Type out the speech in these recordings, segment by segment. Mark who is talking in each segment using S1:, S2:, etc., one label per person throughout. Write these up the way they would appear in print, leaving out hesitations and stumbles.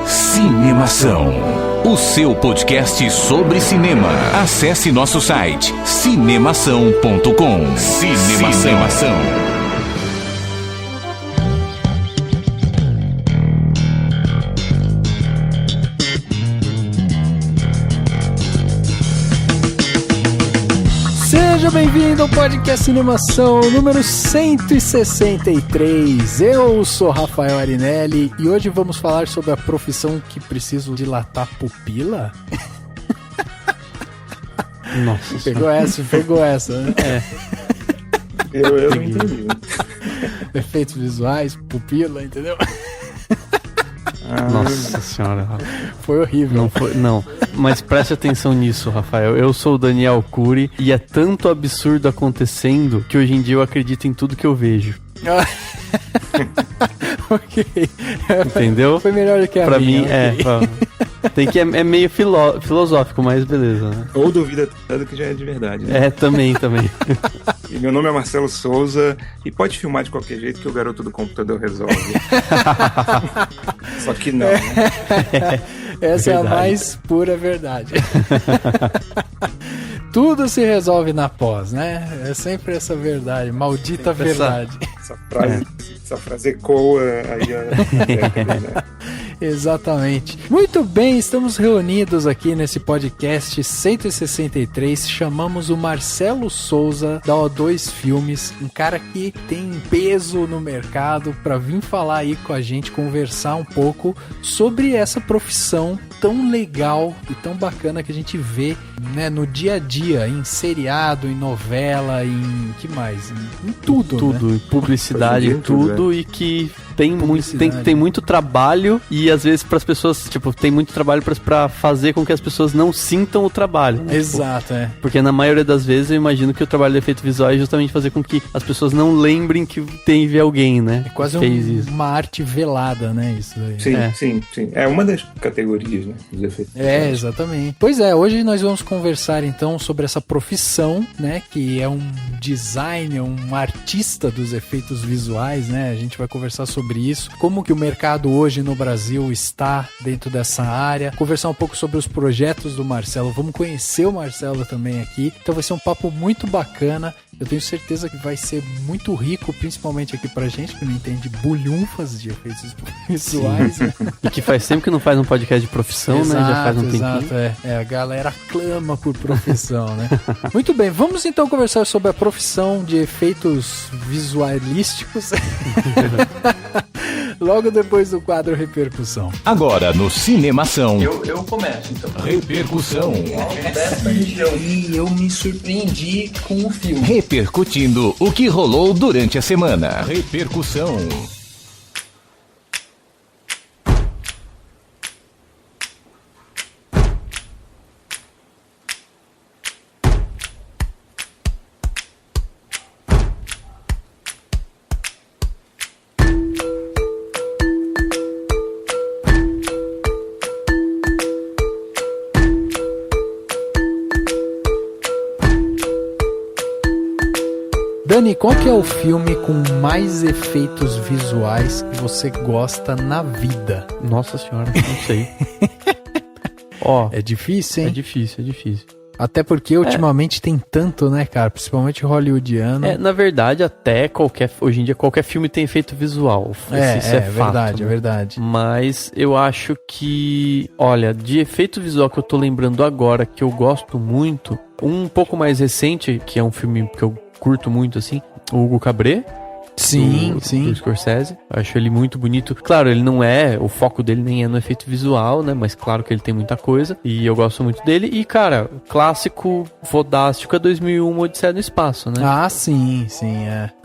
S1: Cinemação, o seu podcast sobre cinema. Acesse nosso site cinemação.com. Cinemação.
S2: Seja bem-vindo ao podcast Cinemação número 163. Eu sou Rafael Arinelli e hoje vamos falar sobre a profissão que preciso dilatar pupila.
S3: Nossa,
S2: pegou essa, né?
S3: É.
S4: Eu não entendi.
S2: Efeitos visuais, pupila, entendeu?
S3: Nossa senhora.
S2: Foi horrível.
S3: Não, mas preste atenção nisso, Rafael. Eu sou o Daniel Cury e é tanto absurdo acontecendo que hoje em dia eu acredito em tudo que eu vejo.
S2: Ok.
S3: Entendeu?
S2: Foi melhor do que a
S3: pra
S2: minha.
S3: Mim, tem que é meio filosófico, mas beleza, né?
S4: Ou duvida tanto que já é de verdade, né?
S3: É, também.
S4: E meu nome é Marcelo Souza e pode filmar de qualquer jeito que o garoto do computador resolve. Só que não, né?
S2: Essa é a
S3: Verdade.
S2: mais pura verdade. Tudo se resolve na pós, né? É sempre essa verdade, maldita
S3: Sempre
S2: verdade.
S4: Essa frase ecoa aí há décadas, né?
S2: Exatamente. Muito bem, estamos reunidos aqui nesse podcast 163. Chamamos o Marcelo Souza da O2 Filmes, um cara que tem peso no mercado, para vir falar aí com a gente, conversar um pouco sobre essa profissão tão legal e tão bacana que a gente vê, né, no dia a dia, em seriado, em novela, em que mais? Em tudo,
S3: Tudo,
S2: né?
S3: em publicidade,
S4: Hoje em dia,
S3: tudo, e que tem
S2: Publicidade.
S3: muito trabalho e às vezes para as pessoas, tipo, tem muito trabalho pra fazer com que as pessoas não sintam o trabalho, né?
S2: Exato, é.
S3: Porque na maioria das vezes eu imagino que o trabalho de efeito visual é justamente fazer com que as pessoas não lembrem que teve alguém, né?
S2: É quase
S3: que fez isso.
S2: uma arte velada, né? Isso daí.
S4: Sim. É uma das categorias, né? Dos efeitos.
S2: É, exatamente. Pois é, hoje nós vamos conversar então sobre essa profissão, né, que é um designer, um artista dos efeitos visuais, né? A gente vai conversar sobre isso, como que o mercado hoje no Brasil está dentro dessa área, conversar um pouco sobre os projetos do Marcelo, vamos conhecer o Marcelo também aqui, então vai ser um papo muito bacana. Eu tenho certeza que vai ser muito rico, principalmente aqui pra gente, que não entende bulhunfas de efeitos visuais, né?
S3: E que faz tempo que não faz um podcast de profissão, né? Já faz um tempinho.
S2: Exato, a galera clama por profissão, né? Muito bem, vamos então conversar sobre a profissão de efeitos visualísticos logo depois do quadro Repercussão.
S1: Agora no Cinemação.
S3: Eu começo, então.
S1: Repercussão.
S2: E eu me surpreendi com o filme.
S1: Repercutindo o que rolou durante a semana. Repercussão.
S2: Dani, qual que é o filme com mais efeitos visuais que você gosta na vida?
S3: Nossa senhora, não sei. Ó,
S2: É difícil, hein?
S3: é difícil.
S2: Até porque ultimamente tem tanto, né, cara? Principalmente hollywoodiano.
S3: Na verdade, hoje em dia, qualquer filme tem efeito visual. Isso é fato,
S2: verdade,
S3: né?
S2: é verdade.
S3: Mas eu acho que, olha, de efeito visual que eu tô lembrando agora, que eu gosto muito, um pouco mais recente, que é um filme que eu curto muito, assim, o Hugo Cabret.
S2: Sim.
S3: Do Scorsese. Eu acho ele muito bonito. Claro, ele não é, o foco dele nem é no efeito visual, né? Mas claro que ele tem muita coisa. E eu gosto muito dele. E, cara, clássico fodástico é 2001, Odisseia no Espaço, né?
S2: Ah, sim,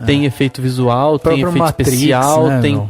S3: Tem efeito visual, tem efeito
S2: Matrix,
S3: especial,
S2: né,
S3: tem
S2: meu?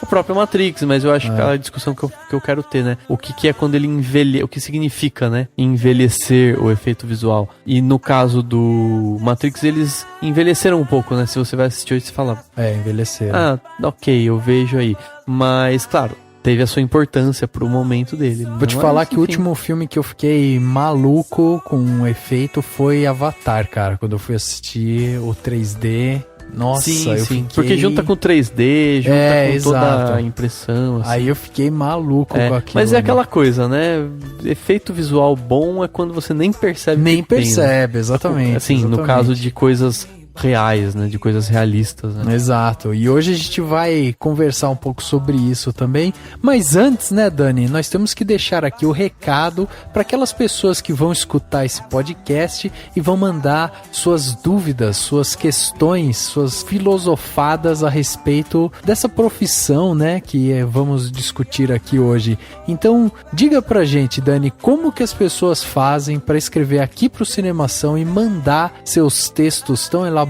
S3: o próprio Matrix, mas eu acho que é a discussão que eu quero ter, né? O que é quando ele envelhece, o que significa, né? Envelhecer o efeito visual. E no caso do Matrix, eles envelheceram um pouco, né? Se você vai assistir hoje, você fala...
S2: envelhecer.
S3: Ah, ok, eu vejo aí. Mas, claro, teve a sua importância pro momento dele.
S2: Vou te falar que o último filme que eu fiquei maluco com um efeito foi Avatar, cara. Quando eu fui assistir o 3D, Nossa,
S3: sim.
S2: fiquei...
S3: Porque junta com 3D, junta com toda a impressão. Assim.
S2: Aí eu fiquei maluco com aquilo.
S3: Mas é aquela coisa, né? Efeito visual bom é quando você nem percebe.
S2: Nem percebe,
S3: tem, né?
S2: exatamente.
S3: Assim,
S2: exatamente.
S3: no caso de coisas reais, né? De coisas realistas, né?
S2: Exato. E hoje a gente vai conversar um pouco sobre isso também. Mas antes, né, Dani, nós temos que deixar aqui o recado para aquelas pessoas que vão escutar esse podcast e vão mandar suas dúvidas, suas questões, suas filosofadas a respeito dessa profissão, né, que vamos discutir aqui hoje. Então, diga pra gente, Dani, como que as pessoas fazem para escrever aqui pro Cinemação e mandar seus textos tão elaborados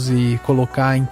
S2: e colocar em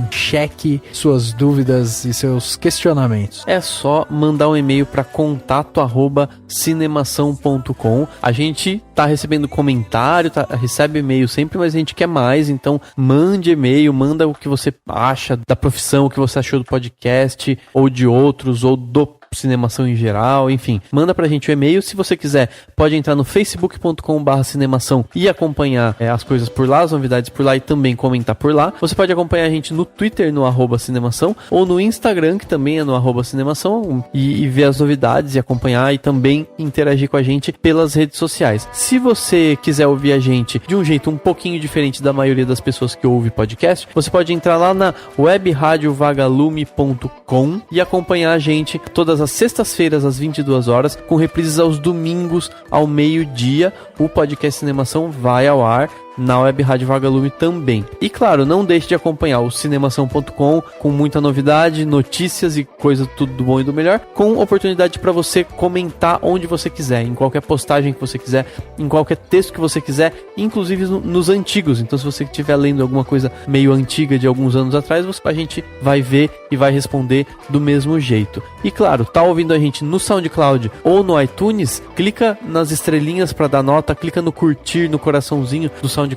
S2: xeque suas dúvidas e seus questionamentos?
S3: É só mandar um e-mail para contato@cinemação.com. A gente tá recebendo comentário, recebe e-mail sempre, mas a gente quer mais, então mande e-mail, manda o que você acha da profissão, o que você achou do podcast, ou de outros, ou do Cinemação em geral, enfim, manda pra gente o e-mail. Se você quiser, pode entrar no facebook.com/cinemação e acompanhar as coisas por lá, as novidades por lá e também comentar por lá. Você pode acompanhar a gente no Twitter, no @cinemação, ou no Instagram, que também é no @cinemação, e ver as novidades e acompanhar e também interagir com a gente pelas redes sociais. Se você quiser ouvir a gente de um jeito um pouquinho diferente da maioria das pessoas que ouve podcast, você pode entrar lá na webradiovagalume.com e acompanhar a gente todas as sextas-feiras às 22 horas, com reprises aos domingos ao meio-dia. O podcast Cinemação vai ao ar na Web Rádio Vagalume também. E claro, não deixe de acompanhar o cinemação.com com muita novidade, notícias e coisa tudo do bom e do melhor, com oportunidade para você comentar onde você quiser, em qualquer postagem que você quiser, em qualquer texto que você quiser, inclusive nos antigos. Então se você estiver lendo alguma coisa meio antiga de alguns anos atrás, a gente vai ver e vai responder do mesmo jeito. E claro, tá ouvindo a gente no SoundCloud ou no iTunes, clica nas estrelinhas para dar nota, clica no curtir, no coraçãozinho do SoundCloud,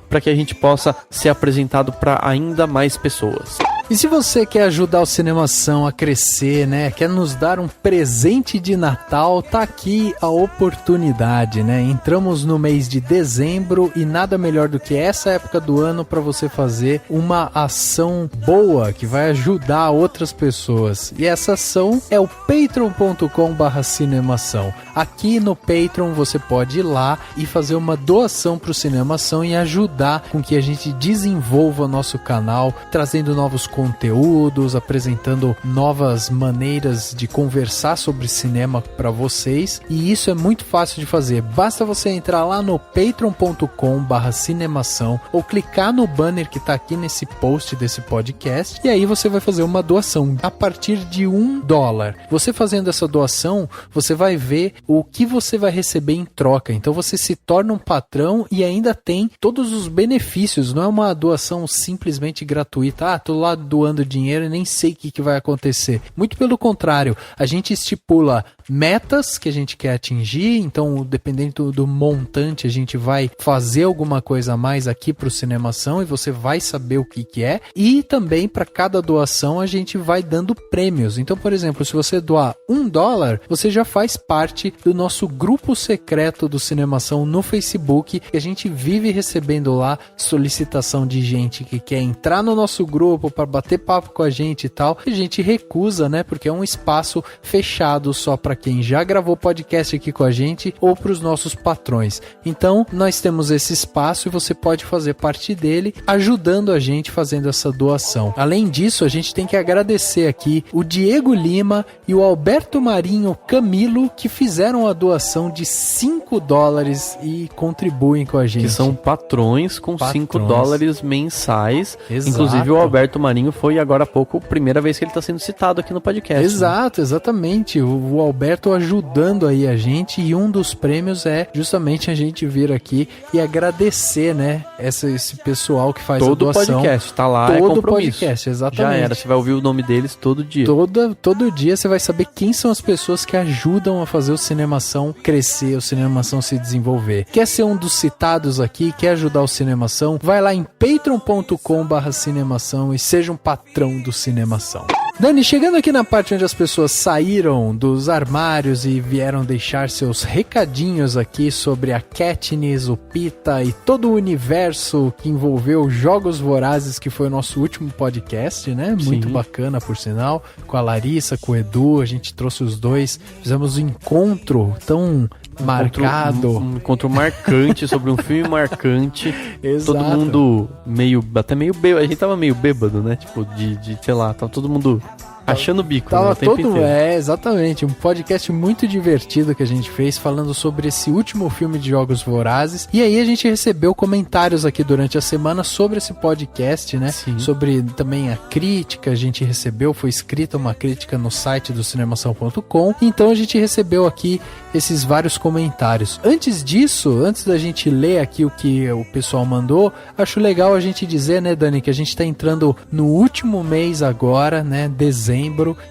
S3: para que a gente possa ser apresentado para ainda mais pessoas.
S2: E se você quer ajudar o Cinemação a crescer, né, quer nos dar um presente de Natal, tá aqui a oportunidade, né? Entramos no mês de dezembro e nada melhor do que essa época do ano para você fazer uma ação boa que vai ajudar outras pessoas. E essa ação é o patreon.com/cinemação. Aqui no Patreon você pode ir lá e fazer uma doação pro Cinemação e ajudar com que a gente desenvolva nosso canal, trazendo novos conteúdos, apresentando novas maneiras de conversar sobre cinema para vocês. E isso é muito fácil de fazer. Basta você entrar lá no patreon.com/cinemação ou clicar no banner que tá aqui nesse post desse podcast, e aí você vai fazer uma doação a partir de $1. Você fazendo essa doação, você vai ver o que você vai receber em troca. Então você se torna um patrão e ainda tem todos os benefícios. Não é uma doação simplesmente gratuita. Tô lá doando dinheiro e nem sei o que vai acontecer. Muito pelo contrário, a gente estipula metas que a gente quer atingir, então dependendo do montante a gente vai fazer alguma coisa a mais aqui pro Cinemação e você vai saber o que é, e também para cada doação a gente vai dando prêmios. Então, por exemplo, se você doar $1, você já faz parte do nosso grupo secreto do Cinemação no Facebook, e a gente vive recebendo lá solicitação de gente que quer entrar no nosso grupo para bater papo com a gente e tal. A gente recusa, né, porque é um espaço fechado só para quem já gravou podcast aqui com a gente ou para os nossos patrões. Então, nós temos esse espaço e você pode fazer parte dele, ajudando a gente fazendo essa doação. Além disso, a gente tem que agradecer aqui o Diego Lima e o Alberto Marinho Camilo, que fizeram a doação de $5 e contribuem com a gente.
S3: Que são patrões com $5 mensais.
S2: Exato.
S3: Inclusive o Alberto Marinho foi agora há pouco a primeira vez que ele está sendo citado aqui no podcast.
S2: Exato, né? Exatamente. O Alberto ajudando aí a gente, e um dos prêmios é justamente a gente vir aqui e agradecer, né, esse pessoal que faz
S3: todo
S2: a doação.
S3: Todo podcast, tá lá,
S2: todo
S3: é compromisso.
S2: Podcast, exatamente.
S3: Já era, você vai ouvir o nome deles todo dia.
S2: Todo dia você vai saber quem são as pessoas que ajudam a fazer o Cinemação crescer, o Cinemação se desenvolver. Quer ser um dos citados aqui, quer ajudar o Cinemação? Vai lá em patreon.com/cinemação e seja um patrão do Cinemação. Dani, chegando aqui na parte onde as pessoas saíram dos armários e vieram deixar seus recadinhos aqui sobre a Katniss, o Pita e todo o universo que envolveu Jogos Vorazes, que foi o nosso último podcast, né? Muito bacana, por sinal, com a Larissa, com o Edu, a gente trouxe os dois, fizemos um encontro tão marcado.
S3: Um encontro marcante sobre um filme marcante.
S2: Exato.
S3: Todo mundo até meio bêbado. A gente tava meio bêbado, né? Tipo, sei lá, tava todo mundo achando o bico,
S2: Tava
S3: né? O tempo
S2: todo,
S3: inteiro.
S2: Exatamente, um podcast muito divertido que a gente fez, falando sobre esse último filme de Jogos Vorazes, e aí a gente recebeu comentários aqui durante a semana sobre esse podcast, né?
S3: Sim.
S2: Sobre também a crítica, a gente recebeu, foi escrita uma crítica no site do cinemação.com, então a gente recebeu aqui esses vários comentários. Antes disso, antes da gente ler aqui o que o pessoal mandou, acho legal a gente dizer, né, Dani, que a gente tá entrando no último mês agora, né, dezembro,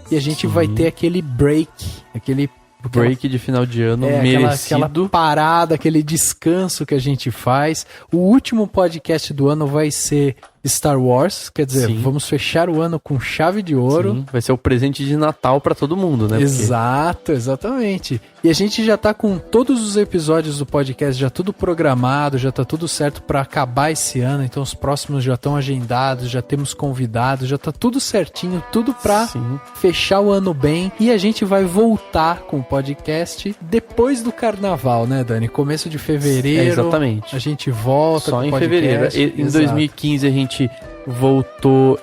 S2: e a gente vai ter aquele break
S3: De final de ano
S2: aquela
S3: merecido.
S2: parada, aquele descanso que a gente faz. O último podcast do ano vai ser Star Wars, quer dizer,
S3: Sim.
S2: vamos fechar o ano com chave de ouro.
S3: Sim, vai ser o presente de Natal pra todo mundo, né?
S2: Exato, exatamente. E a gente já tá com todos os episódios do podcast já tudo programado, já tá tudo certo pra acabar esse ano, então os próximos já estão agendados, já temos convidados, já tá tudo certinho, tudo pra fechar o ano bem, e a gente vai voltar com o podcast depois do carnaval, né, Dani? Começo de fevereiro.
S3: Exatamente.
S2: A gente volta
S3: só
S2: com o
S3: em
S2: podcast.
S3: fevereiro. Em
S2: Exato.
S3: 2015 a gente voltou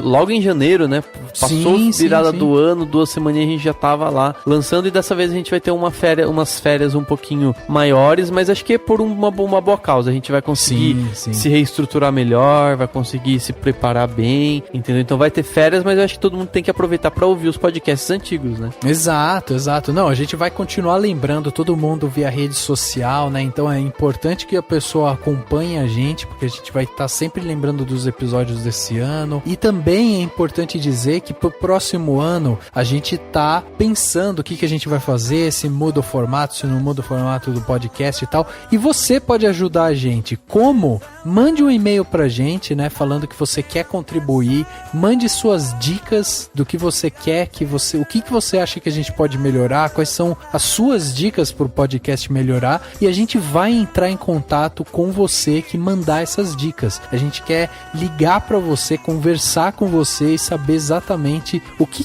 S3: logo em janeiro, né? Passou virada do ano, 2 semaninhas a gente já tava lá lançando, e dessa vez a gente vai ter umas férias um pouquinho maiores, mas acho que é por uma boa causa. A gente vai conseguir se reestruturar melhor, vai conseguir se preparar bem, entendeu? Então vai ter férias, mas eu acho que todo mundo tem que aproveitar pra ouvir os podcasts antigos, né?
S2: Exato, exato. Não, a gente vai continuar lembrando todo mundo via rede social, né? Então é importante que a pessoa acompanhe a gente, porque a gente vai estar sempre lembrando dos episódios desse ano. E também é importante dizer que pro próximo ano a gente tá pensando o que a gente vai fazer, se muda o formato, se não muda o formato do podcast e tal. E você pode ajudar a gente. Como? Mande um e-mail pra gente, né, falando que você quer contribuir, mande suas dicas do que você quer, o que você acha que a gente pode melhorar, quais são as suas dicas pro podcast melhorar, e a gente vai entrar em contato com você que mandar essas dicas. A gente quer ligar pra você, conversar com você e saber exatamente o que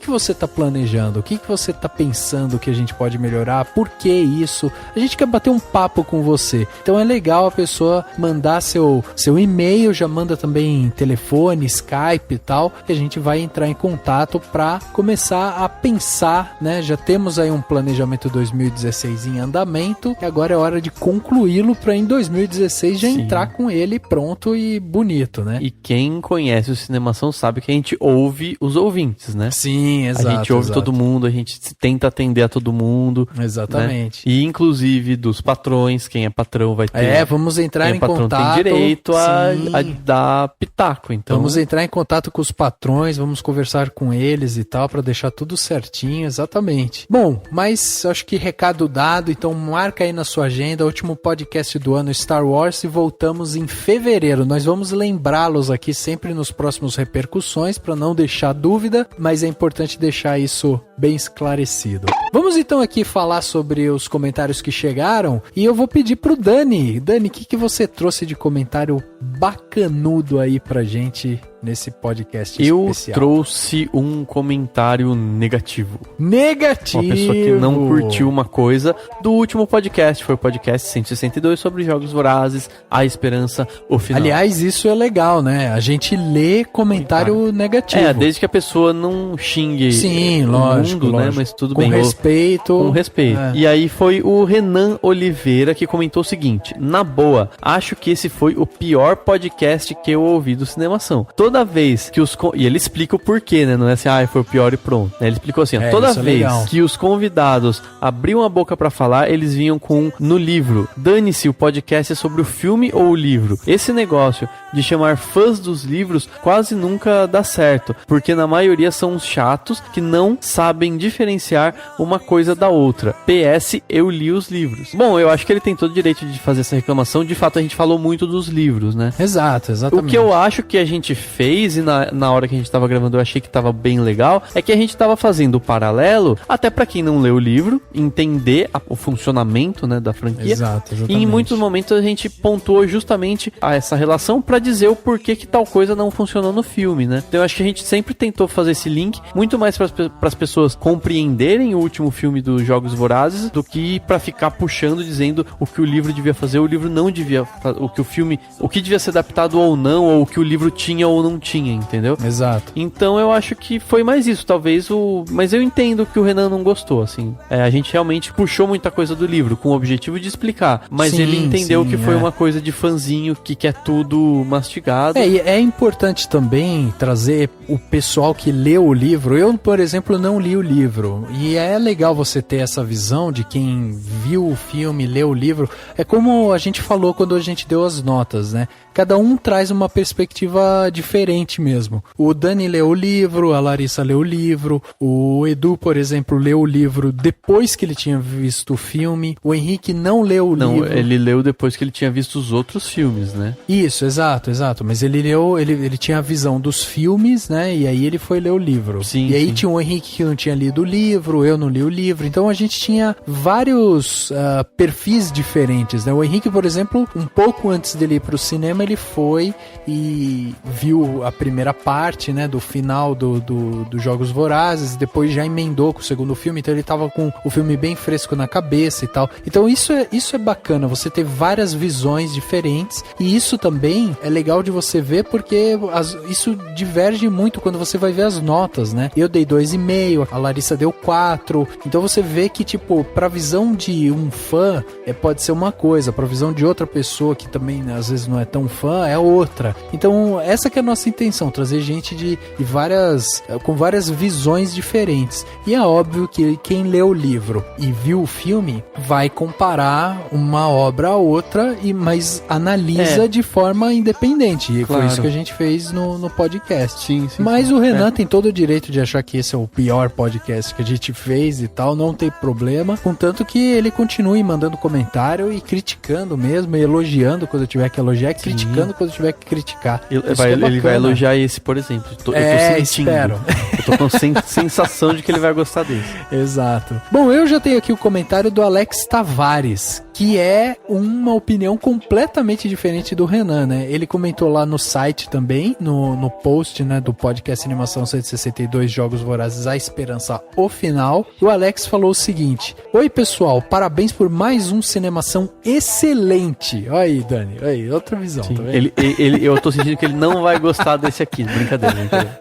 S2: você tá planejando, o que você tá pensando que a gente pode melhorar, por que isso. A gente quer bater um papo com você. Então é legal a pessoa mandar seu e-mail, já manda também telefone, Skype e tal, e a gente vai entrar em contato para começar a pensar, né? Já temos aí um planejamento 2016 em andamento, e agora é hora de concluí-lo para em 2016 já entrar com ele pronto e bonito, né?
S3: E quem conhece o Cinemação sabe que a gente ouve os ouvintes, né?
S2: Sim, exato.
S3: A gente ouve todo mundo, a gente tenta atender a todo mundo.
S2: Exatamente.
S3: Né? E inclusive dos patrões, quem é patrão vai ter.
S2: Vamos entrar em contato.
S3: Tem direito a dar pitaco, então.
S2: Vamos entrar em contato com os patrões, vamos conversar com eles e tal, pra deixar tudo certinho, exatamente. Bom, mas acho que recado dado, então marca aí na sua agenda, último podcast do ano Star Wars, e voltamos em fevereiro. Nós vamos lembrá-los aqui sempre nos próximos repercussões, pra não deixar dúvida, mas é importante deixar isso bem esclarecido. Vamos então aqui falar sobre os comentários que chegaram, e eu vou pedir pro Dani. Dani, o que você trouxe de comentário bacanudo aí pra gente nesse podcast especial?
S3: Eu trouxe um comentário negativo.
S2: Negativo!
S3: Uma pessoa que não curtiu uma coisa do último podcast. Foi o podcast 162 sobre Jogos Vorazes, A Esperança, o Final.
S2: Aliás, isso é legal, né? A gente lê comentário negativo.
S3: Desde que a pessoa não xingue
S2: o
S3: lógico,
S2: mundo,
S3: né? Mas tudo
S2: com
S3: bem.
S2: Respeito.
S3: Com respeito. E aí foi o Renan Oliveira que comentou o seguinte: na boa, acho que esse foi o pior podcast que eu ouvi do Cinemação. Toda vez que e ele explica o porquê, né? Não é assim, foi o pior e pronto. Ele explicou assim, toda vez que os convidados abriam a boca pra falar, eles vinham com no livro. Dane-se, o podcast é sobre o filme ou o livro. Esse negócio de chamar fãs dos livros quase nunca dá certo, porque na maioria são uns chatos que não sabem diferenciar uma coisa da outra. PS, eu li os livros. Bom, eu acho que ele tem todo o direito de fazer essa reclamação. De fato, a gente falou muito dos livros, né?
S2: Exato, exatamente.
S3: O que eu acho que a gente fez e na hora que a gente tava gravando eu achei que tava bem legal, é que a gente tava fazendo o paralelo, até pra quem não leu o livro, entender o funcionamento, né, da franquia.
S2: Exato, exatamente.
S3: E em muitos momentos a gente pontuou justamente essa relação pra dizer o porquê que tal coisa não funcionou no filme, né? Então eu acho que a gente sempre tentou fazer esse link, muito mais pras pessoas compreenderem o último filme dos Jogos Vorazes, do que pra ficar puxando, dizendo o que o livro devia fazer, o livro não devia, o que o filme, o que devia ser adaptado ou não, ou o que o livro tinha ou não tinha, entendeu?
S2: Exato.
S3: Então eu acho que foi mais isso, talvez mas eu entendo que o Renan não gostou, assim. A gente realmente puxou muita coisa do livro, com o objetivo de explicar, mas
S2: Sim,
S3: ele entendeu
S2: sim,
S3: que foi uma coisa de fãzinho, que quer tudo mastigado.
S2: E é importante também trazer o pessoal que leu o livro. Eu, por exemplo, não li o livro, e é legal você ter essa visão de quem viu o filme, leu o livro. É como a gente falou quando a gente deu as notas, né? Cada um traz uma perspectiva diferente mesmo. O Dani leu o livro, a Larissa leu o livro, o Edu, por exemplo, leu o livro depois que ele tinha visto o filme, o Henrique não leu o livro. Não,
S3: ele leu depois que ele tinha visto os outros filmes, né?
S2: Isso, exato, mas ele leu, ele tinha a visão dos filmes, né, e aí ele foi ler o livro.
S3: Sim,
S2: e aí tinha o Henrique que não tinha lido o livro, eu não li o livro, então a gente tinha vários perfis diferentes, né? O Henrique, por exemplo, um pouco antes dele ir pro cinema, ele foi e viu a primeira parte, né, do final dos Jogos Vorazes, depois já emendou com o segundo filme, então ele tava com o filme bem fresco na cabeça e tal. Então isso é bacana, você ter várias visões diferentes, e isso também é legal de você ver porque isso diverge muito quando você vai ver as notas, né? Eu dei 2,5, a Larissa deu 4, então você vê que, tipo, pra visão de um fã, pode ser uma coisa, pra visão de outra pessoa que também, né, às vezes não é tão fã, é outra. Então essa que é a nossa intenção, trazer gente com várias visões diferentes. E é óbvio que quem leu o livro e viu o filme vai comparar uma obra a outra, mas analisa de forma independente. E
S3: claro,
S2: foi isso que a gente fez no podcast.
S3: Sim,
S2: mas o Renan tem todo o direito de achar que esse é o pior podcast que a gente fez e tal, não tem problema, contanto que ele continue mandando comentário e criticando mesmo, e elogiando quando tiver que elogiar, e criticando quando tiver que criticar.
S3: Ele vai elogiar esse, por exemplo. Eu tô sentindo.
S2: Espero.
S3: Eu tô com sensação de que ele vai gostar desse.
S2: Exato. Bom, eu já tenho aqui o comentário do Alex Tavares, que é uma opinião completamente diferente do Renan, né? Ele comentou lá no site também, no post, né, do podcast Animação 162 Jogos Vorazes, A Esperança, o Final. O Alex falou o seguinte: oi pessoal, parabéns por mais um Cinemação excelente. Olha aí, Dani, olha aí, outra visão.
S3: Sim,
S2: tá vendo?
S3: eu tô sentindo que ele não vai gostar desse aqui, brincadeira.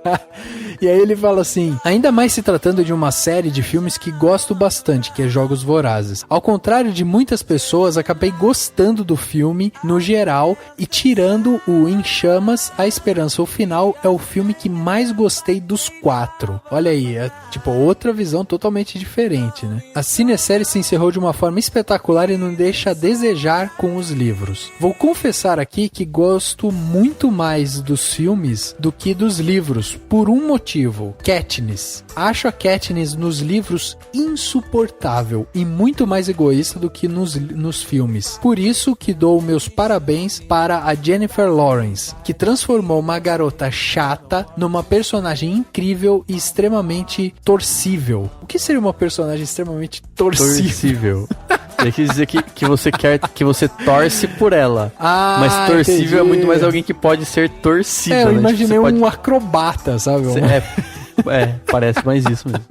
S2: E aí ele fala assim: ainda mais se tratando de uma série de filmes que gosto bastante, que é Jogos Vorazes. Ao contrário de muitas pessoas, acabei gostando do filme no geral, e tirando o Em Chamas, A Esperança, o Final é o filme que mais gostei dos 4. Olha aí, é tipo outra visão totalmente diferente, né? A cinesérie se encerrou de uma forma espetacular e não deixa a desejar com os livros. Vou confessar aqui que gosto muito mais dos filmes do que dos livros, por um motivo: Katniss. Acho a Katniss nos livros insuportável e muito mais egoísta do que nos filmes. Por isso que dou meus parabéns para a Jennifer Lawrence, que transformou uma garota chata numa personagem incrível e extremamente torcível. O que seria uma personagem extremamente torcível?
S3: Ele quis dizer que você quer, que você torce por ela. Mas torcível
S2: entendi.
S3: É muito mais alguém que pode ser torcido.
S2: Eu
S3: né?
S2: imaginei
S3: Tipo,
S2: um acrobata, sabe?
S3: Parece mais isso mesmo.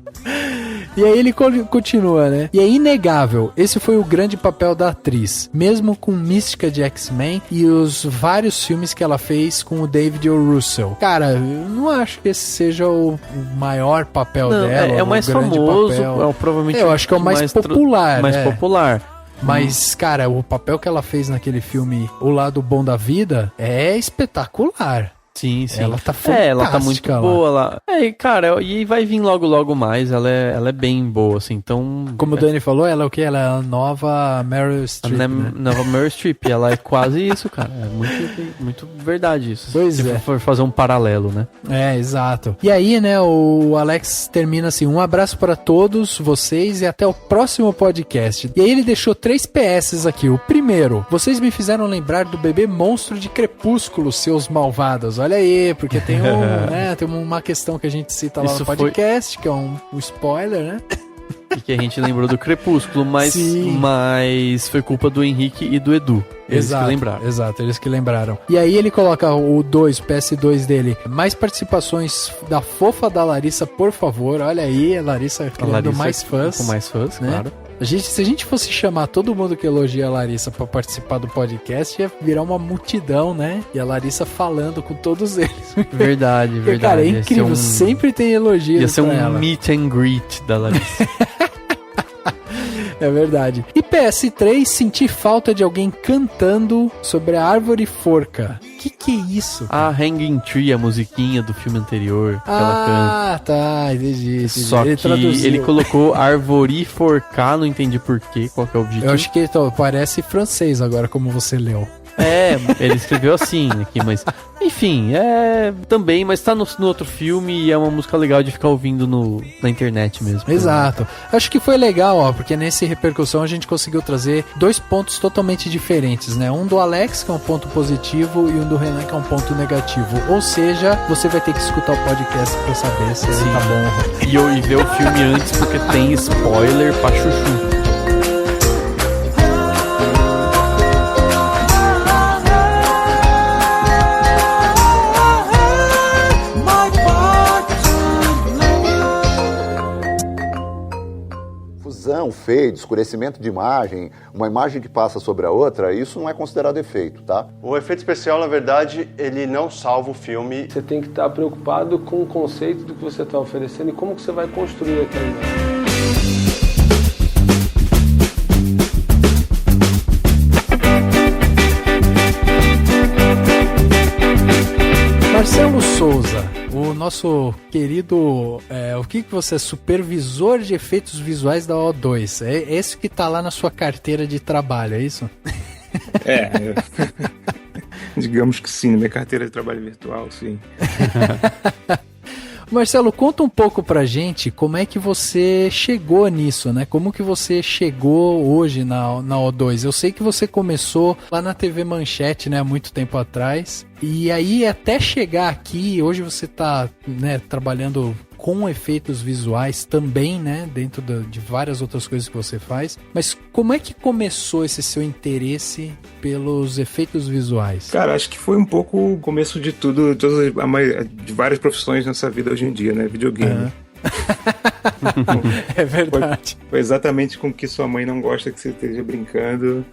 S2: E aí ele continua, né? E é inegável, esse foi o grande papel da atriz, mesmo com Mística de X-Men e os vários filmes que ela fez com o David O. Russell. Cara, eu não acho que esse seja o maior papel dela.
S3: É o mais famoso, provavelmente.
S2: Eu acho que é o mais popular.
S3: Popular.
S2: Mas, cara, o papel que ela fez naquele filme O Lado Bom da Vida é espetacular.
S3: Sim.
S2: Ela tá fantástica.
S3: Ela tá muito boa lá. Cara, e vai vir logo mais. Ela é bem boa, assim, então...
S2: Como o Dani falou, ela é o quê? Ela é a nova Meryl Streep, né?
S3: Nova Meryl Streep. Ela é quase isso, cara. É muito verdade isso.
S2: Pois
S3: Se for fazer um paralelo, né?
S2: Exato. E aí, né, o Alex termina assim: um abraço para todos vocês e até o próximo podcast. E aí ele deixou 3 PS aqui. O primeiro: vocês me fizeram lembrar do bebê monstro de Crepúsculo, seus malvados. olha aí, porque tem tem uma questão que a gente cita lá
S3: Isso
S2: no podcast, que é um spoiler, né?
S3: E que a gente lembrou do Crepúsculo, mas foi culpa do Henrique e do Edu. Eles que lembraram.
S2: Exato, eles que lembraram. E aí ele coloca o PS2 dele. Mais participações da fofa da Larissa, por favor. Olha aí, a Larissa criando mais fãs.
S3: Com mais fãs, né? Claro.
S2: Se a gente fosse chamar todo mundo que elogia a Larissa pra participar do podcast, ia virar uma multidão, né? E a Larissa falando com todos eles.
S3: Verdade,
S2: Porque,
S3: verdade.
S2: cara, é incrível, sempre tem elogios.
S3: Ia ser meet and greet da Larissa.
S2: É verdade. E PS3, senti falta de alguém cantando sobre a árvore forca. Que é isso?
S3: A Hanging Tree, a musiquinha do filme anterior. Que ela canta.
S2: Tá, entendi.
S3: Só que ele colocou arboriforcar, não entendi porquê, qual que é o objetivo.
S2: Eu acho que parece francês agora, como você leu.
S3: Ele escreveu assim aqui, mas... Enfim, também, mas tá no outro filme e é uma música legal de ficar ouvindo na internet mesmo.
S2: Exato. Acho que foi legal, porque nesse Repercussão a gente conseguiu trazer 2 pontos totalmente diferentes, né? Um do Alex, que é um ponto positivo, e um do Renan, que é um ponto negativo. Ou seja, você vai ter que escutar o podcast pra saber se ele tá bom.
S3: E ver o filme antes, porque tem spoiler pra chuchu.
S5: Fade, escurecimento de imagem, uma imagem que passa sobre a outra, isso não é considerado efeito, tá?
S6: O efeito especial, na verdade, ele não salva o filme.
S7: Você tem que estar preocupado com o conceito do que você está oferecendo e como que você vai construir aquela imagem.
S2: Marcelo Souza, o nosso querido, o que você é? Supervisor de efeitos visuais da O2. É esse que tá lá na sua carteira de trabalho, é isso?
S4: Digamos que sim, na minha carteira de trabalho virtual, sim.
S2: Marcelo, conta um pouco pra gente como é que você chegou nisso, né? Como que você chegou hoje na O2? Eu sei que você começou lá na TV Manchete, né? Há muito tempo atrás. E aí, até chegar aqui, hoje você tá, né, trabalhando com efeitos visuais também, né? Dentro de várias outras coisas que você faz. Mas como é que começou esse seu interesse pelos efeitos visuais?
S4: Cara, acho que foi um pouco o começo de tudo, de várias profissões nessa vida hoje em dia, né? Videogame.
S2: É verdade.
S4: Foi exatamente com que sua mãe não gosta que você esteja brincando,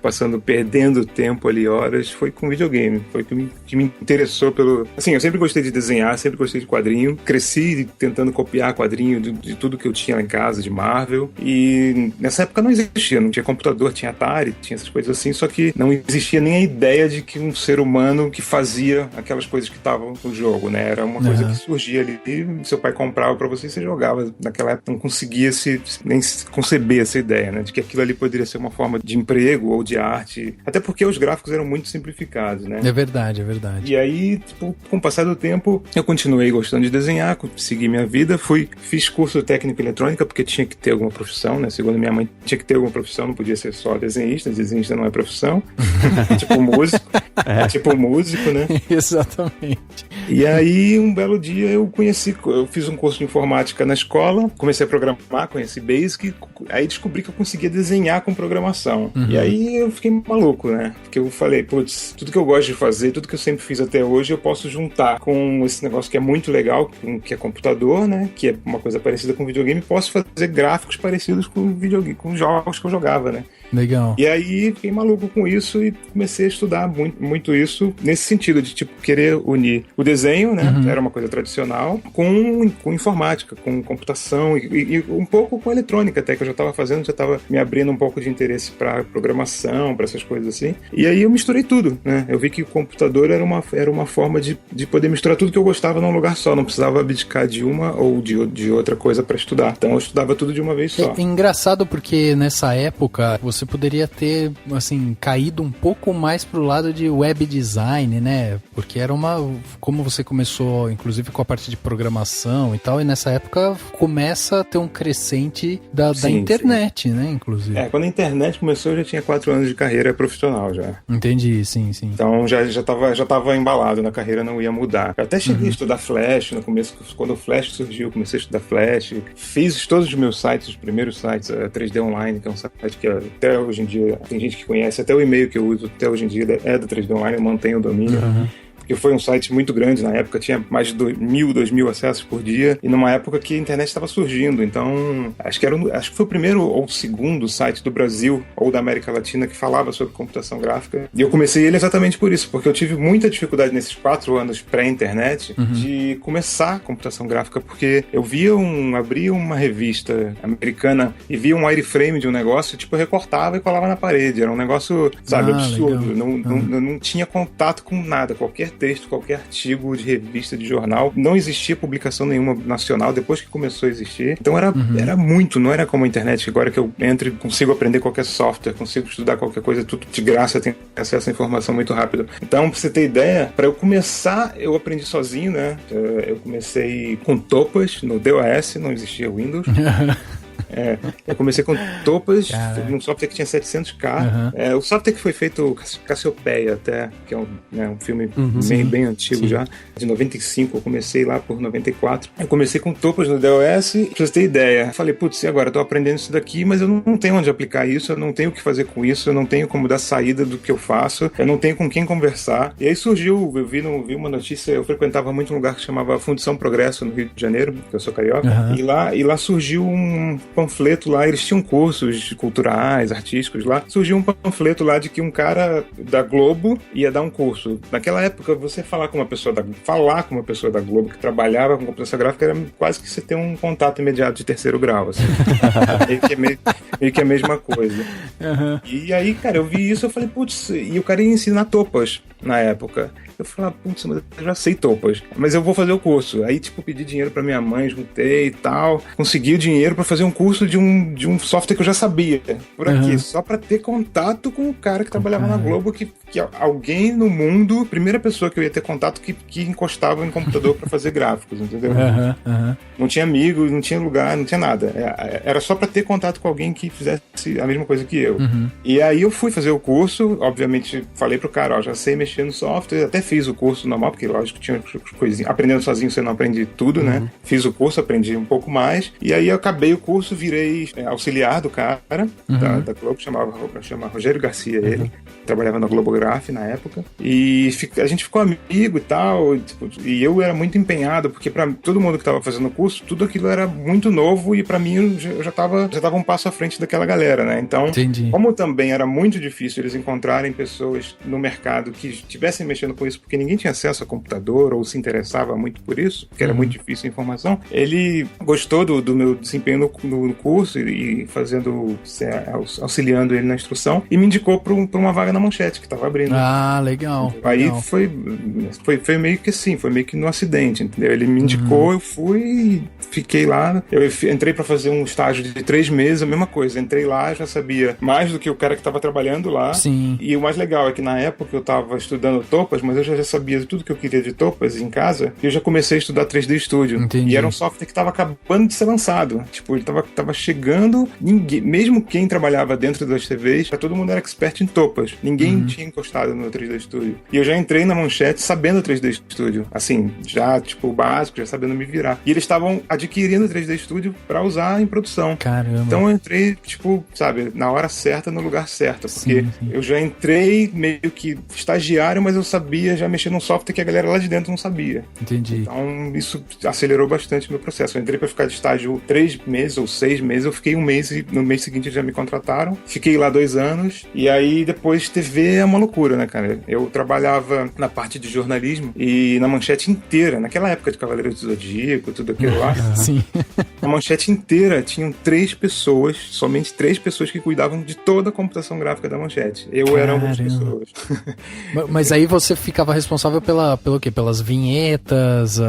S4: perdendo tempo ali, horas. Foi com videogame. Foi que me interessou pelo... Assim, eu sempre gostei de desenhar, sempre gostei de quadrinho. Cresci tentando copiar quadrinho de tudo que eu tinha lá em casa, de Marvel. E nessa época não existia, não tinha computador, tinha Atari, tinha essas coisas assim, só que não existia nem a ideia de que um ser humano que fazia aquelas coisas que estavam no jogo, né? Era uma coisa que surgia ali, seu pai comprava pra você e você jogava. Naquela época não conseguia nem conceber essa ideia, né, de que aquilo ali poderia ser uma forma de emprego ou de arte, até porque os gráficos eram muito simplificados, né?
S2: É verdade, é verdade.
S4: E aí, tipo, com o passar do tempo, eu continuei gostando de desenhar, segui minha vida, fiz curso de técnica eletrônica, porque tinha que ter alguma profissão, né, segundo minha mãe, tinha que ter alguma profissão, não podia ser só desenhista não é profissão, tipo músico, né?
S2: Exatamente.
S4: E aí, um belo dia, eu fiz um curso de informática na escola, comecei a programar, conheci Basic, aí descobri que eu conseguia desenhar com programação. E aí eu fiquei maluco, né? Porque eu falei, putz, tudo que eu gosto de fazer, tudo que eu sempre fiz até hoje, eu posso juntar com esse negócio que é muito legal, que é computador, né? Que é uma coisa parecida com videogame, posso fazer gráficos parecidos com videogame, com jogos que eu jogava, né?
S2: Legal.
S4: E aí fiquei maluco com isso e comecei a estudar muito isso nesse sentido de tipo querer unir o desenho, né? Era uma coisa tradicional com informática, com computação e um pouco com eletrônica até que eu já estava me abrindo um pouco de interesse para programação, para essas coisas assim. E aí eu misturei tudo, né? Eu vi que o computador era uma forma de poder misturar tudo que eu gostava num lugar só, não precisava abdicar de uma ou de outra coisa para estudar. Então eu estudava tudo de uma vez só.
S2: É engraçado porque nessa época você poderia ter, assim, caído um pouco mais pro lado de web design, né? Porque era como você começou, inclusive, com a parte de programação e tal, e nessa época começa começa a ter um crescente da
S4: Sim,
S2: internet, né, inclusive.
S4: Quando a internet começou, eu já tinha 4 anos de carreira profissional já.
S2: Entendi, sim.
S4: Então já tava embalado na carreira, não ia mudar. Eu até cheguei a estudar Flash no começo, quando o Flash surgiu, comecei a estudar Flash. Fiz todos os meus sites, os primeiros sites, a 3D Online, que é um site que até hoje em dia tem gente que conhece, até o e-mail que eu uso até hoje em dia é da 3D Online, eu mantenho o domínio. Porque foi um site muito grande na época, tinha mais de 2.000 acessos por dia, e numa época que a internet estava surgindo. Então, acho que foi o primeiro ou o segundo site do Brasil ou da América Latina que falava sobre computação gráfica. E eu comecei ele exatamente por isso, porque eu tive muita dificuldade nesses 4 anos pré-internet de começar a computação gráfica, porque eu abria uma revista americana e via um wireframe de um negócio, tipo, eu recortava e colava na parede. Era um negócio, sabe, absurdo. Não tinha contato com nada, qualquer texto, qualquer artigo de revista, de jornal. Não existia publicação nenhuma nacional depois que começou a existir. Então era muito, não era como a internet, agora que eu entro e consigo aprender qualquer software, consigo estudar qualquer coisa, tudo de graça, eu tenho acesso à informação muito rápido. Então, pra você ter ideia, pra eu começar, eu aprendi sozinho, né? Eu comecei com Topaz no DOS, não existia Windows. Eu comecei com Topaz, num software que tinha 700K. O software que foi feito Cassiopeia até, que é um filme bem antigo já, de 95, eu comecei lá por 94. Eu comecei com Topaz no DOS, pra você ter ideia. Falei, putz, e agora? Eu tô aprendendo isso daqui, mas eu não tenho onde aplicar isso, eu não tenho o que fazer com isso, eu não tenho como dar saída do que eu faço, eu não tenho com quem conversar. E aí surgiu, eu vi uma notícia, eu frequentava muito um lugar que chamava Fundição Progresso, no Rio de Janeiro, que eu sou carioca, e lá surgiu um panfleto lá, eles tinham cursos culturais, artísticos lá, surgiu um panfleto lá de que um cara da Globo ia dar um curso. Naquela época, você falar com uma pessoa da Globo que trabalhava com computação gráfica era quase que você ter um contato imediato de terceiro grau, assim. meio que a mesma coisa. E aí, cara, eu vi isso, eu falei, putz, e o cara ia ensinar Topaz na época. Eu falei, putz, mas eu já sei Topaz, mas eu vou fazer o curso. Aí, tipo, pedi dinheiro pra minha mãe, juntei e tal, consegui o dinheiro pra fazer um curso de um software que eu já sabia, por aqui, só pra ter contato com o cara que trabalhava na Globo, que alguém no mundo, primeira pessoa que eu ia ter contato que encostava no computador pra fazer gráficos, entendeu? Não tinha amigos, não tinha lugar, não tinha nada. Era só pra ter contato com alguém que fizesse a mesma coisa que eu. E aí eu fui fazer o curso, obviamente falei pro cara, já sei mexer no software, até fiz o curso normal, porque lógico tinha coisinhas. Aprendendo sozinho você não aprende tudo, né? Fiz o curso, aprendi um pouco mais, e aí eu acabei o curso, virei auxiliar do cara da Globo, chama Rogério Garcia, ele trabalhava na Globograph na época, e a gente ficou amigo e tal, tipo, e eu era muito empenhado, porque pra todo mundo que tava fazendo o curso, tudo aquilo era muito novo, e pra mim eu já tava um passo à frente daquela galera, né? Então, como também era muito difícil eles encontrarem pessoas no mercado que estivessem mexendo com isso, porque ninguém tinha acesso a computador ou se interessava muito por isso, porque era muito difícil a informação, ele gostou do meu desempenho no curso e auxiliando ele na instrução, e me indicou pra uma vaga na Manchete que tava abrindo.
S2: Legal.
S4: Aí foi meio que assim, foi meio que no acidente, entendeu? Ele me indicou, eu fui e fiquei lá. Eu entrei pra fazer um estágio de 3 meses, a mesma coisa. Entrei lá, já sabia mais do que o cara que tava trabalhando lá.
S2: Sim.
S4: E o mais legal é que na época eu tava estudando Topaz, mas eu já sabia tudo que eu queria de Topaz em casa, e eu já comecei a estudar 3D Studio.
S2: Entendi.
S4: E era um software que tava acabando de ser lançado. Tipo, ele tava chegando, mesmo quem trabalhava dentro das TVs, todo mundo era expert em Topaz. Ninguém tinha encostado no 3D Studio. E eu já entrei na Manchete sabendo 3D Studio. Assim, já, tipo, o básico, já sabendo me virar. E eles estavam adquirindo o 3D Studio pra usar em produção.
S2: Caramba.
S4: Então eu entrei, tipo, sabe, na hora certa, no lugar certo. Porque eu já entrei meio que estagiário, mas eu sabia já mexer num software que a galera lá de dentro não sabia.
S2: Entendi.
S4: Então isso acelerou bastante o meu processo. Eu entrei pra ficar de estágio 3 meses ou 6 meses, eu fiquei 1 mês e no mês seguinte já me contrataram. Fiquei lá 2 anos, e aí depois TV é uma loucura, né, cara? Eu trabalhava na parte de jornalismo e na Manchete inteira, naquela época de Cavaleiros do Zodíaco, tudo aquilo lá.
S2: Sim.
S4: A Manchete inteira tinham 3 pessoas, somente 3 pessoas que cuidavam de toda a computação gráfica da Manchete. Eu era uma das pessoas.
S2: Mas aí você ficava responsável pelo quê? Pelas vinhetas,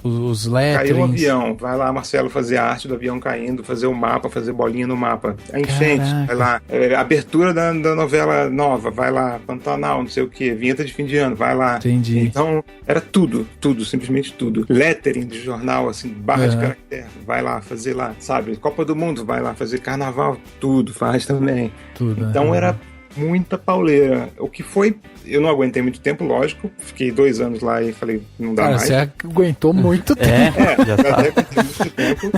S2: os letterings?
S4: Caiu um avião, vai lá, Marcelo, fazer a arte do avião caindo, fazer o mapa, fazer bolinha no mapa. A enchente, vai lá. Abertura da novela nova, vai lá. Pantanal, não sei o que, vinheta de fim de ano, vai lá.
S2: Entendi.
S4: Então, era tudo, simplesmente tudo. Lettering de jornal, assim, barra de caractere, vai lá, fazer lá, sabe? Copa do Mundo, vai lá, fazer carnaval, tudo, faz também.
S2: Tudo.
S4: Então era muita pauleira. O que foi, eu não aguentei muito tempo, lógico. Fiquei 2 anos lá e falei, não dá mais.
S2: Você aguentou muito tempo.
S4: Já até aguentei muito tempo.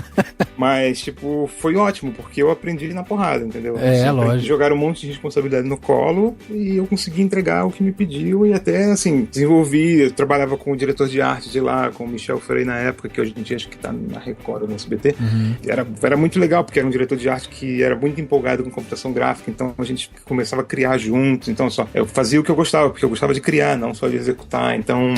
S4: Mas, tipo, foi ótimo, porque eu aprendi na porrada, entendeu?
S2: Lógico.
S4: Jogaram um monte de responsabilidade no colo e eu consegui entregar o que me pediu e até, assim, desenvolvi. Eu trabalhava com o diretor de arte de lá, com o Michel Frey na época, que hoje em dia acho que tá na Record ou no SBT. Era muito legal, porque era um diretor de arte que era muito empolgado com computação gráfica, então a gente começava a criar juntos. Então, eu fazia o que eu gostava, porque eu gostava de criar, não só de executar. Então,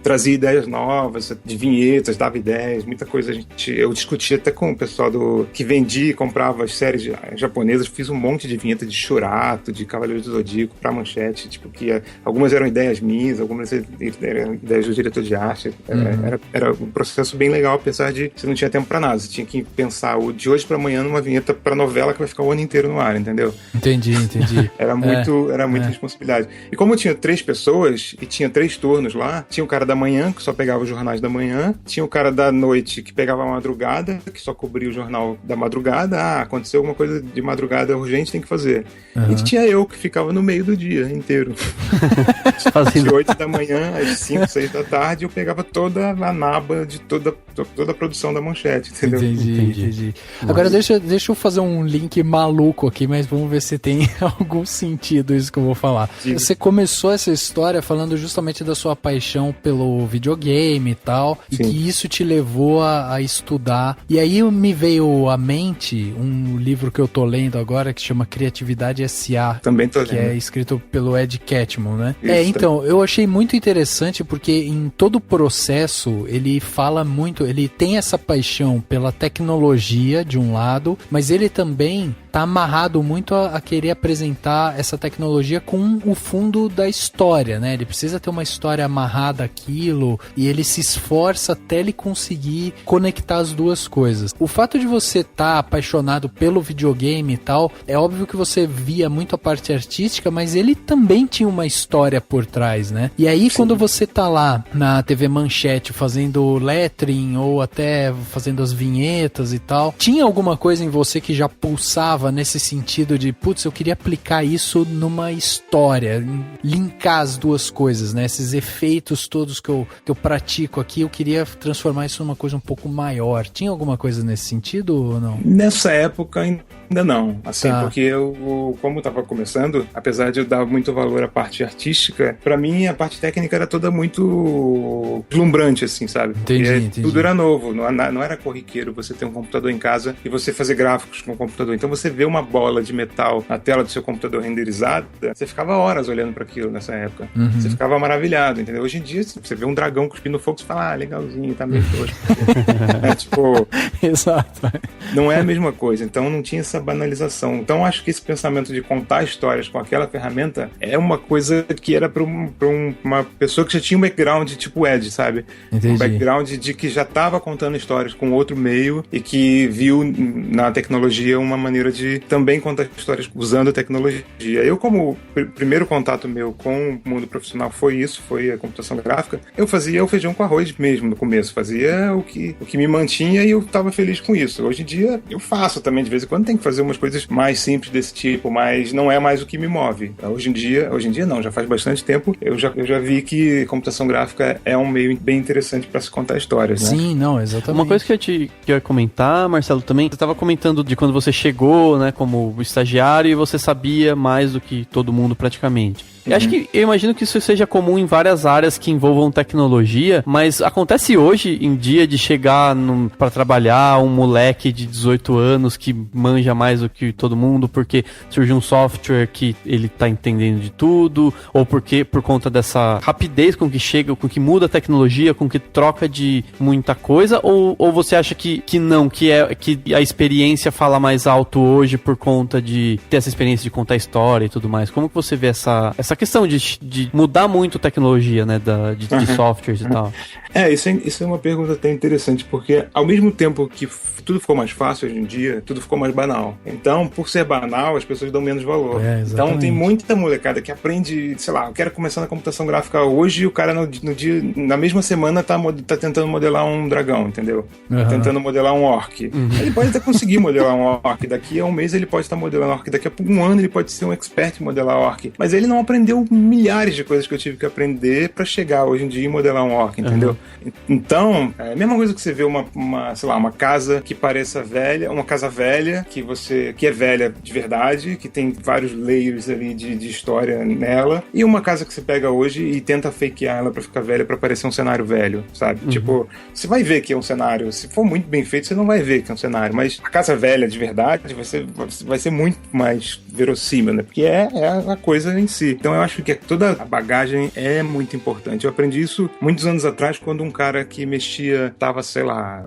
S4: trazia ideias novas, de vinhetas, dava ideias, muita coisa. Eu discutia até com o pessoal que vendia e comprava as séries japonesas. Fiz um monte de vinheta de Shurato, de Cavaleiro do Zodíaco pra Manchete, tipo, que algumas eram ideias minhas, algumas eram ideias do diretor de arte. Era um processo bem legal, apesar de você não tinha tempo pra nada. Você tinha que pensar de hoje pra amanhã numa vinheta pra novela que vai ficar o ano inteiro no ar, entendeu?
S2: Entendi.
S4: Era muita responsabilidade. E como tinha 3 pessoas e tinha 3 turnos lá, tinha o cara da manhã, que só pegava os jornais da manhã, tinha o cara da noite, que pegava a madrugada, que só cobria o jornal da madrugada. Aconteceu alguma coisa de madrugada urgente, tem que fazer. E tinha eu, que ficava no meio do dia inteiro. De 8 da manhã às 5, 6 da tarde, eu pegava toda a naba de toda a produção da Manchete, entendeu?
S2: Entendi. Agora deixa eu fazer um link maluco aqui, mas vamos ver se tem algum sentido isso que eu vou falar. Sim. Você começou essa história falando justamente da sua paixão pelo videogame e tal, e que isso te levou a estudar. E aí me veio à mente um livro que eu tô lendo agora que chama Criatividade S.A.
S4: Também tô lendo.
S2: Que é escrito pelo Ed Catmull, né? Então, eu achei muito interessante porque em todo o processo ele fala muito, ele tem essa paixão pela tecnologia de um lado, mas ele também tá amarrado muito a querer apresentar essa tecnologia com o fundo da história, né? Ele precisa ter uma história amarrada àquilo e ele se esforça até ele conseguir conectar as duas coisas. O fato de você estar apaixonado pelo videogame e tal, é óbvio que você via muito a parte artística, mas ele também tinha uma história por trás, né? E aí, quando você tá lá na TV Manchete fazendo lettering ou até fazendo as vinhetas e tal, tinha alguma coisa em você que já pulsava nesse sentido de, putz, eu queria aplicar isso numa história, linkar as duas coisas, né? Esses efeitos todos que eu pratico aqui, eu queria transformar isso numa coisa um pouco maior. Tinha alguma coisa nesse sentido ou não?
S4: Nessa época ainda não, assim, porque eu, como estava começando, apesar de eu dar muito valor à parte artística, pra mim a parte técnica era toda muito deslumbrante, assim, sabe?
S2: Entendi.
S4: Tudo era novo, não era corriqueiro você ter um computador em casa e você fazer gráficos com o computador. Então você vê uma bola de metal na tela do seu computador renderizada, você ficava horas olhando para aquilo nessa época. Você ficava maravilhado, entendeu? Hoje em dia, você vê um dragão cuspindo fogo, você fala, legalzinho, tá meio tosco. Tipo...
S2: Exato.
S4: Não é a mesma coisa, então não tinha essa banalização. Então acho que esse pensamento de contar histórias com aquela ferramenta é uma coisa que era para uma pessoa que já tinha um background tipo Ed, sabe?
S2: Entendi.
S4: Um background de que já estava contando histórias com outro meio e que viu na tecnologia uma maneira de também contar histórias usando a tecnologia. Eu, como primeiro contato meu com o mundo profissional foi a computação gráfica, eu fazia o feijão com arroz mesmo no começo, fazia o que me mantinha e eu estava feliz com isso. Hoje em dia eu faço também, de vez em quando tem que fazer umas coisas mais simples desse tipo, mas não é mais o que me move. Hoje em dia não, já faz bastante tempo, eu já vi que computação gráfica é um meio bem interessante para se contar histórias, né?
S2: Sim, não, exatamente.
S3: Uma coisa que eu ia comentar, Marcelo, também, você estava comentando de quando você chegou, né, como estagiário e você sabia mais do que todo mundo praticamente. Eu imagino que isso seja comum em várias áreas que envolvam tecnologia, mas acontece hoje em dia de chegar pra trabalhar um moleque de 18 anos que manja mais do que todo mundo porque surge um software que ele tá entendendo de tudo, ou porque por conta dessa rapidez com que chega, com que muda a tecnologia, com que troca de muita coisa, ou você acha que não, que a experiência fala mais alto hoje por conta de ter essa experiência de contar história e tudo mais. Como que você vê essa questão de mudar muito a tecnologia, né, de softwares e tal?
S4: Isso é uma pergunta até interessante, porque ao mesmo tempo que tudo ficou mais fácil hoje em dia, tudo ficou mais banal. Então, por ser banal, as pessoas dão menos valor. Então, tem muita molecada que aprende, sei lá, eu quero começar na computação gráfica hoje, e o cara na mesma semana tá tentando modelar um dragão, entendeu? Tentando modelar um orc. Ele pode até conseguir modelar um orc, daqui a um mês ele pode estar modelando orc, daqui a um ano ele pode ser um expert em modelar orc, mas ele não aprendeu milhares de coisas que eu tive que aprender pra chegar hoje em dia e modelar um orc, entendeu? Então, é a mesma coisa que você vê sei lá, uma casa que pareça velha, uma casa velha, que é velha de verdade, que tem vários layers ali de história nela, e uma casa que você pega hoje e tenta fakear ela pra ficar velha, pra parecer um cenário velho, sabe? Tipo, você vai ver que é um cenário, se for muito bem feito, você não vai ver que é um cenário, mas a casa velha de verdade vai ser muito mais verossímil, né? Porque é a coisa em si. Então eu acho que toda a bagagem é muito importante. Eu aprendi isso muitos anos atrás, quando um cara que mexia, tava, sei lá,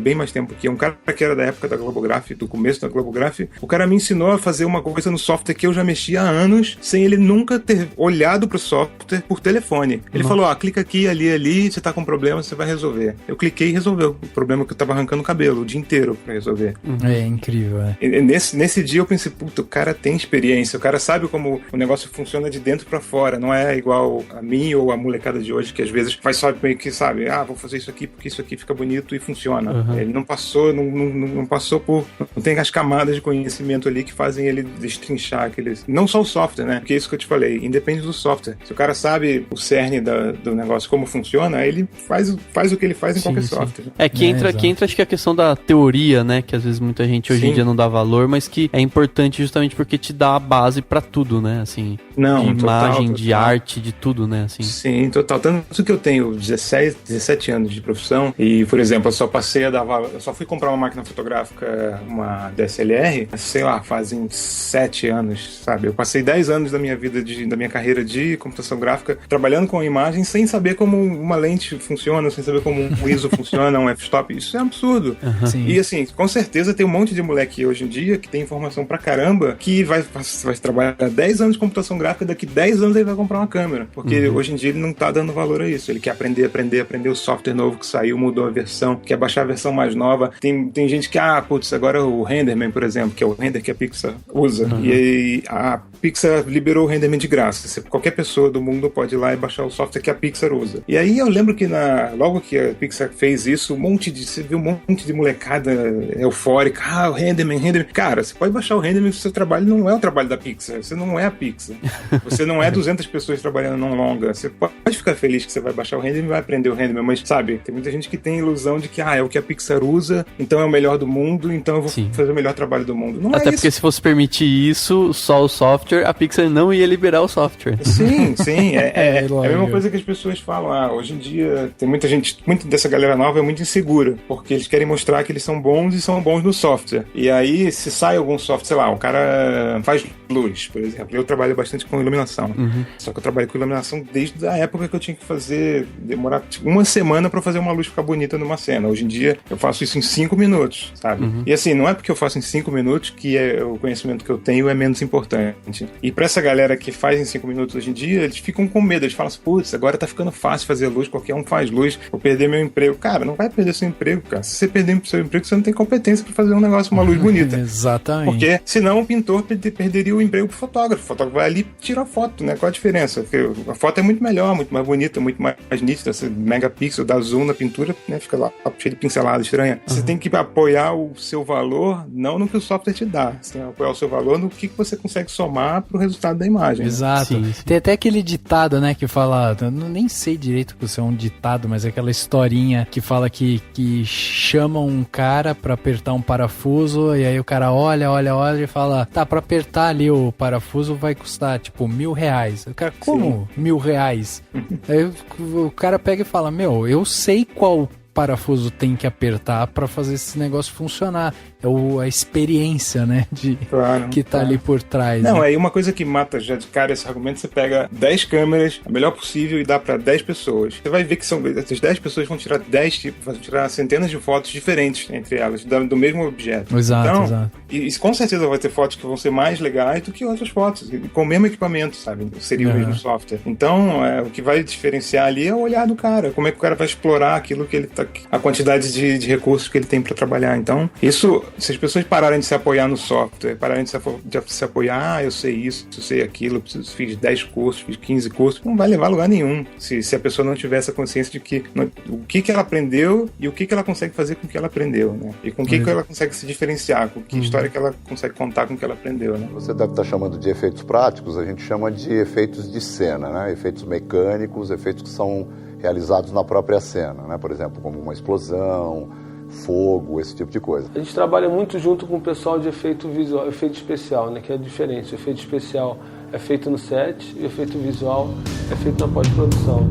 S4: bem mais tempo que um cara que era da época da Globograph, do começo da Globograph, o cara me ensinou a fazer uma coisa no software que eu já mexia há anos, sem ele nunca ter olhado pro software por telefone. Ele falou, clica aqui, ali, você tá com um problema, você vai resolver. Eu cliquei e resolveu o problema que eu tava arrancando o cabelo o dia inteiro pra resolver.
S2: É incrível,
S4: Nesse dia eu pensei, puta, o cara tem experiência, o cara sabe como o negócio funciona de dentro pra fora, não é igual a mim ou a molecada de hoje, que às vezes faz só meio que, sabe, vou fazer isso aqui porque isso aqui fica bonito e funciona. Ele não passou, não passou por... Não tem as camadas de conhecimento ali que fazem ele destrinchar aqueles... Não só o software, né? Porque é isso que eu te falei, independe do software. Se o cara sabe o cerne do negócio, como funciona, ele faz o que ele faz em qualquer software.
S3: Que entra acho que a questão da teoria, né? Que às vezes muita gente hoje em dia não dá valor, mas que é importante justamente porque te dá a base pra tudo, né? Assim, de imagem, de arte, de tudo, né? Assim.
S4: Sim, total. Tanto que eu tenho 17 anos de profissão e, por exemplo, eu só fui comprar uma máquina fotográfica, uma DSLR, sei lá, fazem 7 anos, sabe? Eu passei 10 anos da minha vida, da minha carreira de computação gráfica, trabalhando com imagem sem saber como uma lente funciona, sem saber como um ISO funciona, um f-stop. Isso é absurdo. E assim, com certeza tem um monte de moleque hoje em dia que tem informação pra caramba, que vai trabalhar 10 anos de computação gráfica, daqui 10 anos ele vai comprar uma câmera, porque hoje em dia ele não tá dando valor a isso. Ele quer aprender o software novo que saiu, mudou a versão, quer baixar a versão mais nova. Tem gente que, agora o Renderman, por exemplo, que é o render que a Pixar usa, e aí a Pixar liberou o Renderman de graça. Qualquer pessoa do mundo pode ir lá e baixar o software que a Pixar usa. E aí eu lembro que logo que a Pixar fez isso, você viu um monte de molecada eufórica, o Renderman. Cara, você pode baixar o Renderman, seu trabalho não é o trabalho da Pixar, você não é a Pixar. Você não é 200 pessoas trabalhando num longa. Você pode ficar feliz que você vai baixar o Renderman e vai aprender o Renderman, mas sabe, tem muita gente que tem a ilusão de que é o que a Pixar usa, então é o melhor do mundo, então eu vou fazer o melhor trabalho do mundo. Não
S3: Até
S4: é
S3: porque
S4: isso.
S3: Se fosse permitir isso, só o software, a Pixar não ia liberar o software.
S4: Sim. É a mesma coisa que as pessoas falam. Hoje em dia tem muita dessa galera nova é muito insegura, porque eles querem mostrar que eles são bons e são bons no software. E aí, se sai algum software, sei lá, o cara faz luz, por exemplo. Eu trabalho bastante com iluminação. Só que eu trabalho com iluminação desde a época que eu tinha que demorar uma semana pra fazer uma luz ficar bonita numa cena. Hoje em dia, eu faço isso em 5 minutos, sabe? E assim, não é porque eu faço em 5 minutos que o conhecimento que eu tenho é menos importante. E pra essa galera que faz em 5 minutos hoje em dia, eles ficam com medo. Eles falam assim, putz, agora tá ficando fácil fazer luz, qualquer um faz luz, vou perder meu emprego. Cara, não vai perder seu emprego, cara. Se você perder seu emprego, você não tem competência pra fazer um negócio, uma luz bonita.
S2: Exatamente.
S4: Porque senão o pintor perderia o emprego pro fotógrafo. O fotógrafo vai ali e tira a foto, né? Qual a diferença? Porque a foto é muito melhor, muito mais bonita, muito mais nítida. Você megapixel, dá zoom na pintura, né? Fica lá cheio de pincelada estranha. Você tem que apoiar o seu valor, não no que o software te dá. Você tem que apoiar o seu valor no que você consegue somar pro resultado da imagem.
S2: Exato.
S3: Sim.
S2: Tem até aquele ditado, né, que fala, eu nem sei direito se é um ditado, mas é aquela historinha que fala que chamam um cara pra apertar um parafuso, e aí o cara olha e fala, tá, pra apertar ali o parafuso vai custar, tipo, R$1.000. O cara, como R$1.000? Aí o cara pega e fala, eu sei qual parafuso tem que apertar pra fazer esse negócio funcionar. a experiência, né? Que tá ali por trás.
S4: Não,
S2: né?
S4: aí uma coisa que mata já de cara esse argumento, você pega 10 câmeras, a melhor possível, e dá pra 10 pessoas. Você vai ver que essas 10 pessoas vão tirar 10 tipos, vão tirar centenas de fotos diferentes entre elas, do mesmo objeto.
S2: Exato.
S4: E com certeza vai ter fotos que vão ser mais legais do que outras fotos, com o mesmo equipamento, sabe? Seria o mesmo software. Então, o que vai diferenciar ali é o olhar do cara, como é que o cara vai explorar aquilo que ele tá, a quantidade de recursos que ele tem pra trabalhar. Então, isso, se as pessoas pararem de se apoiar no software, pararem de se apoiar, eu sei isso, eu sei aquilo, fiz 10 cursos, fiz 15 cursos, não vai levar a lugar nenhum, se a pessoa não tiver essa consciência de que o que ela aprendeu e o que ela consegue fazer com o que ela aprendeu, né? E com o que ela consegue se diferenciar, com que história que ela consegue contar com o que ela aprendeu, né?
S5: Você deve estar chamando de efeitos práticos, a gente chama de efeitos de cena, né? Efeitos mecânicos, efeitos que são realizados na própria cena, né? Por exemplo, como uma explosão, fogo, esse tipo de coisa.
S7: A gente trabalha muito junto com o pessoal de efeito visual, efeito especial, né? Que é a diferença. O efeito especial é feito no set e o efeito visual é feito na pós-produção.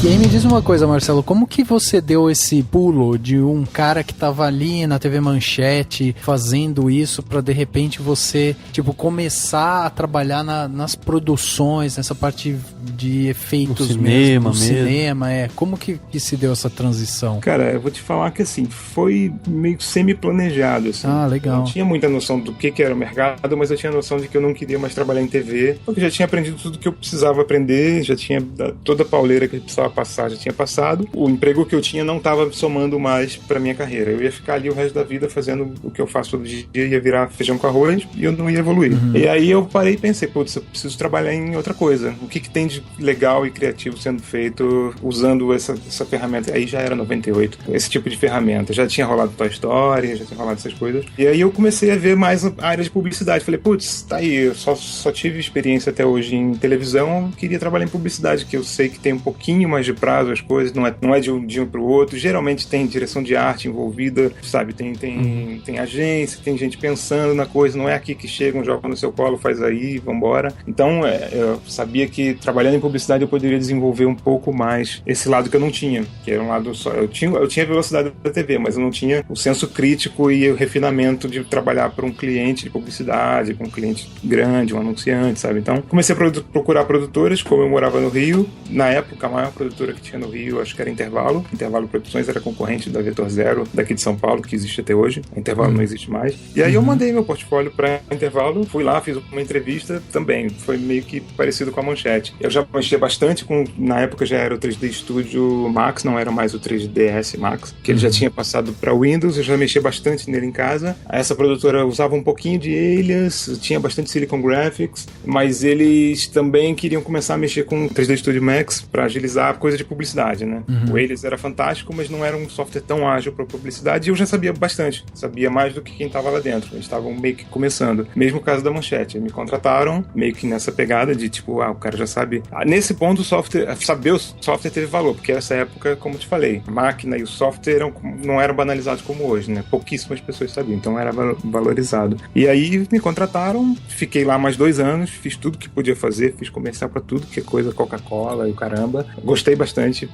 S2: E aí me diz uma coisa, Marcelo, como que você deu esse pulo de um cara que tava ali na TV Manchete fazendo isso pra de repente você, começar a trabalhar nas produções, nessa parte de efeitos
S3: cinema
S2: mesmo, cinema, como que se deu essa transição?
S4: Cara, eu vou te falar que assim, foi meio semi-planejado, assim.
S2: Ah, legal.
S4: Eu não tinha muita noção do que era o mercado, mas eu tinha noção de que eu não queria mais trabalhar em TV, porque eu já tinha aprendido tudo que eu precisava aprender, já tinha toda a pauleira que eu precisava passar, já tinha passado. O emprego que eu tinha não estava somando mais pra minha carreira. Eu ia ficar ali o resto da vida fazendo o que eu faço todo dia, ia virar feijão com arroz e eu não ia evoluir. E aí eu parei e pensei, putz, eu preciso trabalhar em outra coisa. O que tem de legal e criativo sendo feito usando essa ferramenta? Aí já era 98, esse tipo de ferramenta. Já tinha rolado Toy Story, já tinha rolado essas coisas. E aí eu comecei a ver mais a área de publicidade. Falei, putz, tá aí, eu só tive experiência até hoje em televisão, queria trabalhar em publicidade, que eu sei que tem um pouquinho mais de prazo as coisas, não é de um dia pro outro. Geralmente tem direção de arte envolvida, sabe? Tem agência, tem gente pensando na coisa, não é aqui que chegam, jogam no seu colo, faz aí, vambora. Então, eu sabia que trabalhando em publicidade eu poderia desenvolver um pouco mais esse lado que eu não tinha, que era um lado só. Eu tinha a velocidade da TV, mas eu não tinha o senso crítico e o refinamento de trabalhar para um cliente de publicidade, para um cliente grande, um anunciante, sabe? Então, comecei a procurar produtoras, como eu morava no Rio, na época a maior produtora que tinha no Rio, acho que era Intervalo Produções, era concorrente da Vetor Zero, daqui de São Paulo, que existe até hoje. A Intervalo não existe mais. E aí eu mandei meu portfólio pra Intervalo, fui lá, fiz uma entrevista também, foi meio que parecido com a Manchete. Eu já mexia bastante na época já era o 3D Studio Max, não era mais o 3ds Max, que ele já tinha passado pra Windows, eu já mexia bastante nele em casa. Essa produtora usava um pouquinho de Alias, tinha bastante Silicon Graphics, mas eles também queriam começar a mexer com o 3D Studio Max pra agilizar a coisa de publicidade, né? O Alias era fantástico, mas não era um software tão ágil para publicidade, e eu já sabia bastante, sabia mais do que quem estava lá dentro. Eles estavam meio que começando. Mesmo caso da Manchete, me contrataram meio que nessa pegada de o cara já sabe. Nesse ponto, saber o software teve valor, porque nessa época, como eu te falei, a máquina e o software não eram banalizados como hoje, né? Pouquíssimas pessoas sabiam, então era valorizado. E aí me contrataram, fiquei lá mais 2 anos, fiz tudo que podia fazer, fiz comercial para tudo que é coisa, Coca-Cola e o caramba. Gostei bastante,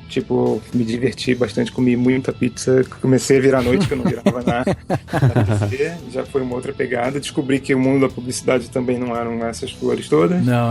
S4: me diverti bastante, comi muita pizza, comecei a virar à noite, que eu não virava na PC, já foi uma outra pegada, descobri que o mundo da publicidade também não eram essas flores todas.
S2: Não,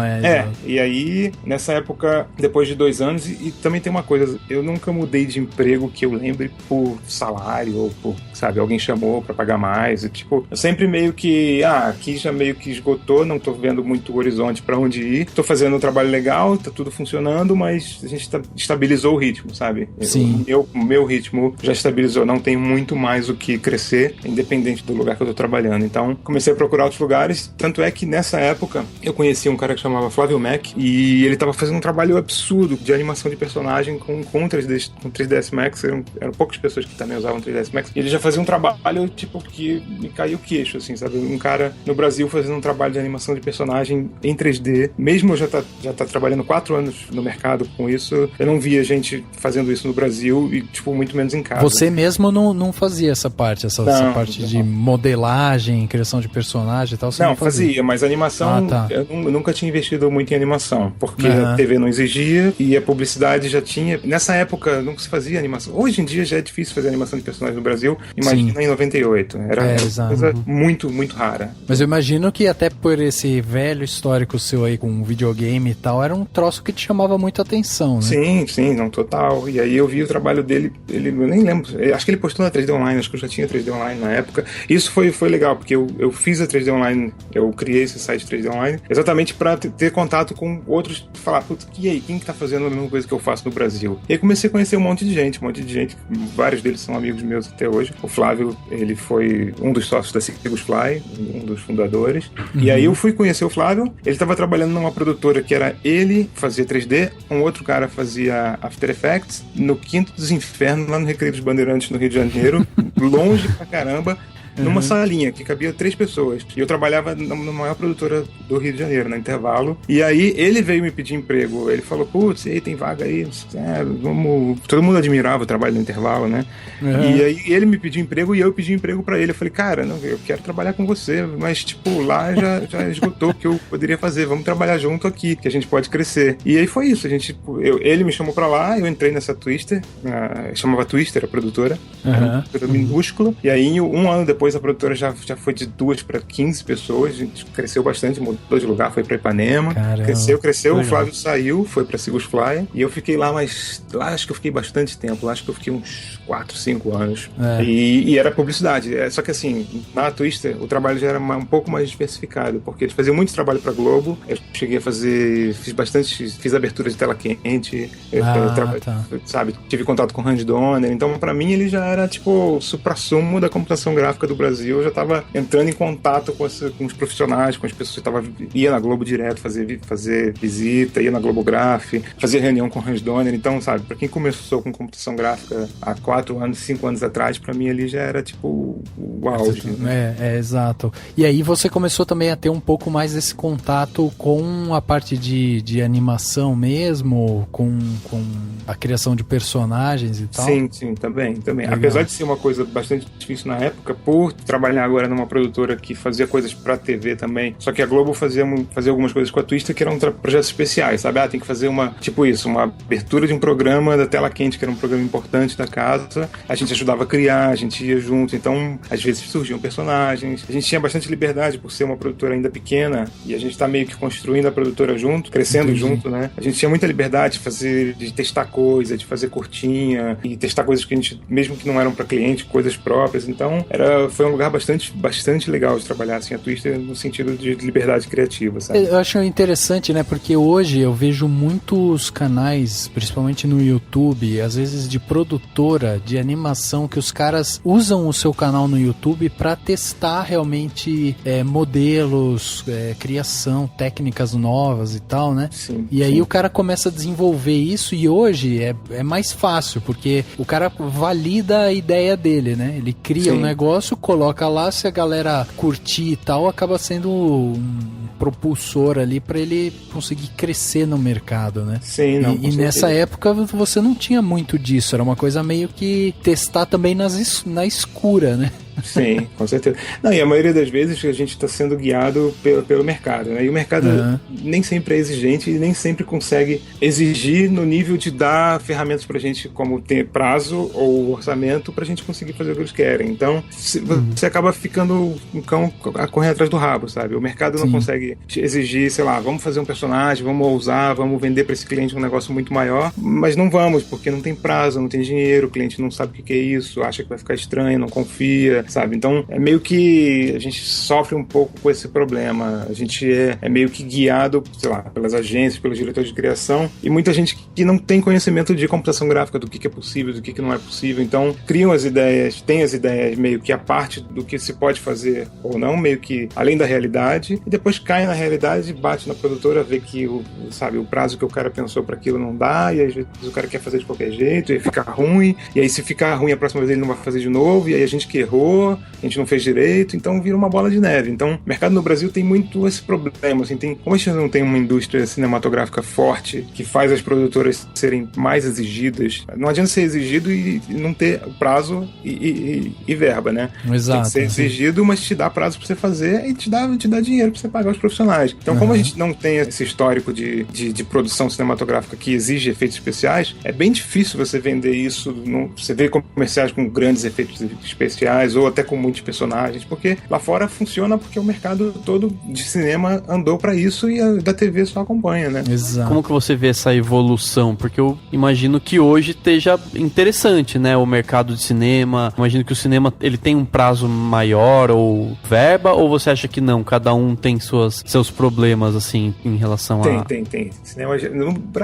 S4: e aí, nessa época, depois de 2 anos, e também tem uma coisa, eu nunca mudei de emprego que eu lembre por salário, ou por, sabe, alguém chamou pra pagar mais, eu sempre meio que, aqui já meio que esgotou, não tô vendo muito horizonte pra onde ir, tô fazendo um trabalho legal, tá tudo funcionando, mas a gente estabilizou o ritmo, sabe?
S2: Sim.
S4: O meu ritmo já estabilizou, não tem muito mais o que crescer, independente do lugar que eu tô trabalhando. Então, comecei a procurar outros lugares, tanto é que nessa época eu conheci um cara que chamava Flávio Mac, e ele tava fazendo um trabalho absurdo de animação de personagem com 3ds Max, eram poucas pessoas que também usavam 3ds Max, e ele já fazia um trabalho, que me caiu o queixo, assim, sabe? Um cara no Brasil fazendo um trabalho de animação de personagem em 3D, mesmo eu já tá trabalhando 4 anos no mercado com isso, eu não via gente fazendo isso no Brasil e, tipo, muito menos em casa.
S2: Você mesmo não fazia essa parte, essa parte de modelagem, criação de personagem e tal? Você não
S4: fazia, mas animação, eu nunca tinha investido muito em animação, porque a TV não exigia e a publicidade já tinha. Nessa época não se fazia animação. Hoje em dia já é difícil fazer animação de personagens no Brasil, imagina em 98. Era uma coisa muito, muito rara.
S2: Mas eu imagino que até por esse velho histórico seu aí com videogame e tal, era um troço que te chamava muito a atenção, né?
S4: Sim, não, total. E aí eu vi o trabalho dele, eu nem lembro, acho que ele postou na 3D Online, acho que eu já tinha 3D Online na época. Isso foi legal, porque eu fiz a 3D Online, eu criei esse site 3D Online, exatamente pra ter contato com outros, falar, putz, e aí, quem que tá fazendo a mesma coisa que eu faço no Brasil? E aí comecei a conhecer um monte de gente, vários deles são amigos meus até hoje. O Flávio, ele foi um dos sócios da Sigus Fly, um dos fundadores. E aí eu fui conhecer o Flávio, ele tava trabalhando numa produtora que era ele, fazia 3D, um outro cara fazia After Effects, no Quinto dos Infernos, lá no Recreio dos Bandeirantes, no Rio de Janeiro, longe pra caramba, numa salinha que cabia 3 pessoas. E eu trabalhava na maior produtora do Rio de Janeiro, na Intervalo. E aí ele veio me pedir emprego. Ele falou, putz, aí tem vaga aí, vamos... Todo mundo admirava o trabalho do Intervalo, né? E aí ele me pediu emprego e eu pedi emprego pra ele. Eu falei, cara, não, eu quero trabalhar com você, mas tipo, lá já esgotou o que eu poderia fazer. Vamos trabalhar junto aqui, que a gente pode crescer. E aí foi isso. Ele me chamou pra lá, eu entrei nessa Twister, chamava Twister, a produtora. Era uma produtora minúscula. E aí, um ano depois, a produtora já foi de 2 para 15 pessoas, a gente cresceu bastante, mudou de lugar, foi para Ipanema. Caramba, cresceu, legal. O Flávio saiu, foi para Sigus Fly, e eu fiquei lá, mas lá acho que eu fiquei bastante tempo, lá acho que eu fiquei uns 4, 5 anos. E era publicidade, só que assim, na Twister o trabalho já era um pouco mais diversificado, porque eles faziam muito trabalho para Globo, eu cheguei a fazer, fiz abertura de tela quente, sabe, tive contato com o Randy Donner, então para mim ele já era tipo o supra-sumo da computação gráfica do Brasil. Eu já estava entrando em contato com os profissionais, com as pessoas que ia na Globo direto fazer visita, ia na Globograph, fazia reunião com o Hans Donner. Então, sabe, para quem começou com computação gráfica há 4 anos, 5 anos atrás, para mim ali já era tipo o auge.
S2: Exato. E aí você começou também a ter um pouco mais desse contato com a parte de animação mesmo, com a criação de personagens e tal?
S4: Sim, também. Legal. Apesar de ser uma coisa bastante difícil na época, por trabalhar agora numa produtora que fazia coisas pra TV também, só que a Globo fazia algumas coisas com a Twister que eram projetos especiais, sabe? Tem que fazer uma abertura de um programa da Tela Quente, que era um programa importante da casa, a gente ajudava a criar, a gente ia junto, então às vezes surgiam personagens, a gente tinha bastante liberdade por ser uma produtora ainda pequena, e a gente tá meio que construindo a produtora junto, crescendo junto, né? A gente tinha muita liberdade de testar coisas, de fazer curtinha, e testar coisas que a gente, mesmo que não eram pra cliente, coisas próprias, então foi um lugar bastante legal de trabalhar, assim, a Twister no sentido de liberdade criativa, sabe?
S2: Eu acho interessante, né, porque hoje eu vejo muitos canais, principalmente no YouTube, às vezes de produtora, de animação, que os caras usam o seu canal no YouTube pra testar realmente modelos, criação, técnicas novas e tal, né?
S4: Sim,
S2: e aí o cara começa a desenvolver isso e hoje é mais fácil, porque o cara valida a ideia dele, né? Ele cria um negócio, coloca lá, se a galera curtir e tal, acaba sendo um propulsor ali pra ele conseguir crescer no mercado, né?
S4: Sim, não,
S2: e nessa época você não tinha muito disso, era uma coisa meio que testar também na escura, né?
S4: Sim, com certeza. Não, e a maioria das vezes a gente está sendo guiado pelo mercado, né? E o mercado nem sempre é exigente e nem sempre consegue exigir no nível de dar ferramentas pra gente, como ter prazo ou orçamento pra gente conseguir fazer o que eles querem. Então, você acaba ficando um cão a correr atrás do rabo, sabe? O mercado não consegue exigir, sei lá, vamos fazer um personagem, vamos ousar, vamos vender pra esse cliente um negócio muito maior, mas não vamos, porque não tem prazo, não tem dinheiro, o cliente não sabe o que é isso, acha que vai ficar estranho, não confia, sabe? Então, é meio que a gente sofre um pouco com esse problema. A gente é meio que guiado, sei lá, pelas agências, pelos diretores de criação, e muita gente que não tem conhecimento de computação gráfica, do que é possível, do que não é possível. Então, criam as ideias, tem as ideias meio que a parte do que se pode fazer ou não, meio que além da realidade, e depois cai na realidade, bate na produtora, vê que o prazo que o cara pensou para aquilo não dá, e às vezes o cara quer fazer de qualquer jeito, e fica ruim, e aí se ficar ruim a próxima vez ele não vai fazer de novo, e aí a gente que errou, faltou, a gente não fez direito, então vira uma bola de neve. Então, o mercado no Brasil tem muito esse problema, assim, como a gente não tem uma indústria cinematográfica forte, que faz as produtoras serem mais exigidas, não adianta ser exigido e não ter prazo e verba, né?
S2: Exato.
S4: Tem que ser exigido, mas te dá prazo pra você fazer e te dá dinheiro pra você pagar os profissionais. Então, como a gente não tem esse histórico de produção cinematográfica que exige efeitos especiais, é bem difícil você vender isso. Você vê comerciais com grandes efeitos especiais ou até com muitos personagens, porque lá fora funciona porque o mercado todo de cinema andou pra isso e a da TV só acompanha, né?
S2: Exato.
S3: Como que você vê essa evolução? Porque eu imagino que hoje esteja interessante, né? O mercado de cinema. Imagino que o cinema ele tem um prazo maior ou verba, ou você acha que não? Cada um tem seus problemas, assim, em relação a...
S4: Tem. Cinema,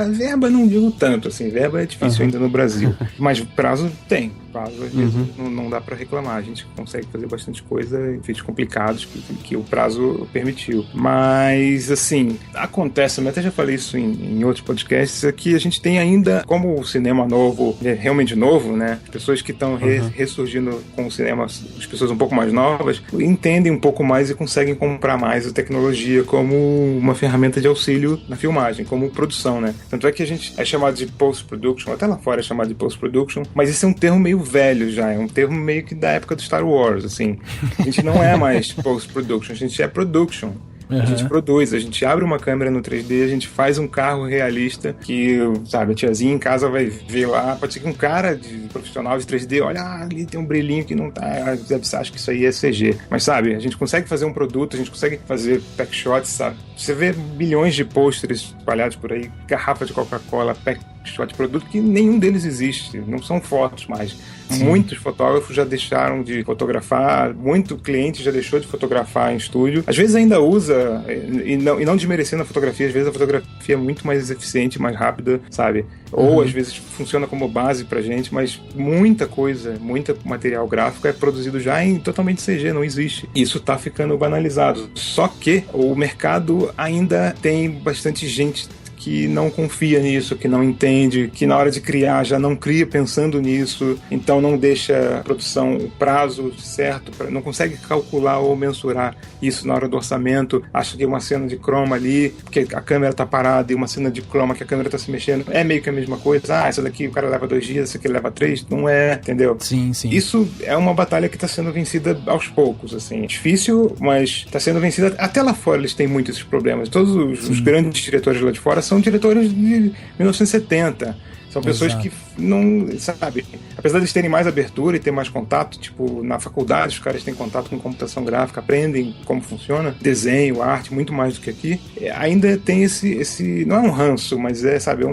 S4: verba não digo tanto, assim. Verba é difícil ainda no Brasil. Mas prazo tem. Prazo, às vezes, não dá pra reclamar. A gente consegue fazer bastante coisa, efeitos complicados que o prazo permitiu. Mas, assim, acontece, eu até já falei isso em outros podcasts, é que a gente tem ainda, como o cinema novo, é realmente novo, né? As pessoas que estão ressurgindo com o cinema, as pessoas um pouco mais novas, entendem um pouco mais e conseguem comprar mais a tecnologia como uma ferramenta de auxílio na filmagem, como produção, né? Tanto é que a gente é chamado de post-production, até lá fora é chamado de post-production, mas esse é um termo meio velho já, é um termo meio que da época do Star Wars, assim. A gente não é mais post-production, a gente é production. A gente produz, a gente abre uma câmera no 3D, a gente faz um carro realista que, sabe, a tiazinha em casa vai ver lá, pode ser que um cara profissional de 3D, olha, ali tem um brilhinho que não tá, você acha que isso aí é CG. Mas, sabe, a gente consegue fazer um produto, a gente consegue fazer pack shots, sabe? Você vê milhões de pôsteres espalhados por aí, garrafa de Coca-Cola, pack shot de produto, que nenhum deles existe, não são fotos mais. Sim. Muitos fotógrafos já deixaram de fotografar, muito cliente já deixou de fotografar em estúdio. Às vezes ainda usa, e não desmerecendo a fotografia, às vezes a fotografia é muito mais eficiente, mais rápida, sabe? Ou às vezes funciona como base pra gente, mas muita coisa, muito material gráfico é produzido já em totalmente CG, não existe. Isso tá ficando banalizado. Só que o mercado ainda tem bastante gente que não confia nisso, que não entende, que na hora de criar já não cria pensando nisso, então não deixa a produção, o prazo certo, não consegue calcular ou mensurar isso na hora do orçamento, acha que uma cena de croma ali, porque a câmera tá parada, e uma cena de croma que a câmera tá se mexendo, é meio que a mesma coisa. Essa daqui o cara leva 2 dias, essa aqui leva 3, não é, entendeu?
S2: Sim.
S4: Isso é uma batalha que tá sendo vencida aos poucos, assim. É difícil, mas tá sendo vencida. Até lá fora eles têm muitos esses problemas. Todos os grandes diretores lá de fora são diretores de 1970. São pessoas que não, sabe, apesar de terem mais abertura e ter mais contato, tipo, na faculdade os caras têm contato com computação gráfica, aprendem como funciona, desenho, arte, muito mais do que aqui, ainda tem esse não é um ranço, mas é, sabe,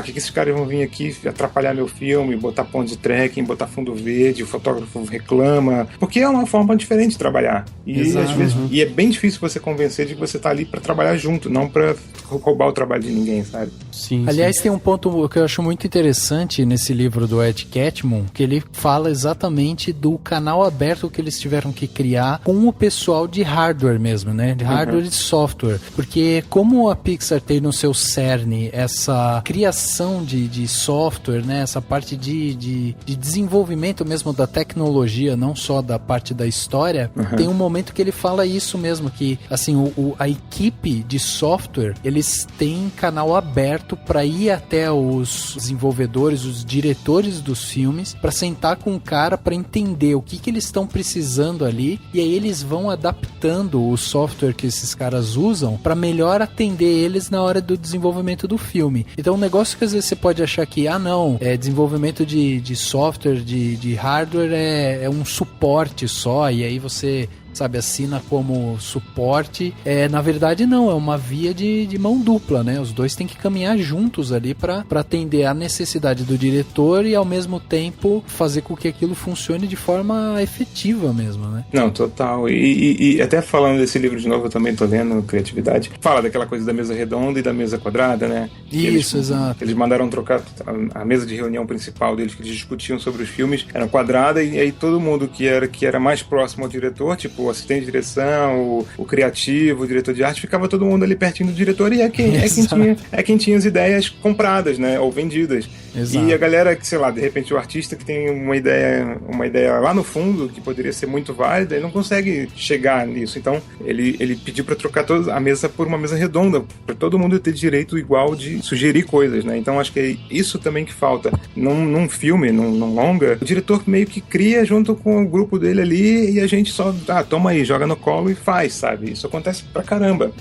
S4: que esses caras vão vir aqui atrapalhar meu filme, botar ponto de tracking, botar fundo verde, o fotógrafo reclama, porque é uma forma diferente de trabalhar. E às vezes, e é bem difícil você convencer de que você tá ali pra trabalhar junto, não pra roubar o trabalho de ninguém, sabe?
S2: Sim. Aliás, tem um ponto que eu acho muito interessante nesse livro do Ed Catmull, que ele fala exatamente do canal aberto que eles tiveram que criar com o pessoal de hardware mesmo, né? De hardware e software. Porque como a Pixar tem no seu cerne essa criação de software, né? Essa parte de desenvolvimento mesmo da tecnologia, não só da parte da história, tem um momento que ele fala isso mesmo, que assim, a equipe de software, eles têm canal aberto para ir até os desenvolvedores, os diretores dos filmes, para sentar com o cara para entender o que eles estão precisando ali, e aí eles vão adaptando o software que esses caras usam para melhor atender eles na hora do desenvolvimento do filme. Então um negócio que às vezes você pode achar que, desenvolvimento de software, de hardware é um suporte só, e aí você, sabe, assina como suporte. Na verdade não, é uma via de mão dupla, né? Os dois têm que caminhar juntos ali para atender a necessidade do diretor e ao mesmo tempo fazer com que aquilo funcione de forma efetiva mesmo, né? Não,
S4: total. E até falando desse livro de novo, eu também tô lendo Criatividade, fala daquela coisa da mesa redonda e da mesa quadrada, né?
S2: Exato.
S4: Eles mandaram trocar a mesa de reunião principal deles, que eles discutiam sobre os filmes, era quadrada, e aí todo mundo que era mais próximo ao diretor, tipo o assistente de direção, o criativo, o diretor de arte, ficava todo mundo ali pertinho do diretor, e quem tinha as ideias compradas, né, ou vendidas.
S2: Exato.
S4: E a galera que, sei lá, de repente o artista que tem uma ideia lá no fundo, que poderia ser muito válida, ele não consegue chegar nisso. Então, ele pediu pra trocar toda a mesa por uma mesa redonda, pra todo mundo ter direito igual de sugerir coisas, né? Então, acho que é isso também que falta. Num filme, num longa, o diretor meio que cria junto com o grupo dele ali e a gente só, toma aí, joga no colo e faz, sabe? Isso acontece pra caramba.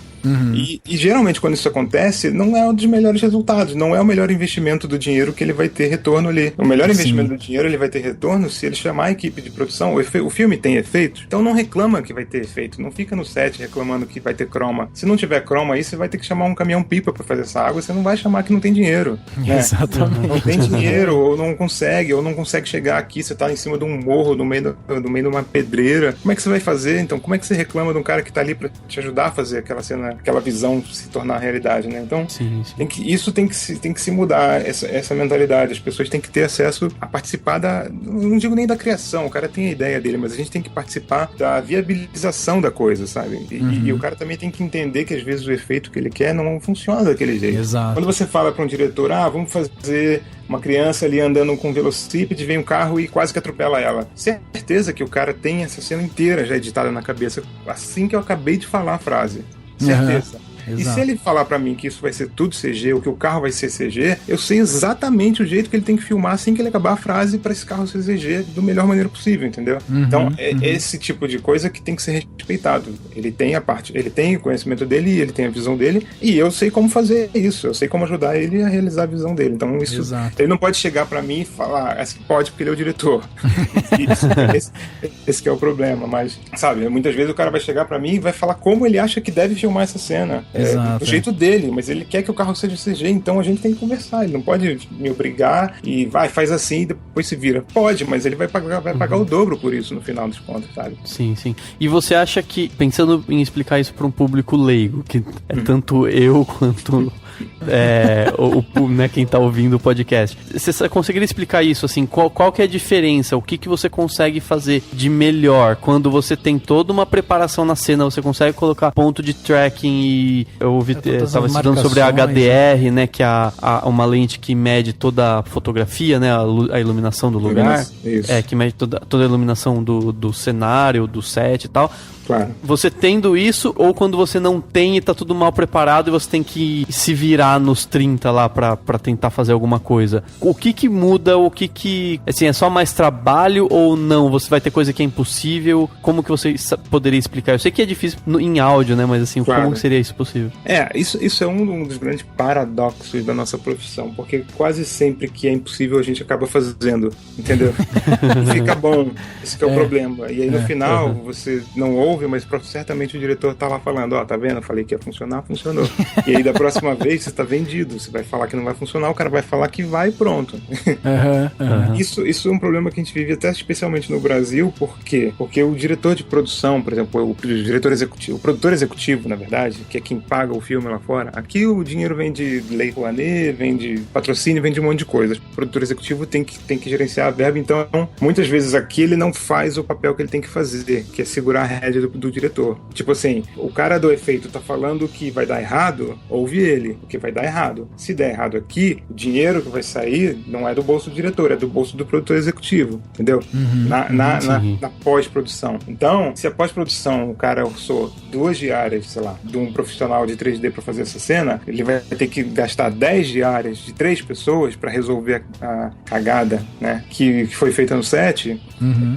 S4: E geralmente quando isso acontece, não é um dos melhores resultados, não é o melhor investimento do dinheiro que ele vai ter retorno ali. O melhor investimento do dinheiro ele vai ter retorno se ele chamar a equipe de produção. O filme tem efeito, então não reclama que vai ter efeito, não fica no set reclamando que vai ter croma. Se não tiver croma aí, você vai ter que chamar um caminhão-pipa pra fazer essa água, você não vai chamar que não tem dinheiro, né?
S2: Exatamente.
S4: Não tem dinheiro, ou não consegue chegar aqui, você tá em cima de um morro, no meio de uma pedreira. Como é que você vai fazer? Então, como é que você reclama de um cara que tá ali pra te ajudar a fazer aquela cena, aquela visão se tornar realidade, né? Então, isso tem que se mudar, essa mentalidade. As pessoas têm que ter acesso a participar não digo nem da criação, o cara tem a ideia dele, mas a gente tem que participar da viabilização da coisa, sabe? E o cara também tem que entender que às vezes o efeito que ele quer não funciona daquele jeito.
S2: Exato.
S4: Quando você fala para um diretor, vamos fazer uma criança ali andando com um velocípede, vem um carro e quase que atropela ela. Certeza que o cara tem essa cena inteira já editada na cabeça, assim que eu acabei de falar a frase. Certeza. E se ele falar pra mim que isso vai ser tudo CG, ou que o carro vai ser CG, eu sei exatamente o jeito que ele tem que filmar assim que ele acabar a frase pra esse carro ser CG da melhor maneira possível, entendeu? Então, é esse tipo de coisa que tem que ser respeitado. Ele tem ele tem o conhecimento dele, ele tem a visão dele, e eu sei como fazer isso, eu sei como ajudar ele a realizar a visão dele. Então, isso, ele não pode chegar pra mim e falar, assim, pode porque ele é o diretor. Esse que é o problema, mas, sabe, muitas vezes o cara vai chegar pra mim e vai falar como ele acha que deve filmar essa cena. Do jeito dele, mas ele quer que o carro seja CG, então a gente tem que conversar. Ele não pode me obrigar e faz assim e depois se vira. Pode, mas ele vai pagar o dobro por isso no final dos contos, sabe?
S3: Sim. E você acha que, pensando em explicar isso para um público leigo, que é tanto eu quanto né, quem tá ouvindo o podcast, você conseguiria explicar isso, assim, qual que é a diferença, o que você consegue fazer de melhor quando você tem toda uma preparação na cena, você consegue colocar ponto de tracking e eu estava estudando sobre a HDR, né, que é uma lente que mede toda a fotografia, né, a iluminação do lugar, que mede toda a iluminação do cenário, do set e tal.
S4: Claro.
S3: Você tendo isso, ou quando você não tem e tá tudo mal preparado e você tem que se virar nos 30 lá pra tentar fazer alguma coisa. O que muda, assim, é só mais trabalho ou não? Você vai ter coisa que é impossível? Como que você poderia explicar? Eu sei que é difícil em áudio, né, mas assim, como que seria isso possível?
S4: Isso é um dos grandes paradoxos da nossa profissão, porque quase sempre que é impossível a gente acaba fazendo, entendeu? E fica bom, esse que é o problema. E aí no final, você não ouve, mas certamente o diretor tá lá falando, tá vendo? Eu falei que ia funcionar, funcionou. E aí da próxima vez você tá vendido, você vai falar que não vai funcionar, o cara vai falar que vai e pronto. Isso é um problema que a gente vive até especialmente no Brasil, por quê? Porque o diretor de produção, por exemplo, o produtor executivo, na verdade, que é quem paga o filme lá fora, aqui o dinheiro vem de Lei Rouanet, vem de patrocínio, vem de um monte de coisas. O produtor executivo tem que gerenciar a verba, então muitas vezes aqui ele não faz o papel que ele tem que fazer, que é segurar a rédea do diretor. Tipo assim, o cara do efeito tá falando que vai dar errado, ouve ele, porque vai dar errado. Se der errado aqui, o dinheiro que vai sair não é do bolso do diretor, é do bolso do produtor executivo, entendeu? Na pós-produção. Então, se a pós-produção o cara usou 2 diárias, sei lá, de um profissional de 3D pra fazer essa cena, ele vai ter que gastar 10 diárias de 3 pessoas pra resolver a cagada, né, que foi feita no set,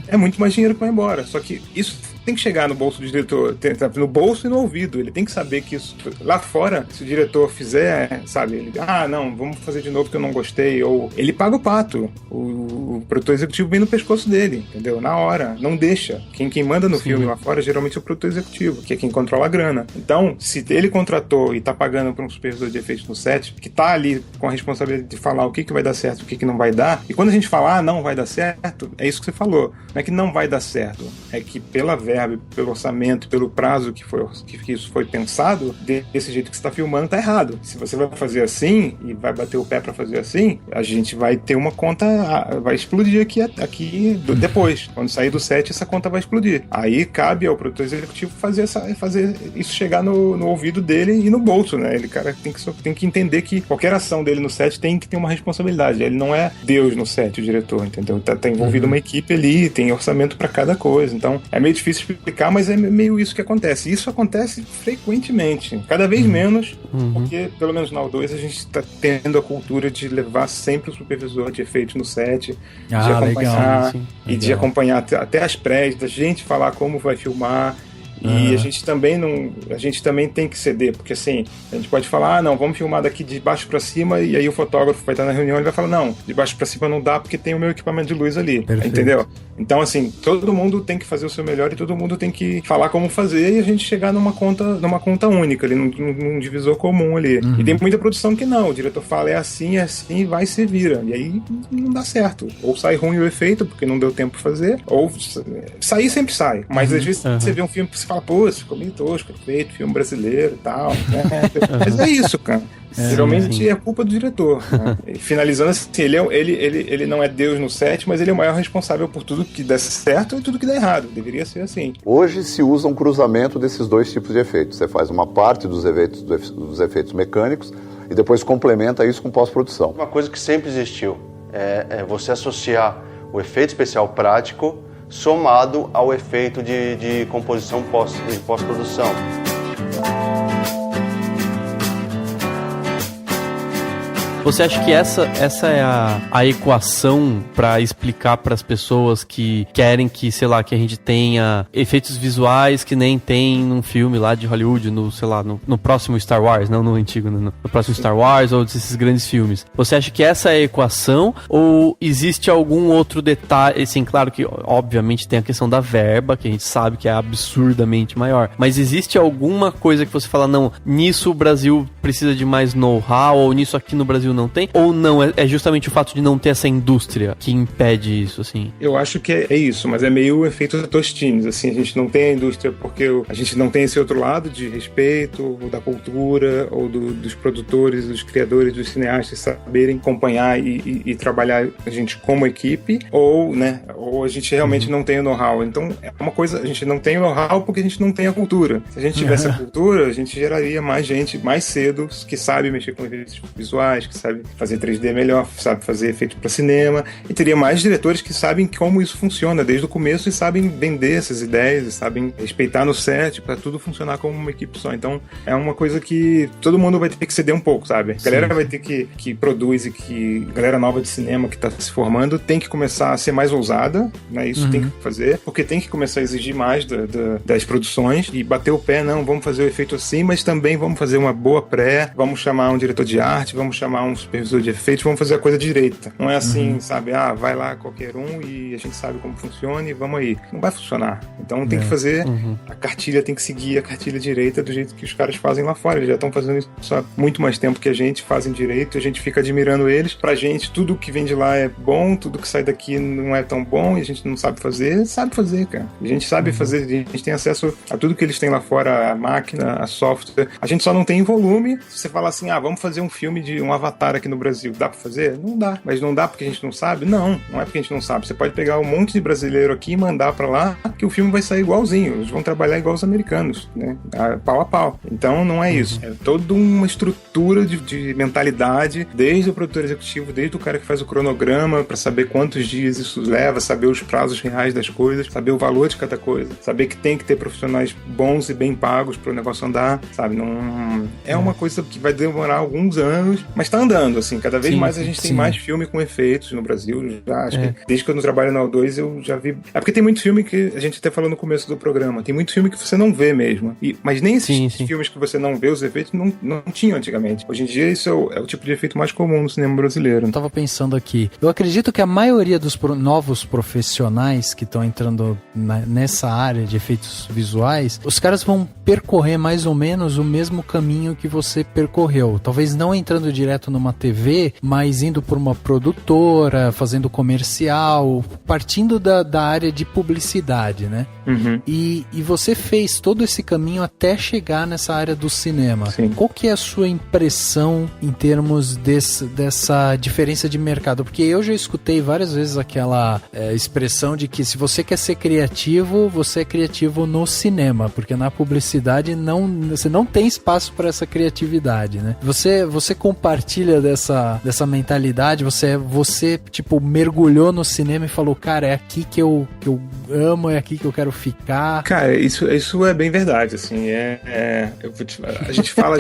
S4: é muito mais dinheiro que vai embora. Só que isso tem que chegar no bolso do diretor, no bolso e no ouvido. Ele tem que saber que isso, lá fora, se o diretor fizer, sabe, ele, não, vamos fazer de novo que eu não gostei, ou ele paga o pato. O produtor executivo vem no pescoço dele, entendeu? Na hora, não deixa. Quem manda no filme lá fora, geralmente é o produtor executivo, que é quem controla a grana. Então, se ele contratou e tá pagando para um supervisor de efeitos no set, que tá ali com a responsabilidade de falar o que vai dar certo, o que não vai dar, e quando a gente fala, não vai dar certo, é isso que você falou. Não é que não vai dar certo, é que pela verba, pelo orçamento, pelo prazo que isso foi pensado, desse jeito que você está filmando, tá errado. Se você vai fazer assim e vai bater o pé para fazer assim, a gente vai ter uma conta, vai explodir aqui depois. Quando sair do set, essa conta vai explodir. Aí cabe ao produtor executivo fazer isso chegar no ouvido dele e no bolso, né? Ele, cara, tem que entender que qualquer ação dele no set tem que ter uma responsabilidade. Ele não é Deus no set, o diretor, entendeu? Tá envolvido uma equipe ali, tem orçamento para cada coisa. Então, é meio difícil explicar, mas é meio isso que acontece. Isso acontece frequentemente, cada vez menos, porque, pelo menos na O2, a gente está tendo a cultura de levar sempre o supervisor de efeitos no set, de acompanhar, legal. De acompanhar até as prés, da gente falar como vai filmar. E a gente também tem que ceder, porque assim, a gente pode falar, não, vamos filmar daqui de baixo pra cima, e aí o fotógrafo vai estar na reunião e vai falar, não, de baixo pra cima não dá porque tem o meu equipamento de luz ali. Perfeito. Entendeu? Então assim, todo mundo tem que fazer o seu melhor e todo mundo tem que falar como fazer e a gente chegar numa conta única ali, num divisor comum ali. E tem muita produção que não, o diretor fala, é assim, vai e se vira, e aí não dá certo. Ou sai ruim o efeito, porque não deu tempo pra fazer, ou sair sempre sai, mas às vezes você vê um filme que fala, pô, isso ficou meio tosco, feito, filme brasileiro e tal, né? Mas é isso, cara. Geralmente é culpa do diretor, né? Finalizando assim, ele não é Deus no set, mas ele é o maior responsável por tudo que dá certo e tudo que dá errado. Deveria ser assim.
S5: Hoje se usa um cruzamento desses dois tipos de efeitos. Você faz uma parte dos efeitos mecânicos e depois complementa isso com pós-produção.
S6: Uma coisa que sempre existiu é você associar o efeito especial prático somado ao efeito de composição pós-produção.
S3: Você acha que essa é a equação para explicar para as pessoas que querem que, sei lá, que a gente tenha efeitos visuais que nem tem num filme lá de Hollywood, no próximo Star Wars, não no antigo, no próximo Star Wars ou desses grandes filmes. Você acha que essa é a equação ou existe algum outro detalhe? Assim, claro que obviamente tem a questão da verba, que a gente sabe que é absurdamente maior, mas existe alguma coisa que você fala, não, nisso o Brasil precisa de mais know-how ou nisso aqui no Brasil não tem? Ou não, é justamente o fato de não ter essa indústria que impede isso, assim?
S4: Eu acho que é isso, mas é meio o efeito Tostines, assim, a gente não tem a indústria porque a gente não tem esse outro lado de respeito da cultura ou dos produtores, dos criadores, dos cineastas saberem acompanhar e trabalhar a gente como equipe, ou a gente realmente não tem o know-how. Então, é uma coisa, a gente não tem o know-how porque a gente não tem a cultura. Se a gente tivesse a cultura, a gente geraria mais gente, mais cedo, que sabe mexer com efeitos visuais, que sabe fazer 3D melhor, sabe fazer efeitos para cinema, e teria mais diretores que sabem como isso funciona desde o começo e sabem vender essas ideias e sabem respeitar no set para tudo funcionar como uma equipe só. Então é uma coisa que todo mundo vai ter que ceder um pouco, sabe? A galera vai ter que produz e que galera nova de cinema que tá se formando tem que começar a ser mais ousada, né? Isso tem que fazer, porque tem que começar a exigir mais das produções e bater o pé, não, vamos fazer o efeito assim, mas também vamos fazer uma boa pré, vamos chamar um diretor de arte, vamos chamar um supervisor de efeitos, vamos fazer a coisa direita. Não é assim, sabe, vai lá qualquer um e a gente sabe como funciona e vamos aí. Não vai funcionar. Então tem que fazer, a cartilha tem que seguir a cartilha direita do jeito que os caras fazem lá fora. Eles já estão fazendo isso há muito mais tempo que a gente, fazem direito, a gente fica admirando eles. Pra gente, tudo que vem de lá é bom, tudo que sai daqui não é tão bom e a gente não sabe fazer, cara. A gente sabe fazer, a gente tem acesso a tudo que eles têm lá fora, a máquina, a software. A gente só não tem em volume. Se você falar assim, vamos fazer um filme de um Avatar aqui no Brasil, dá pra fazer? Não dá. Mas não dá porque a gente não sabe? Não é porque a gente não sabe. Você pode pegar um monte de brasileiro aqui e mandar pra lá que o filme vai sair igualzinho. Eles vão trabalhar igual os americanos, né? Pau a pau. Então não é isso. É toda uma estrutura de mentalidade, desde o produtor executivo, desde o cara que faz o cronograma pra saber quantos dias isso leva, saber os prazos reais das coisas, saber o valor de cada coisa, saber que tem que ter profissionais bons e bem pagos pro negócio andar, sabe? Não é uma coisa que vai demorar alguns anos, mas tá andando, assim, cada vez mais a gente tem mais filme com efeitos no Brasil. Já acho que desde que eu não trabalho na O2 eu já vi. É porque tem muito filme que a gente até falou no começo do programa, tem muito filme que você não vê mesmo. Mas nem esses filmes que você não vê os efeitos não tinham antigamente. Hoje em dia isso é o tipo de efeito mais comum no cinema brasileiro.
S2: Eu tava pensando aqui, eu acredito que a maioria dos novos profissionais que estão entrando nessa área de efeitos visuais, os caras vão percorrer mais ou menos o mesmo caminho que você percorreu. Talvez não entrando direto no numa TV, mas indo por uma produtora, fazendo comercial, partindo da área de publicidade, né?
S4: Uhum.
S2: E você fez todo esse caminho até chegar nessa área do cinema.
S4: Sim.
S2: Qual que é a sua impressão em termos dessa diferença de mercado? Porque eu já escutei várias vezes aquela expressão de que se você quer ser criativo, você é criativo no cinema, porque na publicidade você não tem espaço para essa criatividade, né? Você compartilha dessa mentalidade? Você tipo mergulhou no cinema e falou, cara, é aqui que eu amo, é aqui que eu quero ficar.
S4: Cara, isso é bem verdade, assim, a gente fala,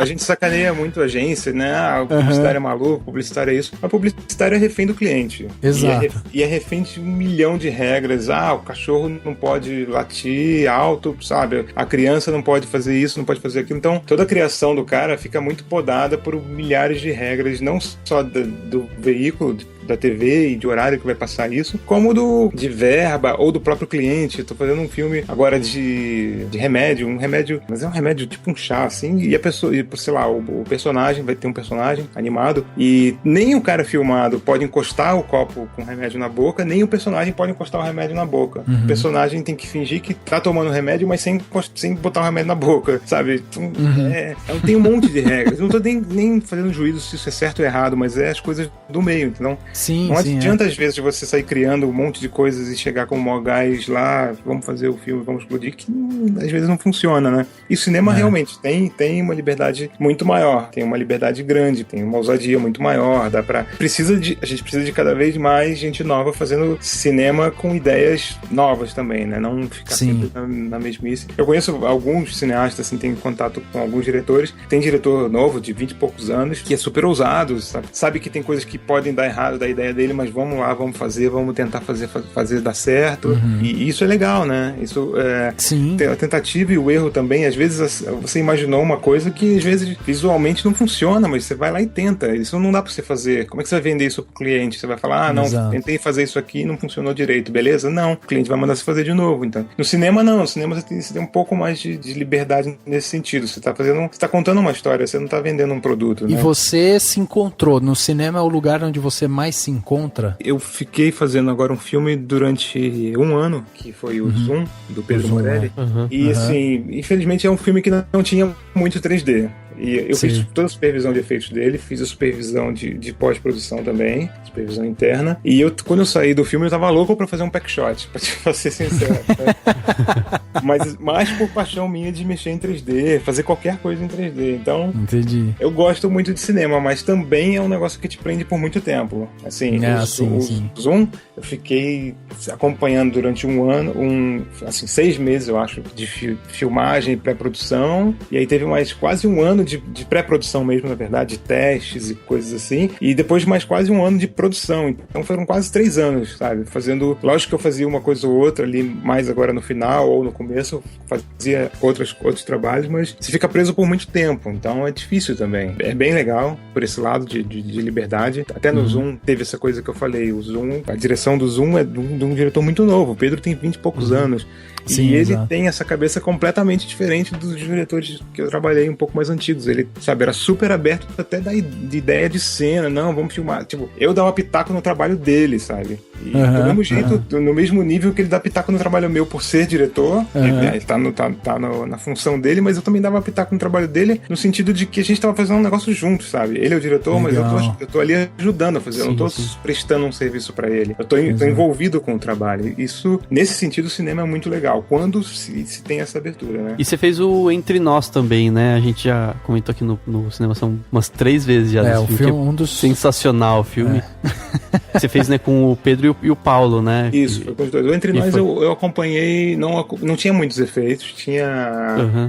S4: a gente sacaneia muito a agência, né? O publicitário é maluco, o publicitário é isso. A publicitário é refém do cliente.
S2: Exato.
S4: E é refém de 1 milhão de regras. O cachorro não pode latir alto, sabe? A criança não pode fazer isso, não pode fazer aquilo. Então, toda a criação do cara fica muito podada por milhares de regras, não só do veículo, da TV e de horário que vai passar isso, como de verba ou do próprio cliente. Eu tô fazendo um filme agora de remédio, mas é um remédio tipo um chá, assim, e a pessoa, sei lá, o personagem vai ter um personagem animado e nem o cara filmado pode encostar o copo com remédio na boca, nem o personagem pode encostar o remédio na boca. O personagem tem que fingir que tá tomando remédio, mas sem botar o remédio na boca, sabe? Então, tem um monte de regras. Eu não tô nem fazendo juízo se isso é certo ou errado, mas é as coisas do meio, então não adianta às vezes você sair criando um monte de coisas e chegar com o maior gás lá, vamos fazer o filme, vamos explodir, que às vezes não funciona, né? E o cinema realmente tem uma liberdade muito maior, tem uma liberdade grande, tem uma ousadia muito maior, a gente precisa de cada vez mais gente nova fazendo cinema com ideias novas também, né? Não ficar sempre na mesmice. Eu conheço alguns cineastas, assim, tenho contato com alguns diretores, tem diretor novo de 20 e poucos anos, que é super ousado, sabe que tem coisas que podem dar errado da ideia dele, mas vamos lá, vamos tentar fazer dar certo. E isso é legal, né? Isso a tentativa e o erro também. Às vezes você imaginou uma coisa que às vezes visualmente não funciona, mas você vai lá e tenta. Isso não dá pra você fazer. Como é que você vai vender isso pro cliente? Você vai falar, não, tentei fazer isso aqui e não funcionou direito, beleza? Não, o cliente vai mandar você fazer de novo. Então, no cinema não, no cinema você tem um pouco mais de liberdade nesse sentido. Você tá contando uma história, você não tá vendendo um produto, né?
S2: E você se encontrou no cinema, é o lugar onde você mais se encontra?
S4: Eu fiquei fazendo agora um filme durante 1 ano, que foi o Zoom, do Pedro Morelli. E assim, infelizmente é um filme que não tinha muito 3D. E eu fiz toda a supervisão de efeitos dele, fiz a supervisão de pós-produção também, supervisão interna. E quando eu saí do filme, eu tava louco pra fazer um pack shot, pra ser sincero. Mas mais por paixão minha de mexer em 3D, fazer qualquer coisa em 3D. Então,
S2: entendi.
S4: Eu gosto muito de cinema, mas também é um negócio que te prende por muito tempo. Assim, o Zoom, eu fiquei acompanhando durante 1 ano, 6 meses, eu acho, de filmagem e pré-produção. E aí teve mais quase 1 ano de pré-produção mesmo, na verdade, de testes e coisas assim, e depois mais quase 1 ano de produção. Então foram quase 3 anos, sabe? Fazendo, lógico que eu fazia uma coisa ou outra ali, mais agora no final ou no começo, eu fazia outros trabalhos, mas você fica preso por muito tempo, então é difícil também. É bem legal por esse lado de liberdade. Até no Zoom teve essa coisa que eu falei, o Zoom, a direção do Zoom é de um diretor muito novo, o Pedro tem 20 e poucos anos.
S2: Sim,
S4: e ele tem essa cabeça completamente diferente dos diretores que eu trabalhei um pouco mais antigos. Ele, sabe, era super aberto até da ideia de cena. Não, vamos filmar. Tipo, eu dava pitaco no trabalho dele, sabe? E do mesmo jeito, no mesmo nível que ele dá pitaco no trabalho meu por ser diretor, ele tá na função dele, mas eu também dava pitaco no trabalho dele no sentido de que a gente tava fazendo um negócio juntos, sabe? Ele é o diretor, legal. Mas eu tô ali ajudando a fazer. Eu não tô prestando um serviço pra ele. Eu tô envolvido com o trabalho. Isso, nesse sentido, o cinema é muito legal. Quando se tem essa abertura, né?
S3: E você fez o Entre Nós também, né? A gente já comentou aqui no cinema, são umas 3 vezes já.
S2: O filme, um dos...
S3: Sensacional o filme. Você fez, né, com o Pedro e o Paulo, né?
S4: Isso, foi com os dois. O Entre Nós eu acompanhei, não tinha muitos efeitos,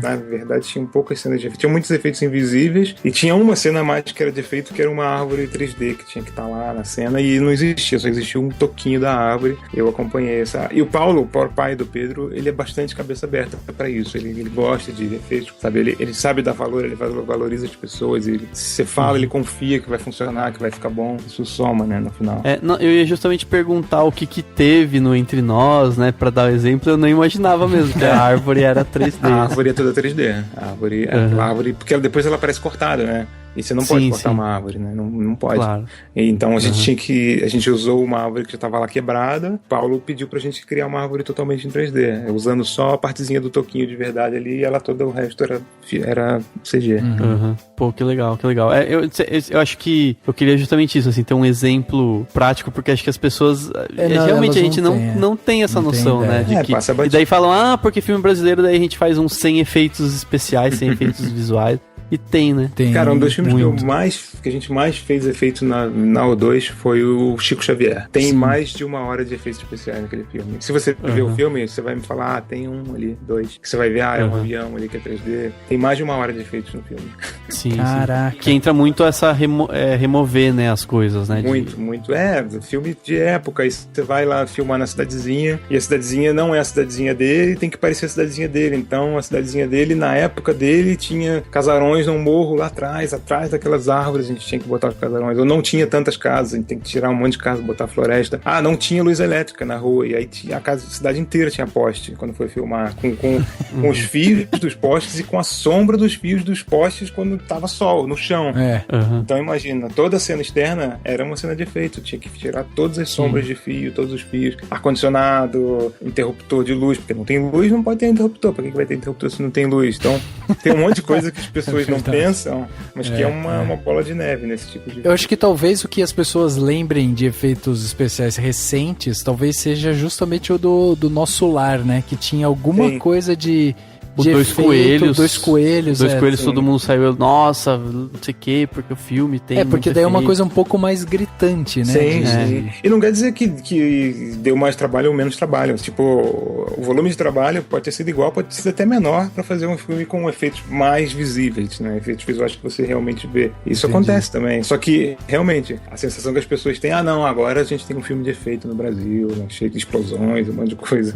S4: na verdade tinha poucas cenas de efeitos, tinha muitos efeitos invisíveis e tinha uma cena a mais que era de efeito, que era uma árvore 3D que tinha que estar lá na cena e não existia, só existia um toquinho da árvore. Eu acompanhei essa. E o Paulo, o pai do Pedro, ele é bastante cabeça aberta pra isso, ele gosta de efeitos, sabe? Ele sabe dar valor, ele valoriza as pessoas, e se você fala, ele confia que vai funcionar, que vai ficar bom, isso soma, né, no final.
S3: Eu ia justamente perguntar o que teve no Entre Nós, né, pra dar o exemplo, eu não imaginava mesmo que a árvore era 3D.
S4: A árvore é toda 3D, a árvore, porque depois ela parece cortada, né? E você não pode
S3: Sim,
S4: cortar
S3: sim.
S4: uma árvore, né? Não pode.
S3: Claro.
S4: Então a gente usou uma árvore que já estava lá quebrada. Paulo pediu pra gente criar uma árvore totalmente em 3D, usando só a partezinha do toquinho de verdade ali, e ela toda, o resto era CG.
S3: Uhum. Pô, que legal, que legal. Eu acho que eu queria justamente isso, assim, ter um exemplo prático, porque acho que as pessoas realmente a gente não tem essa noção, né? De que, e daí falam, porque filme brasileiro, daí a gente faz uns 100 efeitos especiais, 100 efeitos visuais. E tem, né?
S4: Cara, um dos filmes que a gente mais fez efeito na O2 foi o Chico Xavier. Tem mais de 1 hora de efeitos especiais naquele filme. Se você ver o filme, você vai me falar, tem um ali, 2. Que você vai ver, é um avião ali que é 3D. Tem mais de 1 hora de efeitos no filme.
S3: Sim,
S2: caraca.
S3: sim. Que entra muito essa remover, né, as coisas, né?
S4: Muito. Filme de época. Aí você vai lá filmar na cidadezinha, e a cidadezinha não é a cidadezinha dele, tem que parecer a cidadezinha dele. Então, a cidadezinha dele, na época dele, tinha casarões num morro lá atrás daquelas árvores, a gente tinha que botar os casarões. Ou não tinha tantas casas, a gente tem que tirar um monte de casa, botar floresta. Não tinha luz elétrica na rua, e aí a cidade inteira tinha poste quando foi filmar, com os fios dos postes e com a sombra dos fios dos postes quando tava sol, no chão. Então imagina, toda a cena externa era uma cena de efeito, tinha que tirar todas as sombras de fio, todos os fios, ar-condicionado, interruptor de luz, porque não tem luz, não pode ter interruptor. Pra que vai ter interruptor se não tem luz? Então tem um monte de coisa que as pessoas não pensam, mas que é uma bola de neve nesse tipo de...
S2: Eu acho que talvez o que as pessoas lembrem de efeitos especiais recentes, talvez seja justamente o do Nosso Lar, né? Que tinha alguma coisa de
S3: Dois coelhos.
S2: Dois coelhos,
S3: todo mundo saiu, nossa, não sei o que, porque o filme tem...
S2: porque daí é uma coisa um pouco mais gritante, né?
S4: Sim. E não quer dizer que deu mais trabalho ou menos trabalho. Tipo, o volume de trabalho pode ter sido igual, pode ter sido até menor pra fazer um filme com efeitos mais visíveis, né? Efeitos visuais que você realmente vê. Isso acontece também. Só que, realmente, a sensação que as pessoas têm, agora a gente tem um filme de efeito no Brasil, né? Cheio de explosões, um monte de coisa.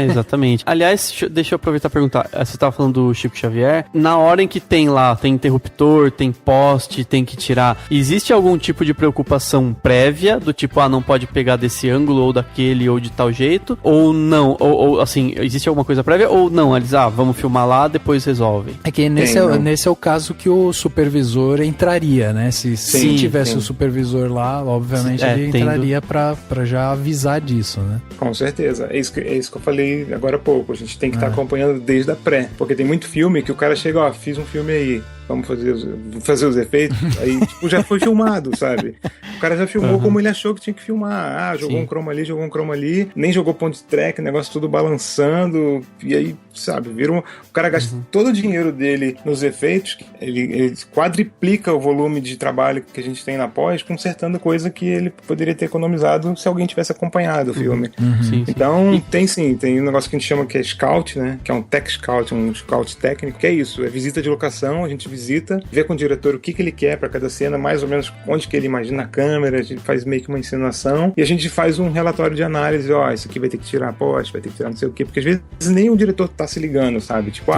S3: Exatamente. Aliás, deixa eu aproveitar e perguntar. Você tava falando do Chico Xavier. Na hora em que tem interruptor, tem poste, tem que tirar, existe algum tipo de preocupação prévia? Do tipo, não pode pegar desse ângulo ou daquele ou de tal jeito? Ou não? Ou assim, existe alguma coisa prévia? Ou não? Eles, vamos filmar lá, depois resolvem.
S2: É que nesse é o caso que o supervisor entraria, né? Se tivesse o supervisor lá, obviamente ele entraria pra já avisar disso, né?
S4: Com certeza. É isso que eu falei agora há pouco. A gente tem que estar acompanhando desde a pré. Porque tem muito filme que o cara chega, fiz um filme aí, vamos fazer os efeitos, aí tipo, já foi filmado, sabe? O cara já filmou como ele achou que tinha que filmar. Jogou um chroma ali, nem jogou ponto de track, negócio tudo balançando, e aí, sabe, o cara gasta todo o dinheiro dele nos efeitos, ele quadriplica o volume de trabalho que a gente tem na pós, consertando coisa que ele poderia ter economizado se alguém tivesse acompanhado o filme. Então, tem um negócio que a gente chama que é scout, né? Que é um tech scout, um scout técnico, que é isso, é visita de locação, a gente visita, vê com o diretor o que ele quer pra cada cena, mais ou menos onde que ele imagina a câmera, a gente faz meio que uma encenação, e a gente faz um relatório de análise, isso aqui vai ter que tirar a poste, vai ter que tirar não sei o quê, porque às vezes nem o diretor tá se ligando, sabe? Tipo,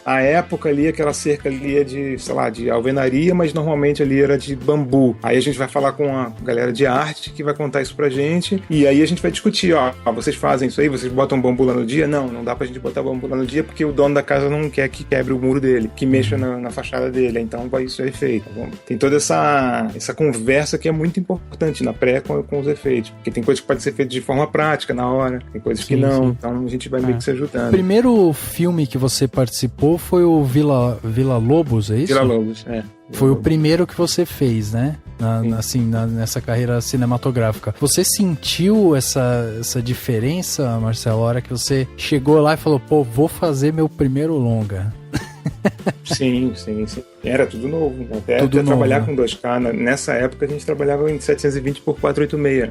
S4: a época ali, aquela cerca ali é de, sei lá, de alvenaria, mas normalmente ali era de bambu. Aí a gente vai falar com a galera de arte que vai contar isso pra gente, e aí a gente vai discutir, vocês fazem isso aí, vocês botam bambu lá no dia? Não dá pra gente botar bambu lá no dia porque o dono da casa não quer que quebre o muro dele, que mexa na fachada dele, então isso é feito. Tem toda essa conversa que é muito importante na pré com os efeitos, porque tem coisas que podem ser feitas de forma prática na hora, tem coisas que não, então a gente vai meio que se ajudando.
S2: O primeiro filme que você participou foi o Vila Lobos, é isso?
S4: Vila Lobos,
S2: Foi o primeiro que você fez, né? Nessa carreira cinematográfica. Você sentiu essa diferença, Marcelo, a hora que você chegou lá e falou, vou fazer meu primeiro longa?
S4: Sim. Era tudo novo. Até trabalhar com 2K, nessa época a gente trabalhava em 720 por 486.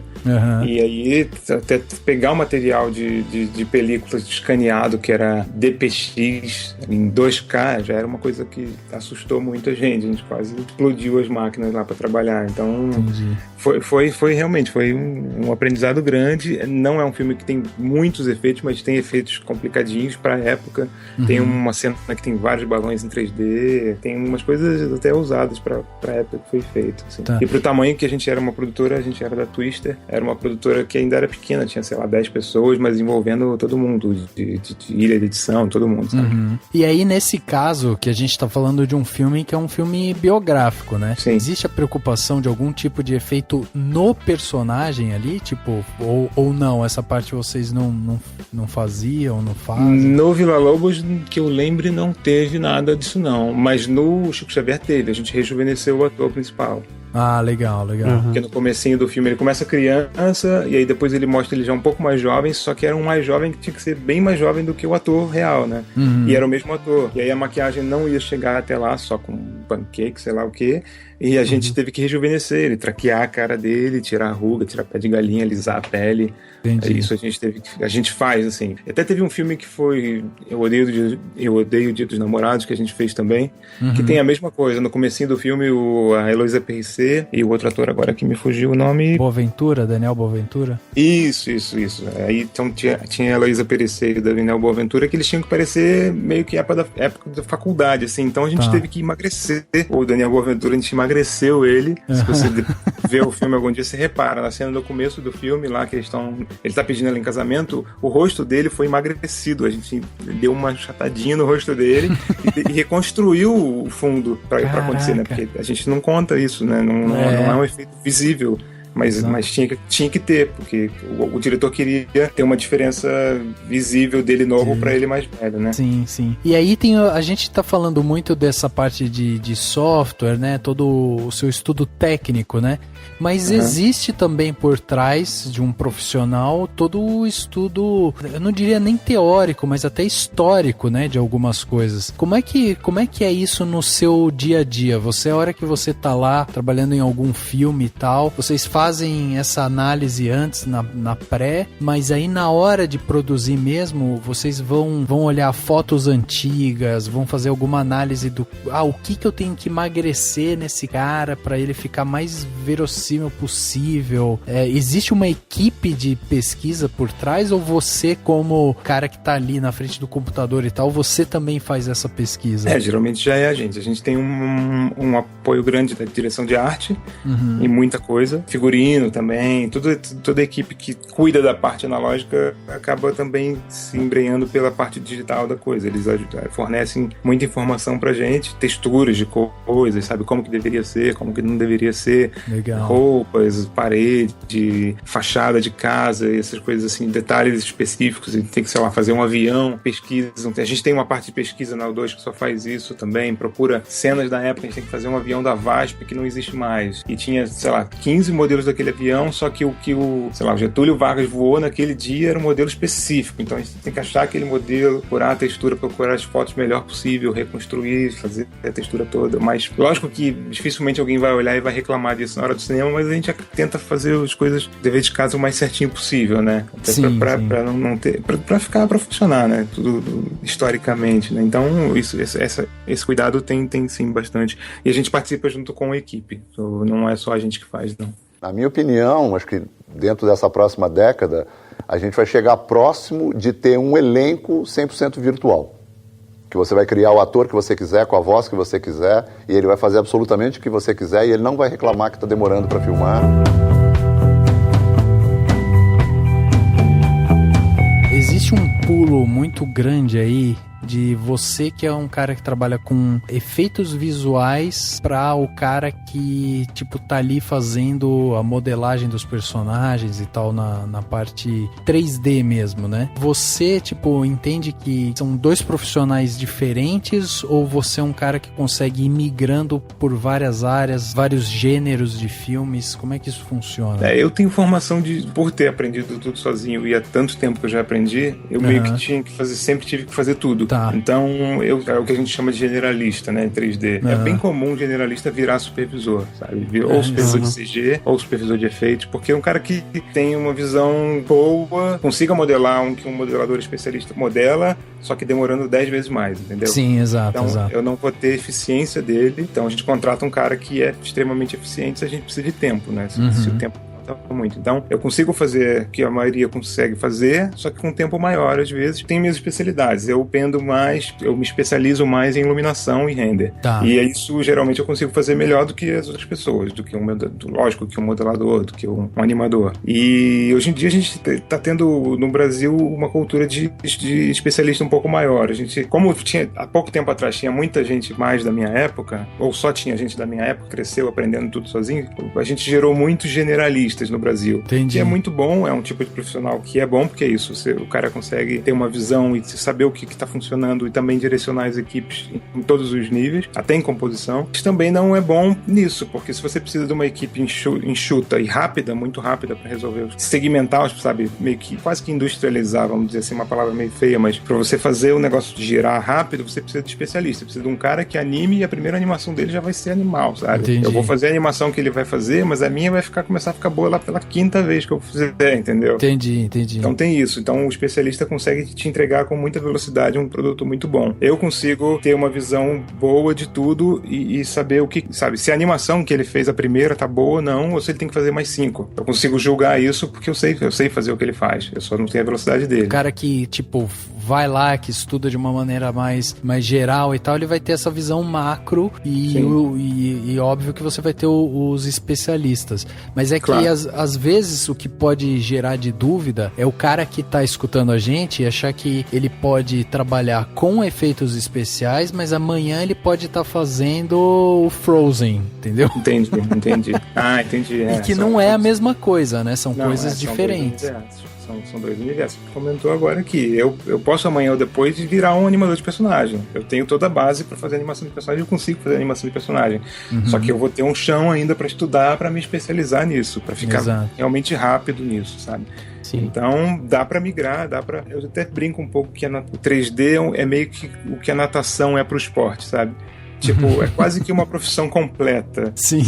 S4: E aí, até pegar o material de películas escaneado, que era DPX, em 2K, já era uma coisa que assustou muita gente. A gente quase explodiu as máquinas lá para trabalhar. Então, foi realmente um aprendizado grande. Não é um filme que tem muitos efeitos, mas tem efeitos complicadinhos para a época. Tem uma cena que tem vários balões em 3D, tem umas coisas até ousadas pra época que foi feito. Assim.
S2: Tá.
S4: E pro tamanho que a gente era uma produtora, a gente era da Twister, era uma produtora que ainda era pequena, tinha, sei lá, 10 pessoas, mas envolvendo todo mundo, de ilha de edição, todo mundo, sabe?
S2: Uhum. E aí, nesse caso, que a gente tá falando de um filme que é um filme biográfico, né?
S4: Sim.
S2: Existe a preocupação de algum tipo de efeito no personagem ali? Tipo, ou não? Essa parte vocês não faziam, não fazem?
S4: No Vila Lobos, que eu lembre, não teve nada disso não, mas no Chico Xavier teve, a gente rejuvenesceu o ator principal.
S2: Ah, legal.
S4: Porque no comecinho do filme ele começa criança e aí depois ele mostra ele já um pouco mais jovem, só que era um mais jovem que tinha que ser bem mais jovem do que o ator real, né? E era o mesmo ator. E aí a maquiagem não ia chegar até lá só com pancake, sei lá o quê. E a gente teve que rejuvenescer ele, traquear a cara dele, tirar a ruga, tirar pé de galinha, alisar a pele.
S2: Entendi.
S4: Isso a gente faz, assim. Até teve um filme que foi Eu Odeio o Dia dos Namorados, que a gente fez também, que tem a mesma coisa. No comecinho do filme, a Heloísa Perissé e o outro ator agora que me fugiu o nome...
S2: Daniel Boaventura?
S4: Isso. Aí então tinha a Heloísa Perissé e o Daniel Boaventura, que eles tinham que parecer meio que época da faculdade, assim. Então a gente teve que emagrecer. O Daniel Boaventura, a gente emagreceu ele. Se você ver o filme algum dia, você repara, na cena do começo do filme, lá que ele tá pedindo ela em casamento, o rosto dele foi emagrecido. A gente deu uma chatadinha no rosto dele e reconstruiu o fundo pra acontecer, né? Porque a gente não conta isso, né? Não é um efeito visível. Mas tinha que ter, porque o diretor queria ter uma diferença visível dele novo pra ele mais velho, né?
S2: Sim. E aí a gente tá falando muito dessa parte de software, né? Todo o seu estudo técnico, né? Mas existe também por trás de um profissional todo o estudo, eu não diria nem teórico, mas até histórico, né? De algumas coisas. Como é que é isso no seu dia a dia? A hora que você tá lá trabalhando em algum filme e tal, vocês fazem essa análise antes na pré, mas aí na hora de produzir mesmo, vocês vão olhar fotos antigas, vão fazer alguma análise o que eu tenho que emagrecer nesse cara pra ele ficar mais verossímil possível. Existe uma equipe de pesquisa por trás, ou você, como cara que tá ali na frente do computador e tal, você também faz essa pesquisa?
S4: Geralmente já é a gente tem um apoio grande da direção de arte e muita coisa, figurino também, toda a equipe que cuida da parte analógica acaba também se embrenhando pela parte digital da coisa. Eles fornecem muita informação pra gente, texturas de coisas, sabe, como que deveria ser, como que não deveria ser.
S2: Legal.
S4: Roupas, parede, fachada de casa, essas coisas assim, detalhes específicos. A gente tem que, sei lá, fazer um avião, pesquisa. A gente tem uma parte de pesquisa na U2 que só faz isso também, procura cenas da época. A gente tem que fazer um avião da VASP que não existe mais. E tinha, sei lá, 15 modelos daquele avião, só que o Getúlio Vargas voou naquele dia era um modelo específico. Então a gente tem que achar aquele modelo, procurar a textura, procurar as fotos melhor possível, reconstruir, fazer a textura toda. Mas lógico que dificilmente alguém vai olhar e vai reclamar disso na hora do cinema, mas a gente tenta fazer as coisas, dever de casa, o mais certinho possível, né? Até
S2: sim.
S4: Pra não ter... Pra funcionar, né? Tudo historicamente, né? Então, esse cuidado tem sim bastante. E a gente participa junto com a equipe. Não é só a gente que faz, não.
S5: Na minha opinião, acho que dentro dessa próxima década, a gente vai chegar próximo de ter um elenco 100% virtual. Que você vai criar o ator que você quiser, com a voz que você quiser, e ele vai fazer absolutamente o que você quiser, e ele não vai reclamar que está demorando para filmar.
S2: Existe um pulo muito grande aí de você que é um cara que trabalha com efeitos visuais para o cara que, tipo, tá ali fazendo a modelagem dos personagens e tal na parte 3D mesmo, né? Você, tipo, entende que são dois profissionais diferentes, ou você é um cara que consegue ir migrando por várias áreas, vários gêneros de filmes? Como é que isso funciona?
S4: Eu tenho formação por ter aprendido tudo sozinho, e há tanto tempo que eu já aprendi, eu meio que sempre tive que fazer tudo. Tá. Então, é o que a gente chama de generalista, né, em 3D. É bem comum um generalista virar supervisor, sabe? Ou supervisor de CG, ou supervisor de efeitos, porque é um cara que tem uma visão boa, consiga modelar que um modelador especialista modela, só que demorando 10 vezes mais, entendeu?
S2: Sim, exato.
S4: Então, eu não vou ter eficiência dele, então a gente contrata um cara que é extremamente eficiente se a gente precisa de tempo, né? Se o tempo dificulta muito. Então, eu consigo fazer o que a maioria consegue fazer, só que com um tempo maior, às vezes. Tenho minhas especialidades. Eu me especializo mais em iluminação e render.
S2: Tá.
S4: E isso, geralmente, eu consigo fazer melhor do que as outras pessoas, lógico, que um modelador, do que um animador. E hoje em dia a gente está tendo no Brasil uma cultura de especialista um pouco maior. A gente, como há pouco tempo atrás tinha muita gente mais da minha época, ou só tinha gente da minha época, cresceu aprendendo tudo sozinho, a gente gerou muitos generalistas no Brasil.
S2: Entendi.
S4: Que é muito bom, é um tipo de profissional que é bom, porque é isso, o cara consegue ter uma visão e saber o que está funcionando e também direcionar as equipes em todos os níveis, até em composição. Mas também não é bom nisso, porque se você precisa de uma equipe enxuta e rápida, muito rápida para resolver, segmentar, sabe, meio que quase que industrializar, vamos dizer assim, uma palavra meio feia, mas para você fazer o negócio de girar rápido, você precisa de especialista, precisa de um cara que anime e a primeira animação dele já vai ser animal, sabe?
S2: Entendi.
S4: Eu vou fazer a animação que ele vai fazer, mas a minha vai começar a ficar boa lá pela quinta vez que eu fizer, entendeu?
S2: Entendi.
S4: Então tem isso. Então o especialista consegue te entregar com muita velocidade um produto muito bom. Eu consigo ter uma visão boa de tudo e saber o que, sabe, se a animação que ele fez a primeira tá boa ou não, ou se ele tem que fazer mais 5. Eu consigo julgar isso porque eu sei fazer o que ele faz. Eu só não tenho a velocidade dele.
S2: O cara que, tipo, vai lá, que estuda de uma maneira mais geral e tal, ele vai ter essa visão macro e óbvio que você vai ter os especialistas. Mas é
S4: Claro.
S2: que às vezes o que pode gerar de dúvida é o cara que tá escutando a gente e achar que ele pode trabalhar com efeitos especiais, mas amanhã ele pode estar fazendo o Frozen, entendeu?
S4: Entendi. Ah, entendi.
S2: E que não é a mesma coisa, né? São coisas diferentes.
S4: São dois universos. Comentou agora que eu posso amanhã ou depois virar um animador de personagem. Eu tenho toda a base para fazer animação de personagem, eu consigo fazer animação de personagem. Só que eu vou ter um chão ainda para estudar, para me especializar nisso, para ficar realmente rápido nisso, sabe?
S3: Sim.
S4: Então, dá pra migrar, eu até brinco um pouco que o 3D é meio que o que a natação é pro esporte, sabe? Tipo, é quase que uma profissão completa.
S2: Sim.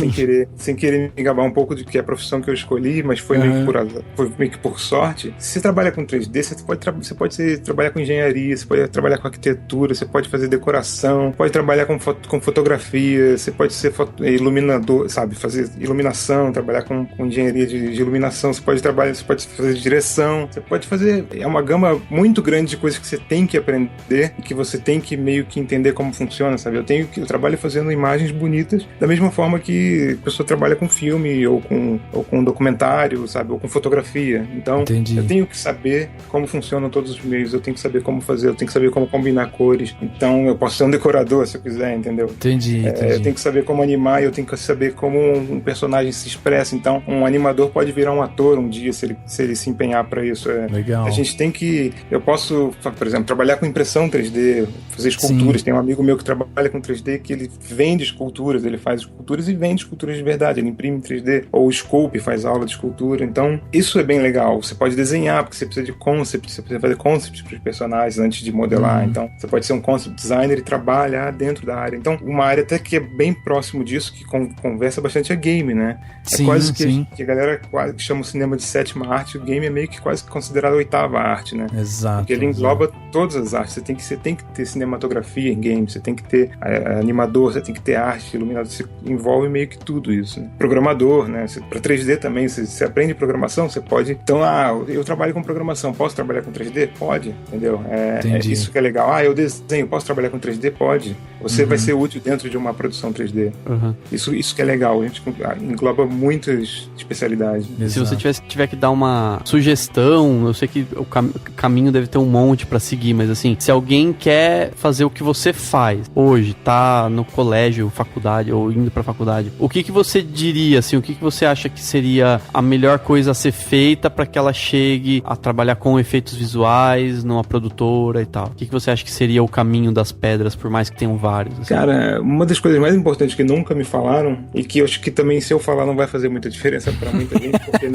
S4: Sem querer me gabar um pouco de que é a profissão que eu escolhi, mas foi meio que por sorte. Se você trabalha com 3D, você pode trabalhar com engenharia, você pode trabalhar com arquitetura, você pode fazer decoração, pode trabalhar com fotografia, você pode ser iluminador, sabe? Fazer iluminação, trabalhar com engenharia de iluminação, você pode fazer direção, você pode fazer... É uma gama muito grande de coisas que você tem que aprender e que você tem que meio que entender como funciona, sabe? Eu trabalho fazendo imagens bonitas da mesma forma que a pessoa trabalha com filme ou com documentário, sabe? Ou com fotografia. Então,
S2: Entendi.
S4: Eu tenho que saber como funcionam todos os meios, eu tenho que saber como fazer, eu tenho que saber como combinar cores. Então, eu posso ser um decorador se eu quiser, entendeu?
S2: Entendi.
S4: Eu tenho que saber como animar, eu tenho que saber como um personagem se expressa. Então, um animador pode virar um ator um dia se ele se empenhar para isso.
S2: Legal.
S4: A gente tem que... Eu posso, por exemplo, trabalhar com impressão 3D, fazer esculturas. Tem um amigo meu que trabalha com 3D que ele vende esculturas, ele faz esculturas e vende esculturas de verdade, ele imprime em 3D, ou Sculpt, faz aula de escultura. Então, isso é bem legal. Você pode desenhar, porque você precisa de concept, você precisa fazer concepts para os personagens antes de modelar. Então, você pode ser um concept designer e trabalhar dentro da área. Então, uma área até que é bem próximo disso, que conversa bastante, é game, né?
S2: Sim,
S4: é quase que a galera quase chama o cinema de sétima arte, o game é meio que quase considerado a oitava arte, né?
S2: Exato.
S4: Porque ele engloba todas as artes. Você tem que ter cinematografia em game, você tem que ter animador, você tem que ter arte, iluminado, você envolve meio que tudo isso, né? Programador, né? Para 3D também, você aprende programação, você pode... Então, eu trabalho com programação, posso trabalhar com 3D? Pode, entendeu? É isso que é legal. Eu desenho, posso trabalhar com 3D? Pode. Você vai ser útil dentro de uma produção 3D. Isso que é legal, a gente engloba muitas especialidades.
S3: Exato. Se você tiver que dar uma sugestão, eu sei que o caminho deve ter um monte pra seguir, mas assim, se alguém quer fazer o que você faz hoje, tá no colégio, faculdade, ou indo pra faculdade, o que você diria, assim, o que você acha que seria a melhor coisa a ser feita pra que ela chegue a trabalhar com efeitos visuais numa produtora e tal? O que você acha que seria o caminho das pedras, por mais que tenham vários? Assim?
S4: Cara, uma das coisas mais importantes que nunca me falaram, e que eu acho que também se eu falar não vai fazer muita diferença pra muita gente, porque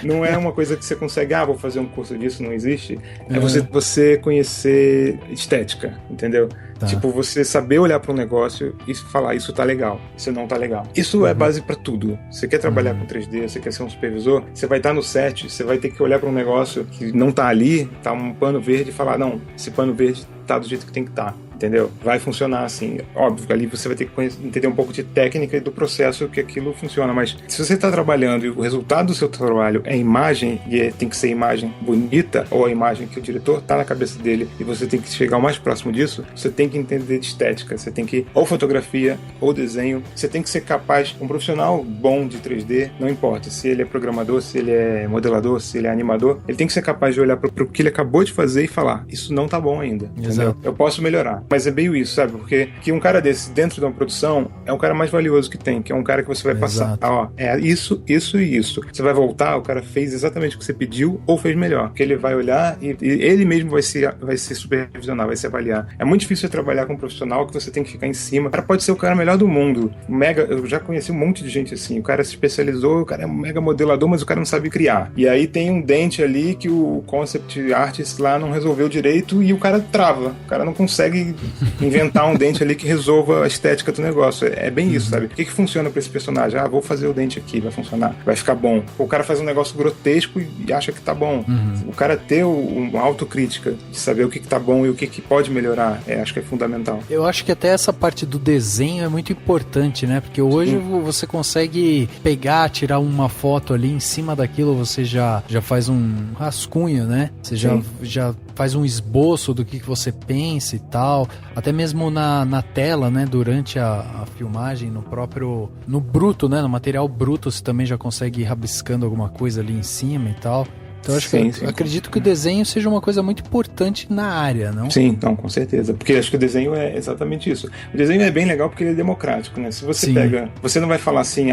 S4: não é uma coisa que você consegue, vou fazer um curso disso, não existe. É você conhecer estética, entendeu? Tá. Tipo, você saber olhar para um negócio e falar, isso tá legal, isso não tá legal. Isso é base para tudo. Você quer trabalhar com 3D, você quer ser um supervisor, você vai estar no set, você vai ter que olhar para um negócio que não tá ali, tá um pano verde e falar, não, esse pano verde tá do jeito que tem que estar. entendeu? Vai funcionar assim. Óbvio que ali você vai ter que entender um pouco de técnica e do processo que aquilo funciona, mas se você está trabalhando e o resultado do seu trabalho é imagem, e tem que ser imagem bonita, ou a imagem que o diretor está na cabeça dele, e você tem que chegar o mais próximo disso, você tem que entender de estética, você tem que, ou fotografia, ou desenho, você tem que ser capaz, um profissional bom de 3D, não importa se ele é programador, se ele é modelador, se ele é animador, ele tem que ser capaz de olhar para o que ele acabou de fazer e falar, isso não tá bom ainda, entendeu? Eu posso melhorar, mas é meio isso, sabe? Porque que um cara desse dentro de uma produção é o cara mais valioso que tem, que é um cara que você vai passar, ó, é isso, isso e isso. Você vai voltar, o cara fez exatamente o que você pediu ou fez melhor, porque ele vai olhar e ele mesmo vai se supervisionar, vai se avaliar. É muito difícil você trabalhar com um profissional que você tem que ficar em cima. O cara pode ser o cara melhor do mundo, eu já conheci um monte de gente assim, o cara se especializou, o cara é um mega modelador, mas o cara não sabe criar. E aí tem um dente ali que o concept artist lá não resolveu direito e o cara trava. O cara não consegue inventar um dente ali que resolva a estética do negócio. É bem isso, sabe? O que funciona pra esse personagem? Ah, vou fazer o dente aqui, vai funcionar, vai ficar bom. O cara faz um negócio grotesco e acha que tá bom. O cara ter uma autocrítica de saber o que tá bom e o que pode melhorar, acho que é fundamental.
S2: Eu acho que até essa parte do desenho é muito importante, né? Porque hoje você consegue pegar, tirar uma foto ali, em cima daquilo você já faz um rascunho, né? Você já faz um esboço do que você pensa e tal, até mesmo na tela, né, durante a filmagem, no bruto, né, no material bruto você também já consegue ir rabiscando alguma coisa ali em cima e tal. Então eu acredito que o desenho seja uma coisa muito importante na área, não?
S4: Sim, não, com certeza. Porque acho que o desenho é exatamente isso. O desenho é bem legal porque ele é democrático, né? Se você pega... Você não vai falar assim,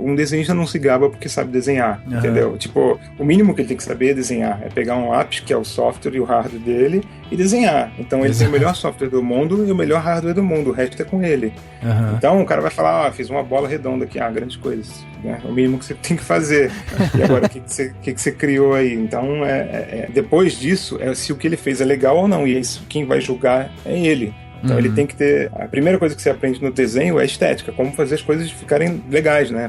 S4: um desenhista não se gaba porque sabe desenhar, entendeu? Tipo, o mínimo que ele tem que saber é desenhar. É pegar um lápis, que é o software e o hardware dele, e desenhar. Então ele tem o melhor software do mundo e o melhor hardware do mundo. O resto é com ele. Então o cara vai falar, fiz uma bola redonda aqui, grandes coisas. Né? É o mínimo que você tem que fazer. E agora, o que você criou aí? Então, depois disso, se o que ele fez é legal ou não. E isso, quem vai julgar é ele. Então ele tem que ter... A primeira coisa que você aprende no desenho é estética, como fazer as coisas ficarem legais, né?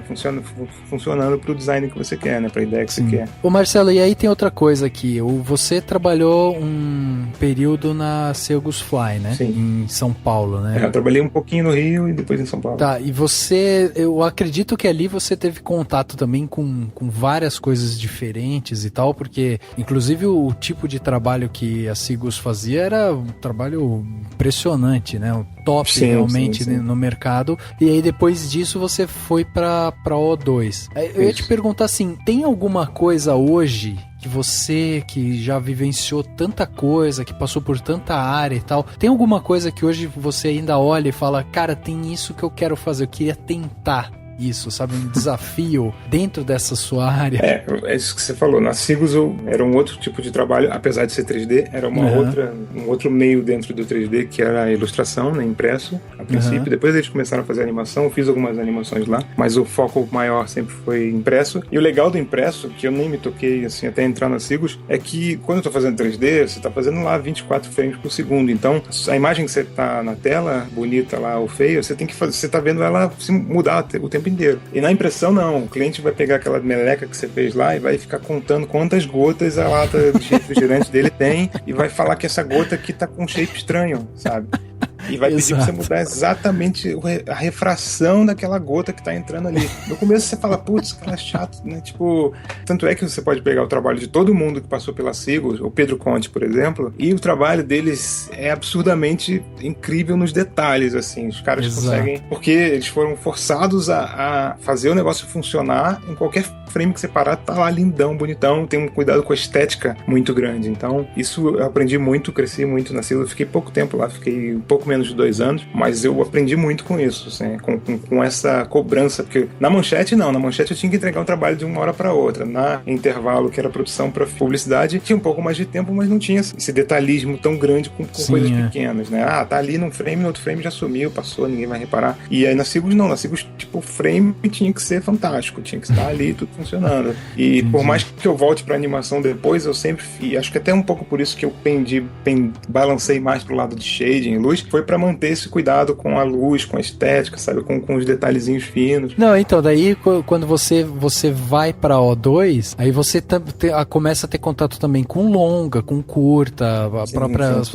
S4: Funcionando pro design que você quer, né? Pra ideia que você quer.
S2: Ô Marcelo, e aí tem outra coisa aqui. Você trabalhou um período na Segus Fly, né? Em São Paulo, né?
S4: Eu trabalhei um pouquinho no Rio e depois em São Paulo.
S2: Tá, e eu acredito que ali você teve contato também com várias coisas diferentes e tal, porque inclusive o tipo de trabalho que a Segus fazia era um trabalho impressionante, né? O top realmente no mercado. E aí depois disso você foi pra O2. Eu ia te perguntar assim, tem alguma coisa hoje que você que já vivenciou tanta coisa, que passou por tanta área e tal, tem alguma coisa que hoje você ainda olha e fala, cara, tem isso que eu quero fazer, eu queria tentar isso, sabe? Um desafio dentro dessa sua área.
S4: É isso que você falou. Na Segus era um outro tipo de trabalho, apesar de ser 3D, era um outro meio dentro do 3D, que era a ilustração, né, impresso, a princípio. Depois eles começaram a fazer animação, eu fiz algumas animações lá, mas o foco maior sempre foi impresso. E o legal do impresso, que eu nem me toquei assim até entrar na Segus, é que quando eu tô fazendo 3D, você tá fazendo lá 24 frames por segundo. Então, a imagem que você tá na tela, bonita lá ou feia, você tem que fazer, você tá vendo ela se mudar o tempo inteiro. E na impressão, não. O cliente vai pegar aquela meleca que você fez lá e vai ficar contando quantas gotas a lata de refrigerante dele tem e vai falar que essa gota aqui tá com um shape estranho, sabe? E vai pedir pra você mudar exatamente a refração daquela gota que tá entrando ali. No começo você fala, putz, cara, chato, né? Tipo, tanto é que você pode pegar o trabalho de todo mundo que passou pela Segus, o Pedro Conte, por exemplo, e o trabalho deles é absurdamente incrível nos detalhes, assim. Os caras conseguem... Porque eles foram forçados a fazer o negócio funcionar em qualquer frame que você parar, tá lá lindão, bonitão, tem um cuidado com a estética muito grande. Então, isso eu aprendi muito, cresci muito na Segus. Eu fiquei pouco tempo lá, fiquei um pouco menos de 2 anos, mas eu aprendi muito com isso, assim, com essa cobrança, porque na Manchete eu tinha que entregar um trabalho de uma hora para outra. Na Intervalo, que era produção para publicidade, tinha um pouco mais de tempo, mas não tinha esse detalhismo tão grande com coisas pequenas, né? Tá ali num frame, no outro frame já sumiu, passou, ninguém vai reparar. E aí na Segus não, na Segus, tipo, o frame tinha que ser fantástico, tinha que estar ali, tudo funcionando. E por mais que eu volte pra animação depois, eu sempre acho que até um pouco por isso que eu balancei mais pro lado de shading e luz, foi pra manter esse cuidado com a luz, com a estética, sabe? Com os detalhezinhos finos.
S2: Não, então, daí quando você vai pra O2, aí você começa a ter contato também com longa, com curta,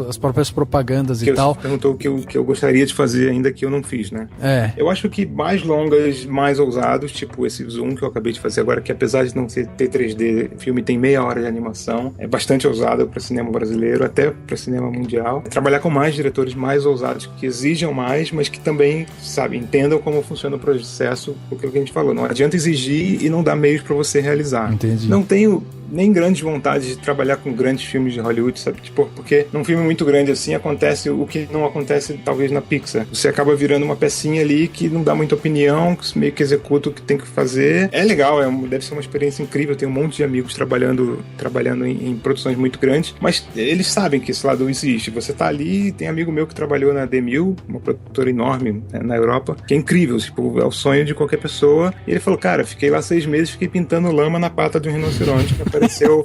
S2: as próprias propagandas e tal.
S4: Você perguntou o que eu gostaria de fazer ainda que eu não fiz, né? Eu acho que mais longas, mais ousados, tipo esse Zoom que eu acabei de fazer agora, que apesar de não ter 3D, o filme tem meia hora de animação, é bastante ousado para cinema brasileiro, até para cinema mundial. Trabalhar com mais diretores mais ousados, que exijam mais, mas que também, sabe, entendam como funciona o processo, porque é o que a gente falou, não adianta exigir e não dar meios para você realizar.
S2: Entendi.
S4: Não tenho nem grandes vontades de trabalhar com grandes filmes de Hollywood, sabe? Tipo, porque num filme muito grande assim acontece o que não acontece talvez na Pixar. Você acaba virando uma pecinha ali que não dá muita opinião, que meio que executa o que tem que fazer. É legal, deve ser uma experiência incrível. Eu tenho um monte de amigos trabalhando em produções muito grandes, mas eles sabem que esse lado existe. Você tá ali, tem amigo meu que trabalhou na D1000, uma produtora enorme, né, na Europa, que é incrível, tipo, é o sonho de qualquer pessoa. E ele falou, cara, fiquei lá 6 meses, fiquei pintando lama na pata de um rinoceronte, que apareceu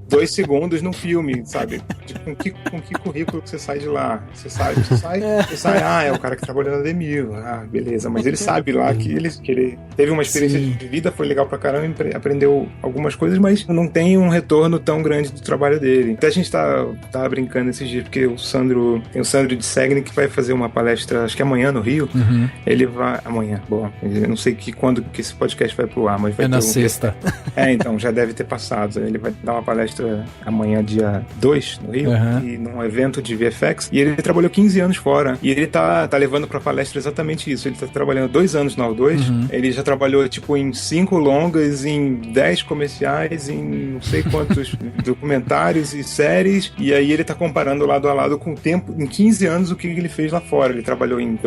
S4: 2 segundos no filme, sabe? Com que currículo que você sai de lá? Você sai, é o cara que trabalhou na D1000, beleza, mas ele sabe lá que ele teve uma experiência de vida, foi legal pra caramba, aprendeu algumas coisas, mas não tem um retorno tão grande do trabalho dele. Até a gente tá brincando esses dias, porque tem o Sandro de Segni que vai fazer uma palestra, acho que amanhã no Rio. Ele vai, amanhã, bom, eu não sei quando que esse podcast vai pro ar, mas vai ter
S2: na sexta.
S4: Então, já deve ter passado. Ele vai dar uma palestra amanhã, dia 2, no Rio, e num evento de VFX, e ele trabalhou 15 anos fora, e ele tá levando pra palestra exatamente isso. Ele tá trabalhando 2 anos na O2, ele já trabalhou, tipo, em 5 longas, em 10 comerciais, em não sei quantos documentários e séries, e aí ele tá comparando lado a lado com o tempo, em 15 anos, o que ele fez lá fora. Ele trabalhou em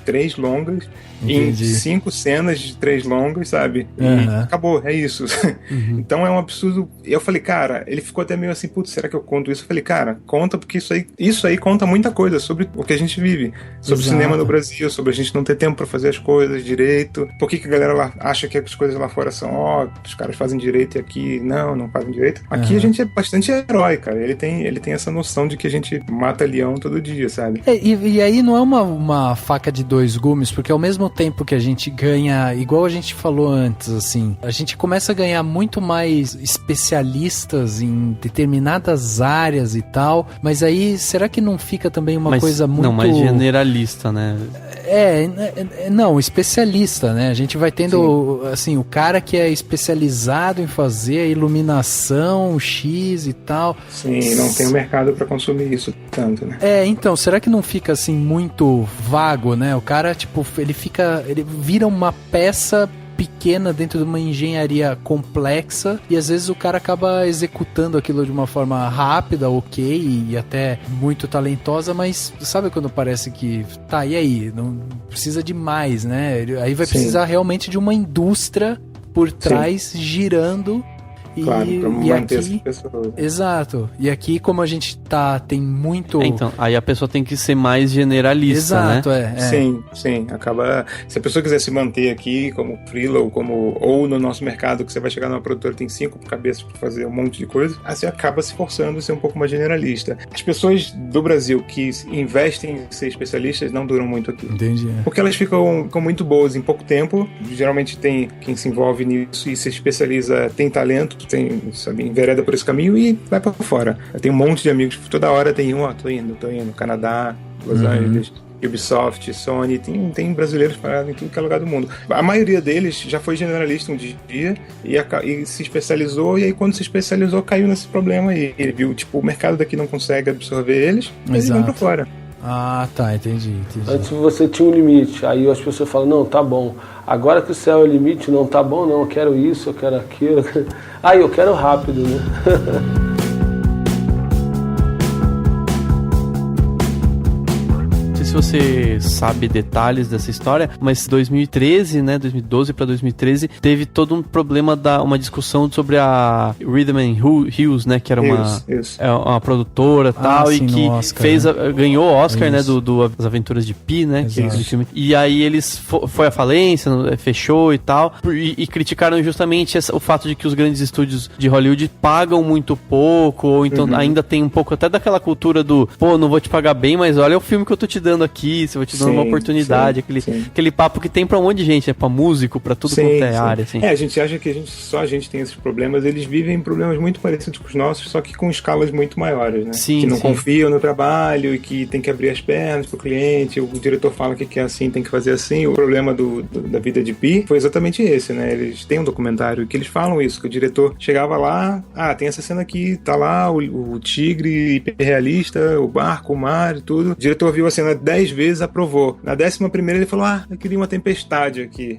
S4: 3 longas, em 5 cenas de 3 longas, sabe? E acabou, é isso. Então é um absurdo. Eu falei, cara, ele ficou até meio assim, putz, será que eu conto isso? Eu falei, cara, conta, porque isso aí conta muita coisa sobre o que a gente vive, sobre o cinema no Brasil, sobre a gente não ter tempo pra fazer as coisas direito, por que a galera lá acha que as coisas lá fora são, os caras fazem direito e aqui não fazem direito. Aqui a gente é bastante herói, cara. Ele tem essa noção de que a gente mata leão todo dia, sabe?
S2: E aí não é uma faca de 2 gumes, porque ao mesmo tempo que a gente ganha, igual a gente falou antes, assim, a gente começa a ganhar muito mais especialistas em determinadas áreas e tal, mas aí será que não fica também uma coisa muito... Não,
S3: mais generalista, né?
S2: Não, especialista, né? A gente vai tendo, assim, o cara que é especializado em fazer a iluminação X e tal.
S4: Sim, não tem o mercado pra consumir isso tanto, né?
S2: Então, será que não fica, assim, muito vago, né? O cara, tipo, ele vira uma peça pequena dentro de uma engenharia complexa e às vezes o cara acaba executando aquilo de uma forma rápida, ok, e até muito talentosa, mas sabe quando parece que e aí? Não precisa de mais, né? Aí vai precisar realmente de uma indústria por trás girando.
S4: Claro, pra manter
S2: aqui,
S4: essa pessoa.
S2: Exato. E aqui, como a gente tem muito...
S3: Então, aí a pessoa tem que ser mais generalista,
S2: exato,
S3: né?
S4: Sim. Acaba... Se a pessoa quiser se manter aqui como freela ou no nosso mercado, que você vai chegar numa produtora tem 5 cabeças pra fazer um monte de coisa, aí você acaba se forçando a ser um pouco mais generalista. As pessoas do Brasil que investem em ser especialistas não duram muito aqui.
S2: Entendi.
S4: Porque elas ficam muito boas em pouco tempo. Geralmente tem quem se envolve nisso e se especializa, tem talento, envereda por esse caminho e vai pra fora. Eu tenho um monte de amigos, toda hora tem tô indo, Canadá, Los Angeles, Ubisoft, Sony, tem brasileiros parados em tudo que é lugar do mundo. A maioria deles já foi generalista um dia e se especializou, e aí quando se especializou caiu nesse problema aí. Ele viu, tipo, o mercado daqui não consegue absorver eles, eles vão pra fora.
S2: Ah, tá, entendi.
S7: Antes você tinha um limite, aí as pessoas falam, não, tá bom. Agora que o céu é o limite, não tá bom, não, eu quero isso, eu quero aquilo. Eu quero rápido, né?
S3: Vocês se você sabe detalhes dessa história, mas 2013, né, 2012 pra 2013, teve todo um problema uma discussão sobre a Rhythm and Hughes, né, que era uma produtora e tal, e que Oscar, ganhou o Oscar, né, do As Aventuras de Pi, né, que é aquele filme. E aí eles foi à falência, fechou e tal, e criticaram justamente o fato de que os grandes estúdios de Hollywood pagam muito pouco, ou então ainda tem um pouco até daquela cultura do, pô, não vou te pagar bem, mas olha o filme que eu tô te dando aqui, se eu vou te dando uma oportunidade, aquele papo que tem pra um monte de gente, né, pra músico, pra tudo quanto é área, assim.
S4: A gente acha que só a gente tem esses problemas, eles vivem problemas muito parecidos com os nossos, só que com escalas muito maiores, né? Que não confiam no trabalho e que tem que abrir as pernas pro cliente, o diretor fala que é assim, tem que fazer assim. O problema da vida de Pi foi exatamente esse, né? Eles têm um documentário que eles falam isso, que o diretor chegava lá, tem essa cena aqui, tá lá o tigre hiperrealista, o barco, o mar e tudo. O diretor viu a cena 10 vezes, aprovou. Na 11ª ele falou, eu queria uma tempestade aqui.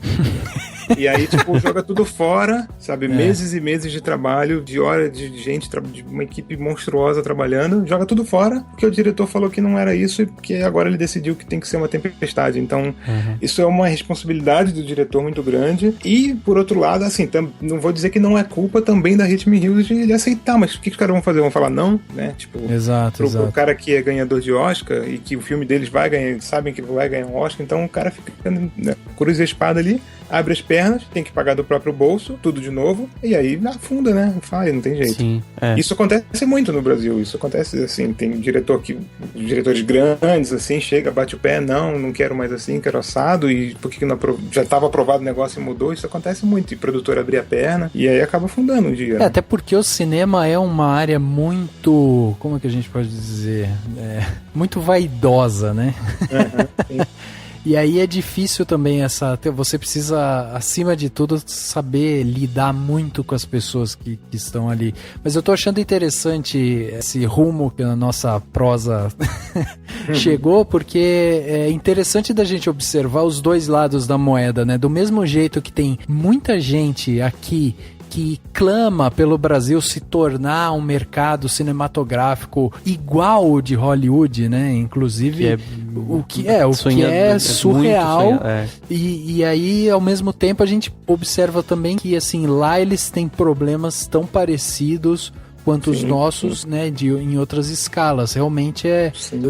S4: E aí, tipo, joga tudo fora, sabe? Meses e meses de trabalho, de hora de gente, de uma equipe monstruosa trabalhando, joga tudo fora, porque o diretor falou que não era isso e que agora ele decidiu que tem que ser uma tempestade. Então, isso é uma responsabilidade do diretor muito grande. E, por outro lado, assim, não vou dizer que não é culpa também da Rhythm Hughes de ele aceitar, mas o que os caras vão fazer? Vão falar não, né? Tipo, pro cara que é ganhador de Oscar e que o filme deles vai ganhar, sabem que vai ganhar um Oscar, então o cara fica, né, cruz e espada ali, abre as pernas, tem que pagar do próprio bolso, tudo de novo, e aí afunda, né? Fala, não tem jeito.
S3: Sim,
S4: Isso acontece muito no Brasil, isso acontece assim, tem diretores grandes, assim, chega, bate o pé, não quero mais assim, quero assado, e por que não já estava aprovado o negócio e mudou? Isso acontece muito, e o produtor abrir a perna, e aí acaba afundando o dia.
S2: Até porque o cinema é uma área muito, como é que a gente pode dizer? Muito vaidosa, né?
S4: Sim.
S2: E aí é difícil também você precisa, acima de tudo, saber lidar muito com as pessoas que estão ali. Mas eu tô achando interessante esse rumo que a nossa prosa chegou, porque é interessante da gente observar os dois lados da moeda, né? Do mesmo jeito que tem muita gente aqui que clama pelo Brasil se tornar um mercado cinematográfico igual o de Hollywood, né? Inclusive, o que é surreal. E aí, ao mesmo tempo, a gente observa também que, assim, lá eles têm problemas tão parecidos quanto os nossos, né, em outras escalas. Realmente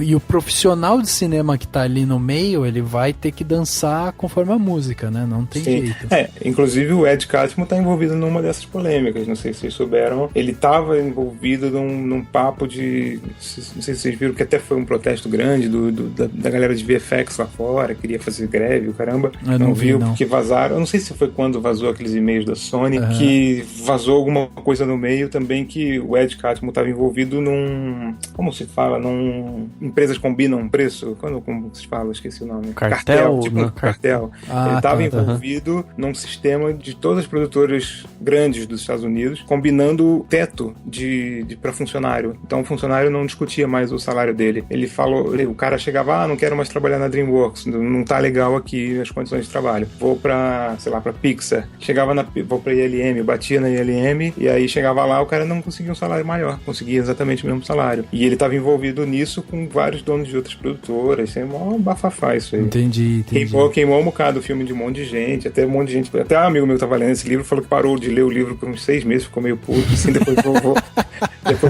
S2: e o profissional de cinema que tá ali no meio, ele vai ter que dançar conforme a música, né? Não tem jeito.
S4: Inclusive o Ed Catmull tá envolvido numa dessas polêmicas, não sei se vocês souberam. Ele tava envolvido num papo de... Não sei se vocês viram que até foi um protesto grande da galera de VFX lá fora, queria fazer greve, o caramba.
S2: Eu não vi,
S4: porque vazaram. Eu não sei se foi quando vazou aqueles e-mails da Sony, que vazou alguma coisa no meio também que o Ed Catmull estava envolvido como se fala? Empresas combinam preço? Como se fala? Esqueci o nome.
S3: Cartel?
S4: Cartel. Ele estava envolvido num sistema de todas as produtoras grandes dos Estados Unidos, combinando o teto para funcionário. Então o funcionário não discutia mais o salário dele. Ele falou, o cara chegava, não quero mais trabalhar na DreamWorks, não tá legal aqui as condições de trabalho. Vou pra Pixar. Vou pra ILM, batia na ILM, e aí chegava lá, o cara não conseguia um salário maior, conseguia exatamente o mesmo salário. E ele estava envolvido nisso com vários donos de outras produtoras. É um bafafá isso aí.
S2: Entendi.
S4: Queimou um bocado o filme de um monte de gente, até um amigo meu que estava lendo esse livro falou que parou de ler o livro por uns 6 meses, ficou meio puto, assim, depois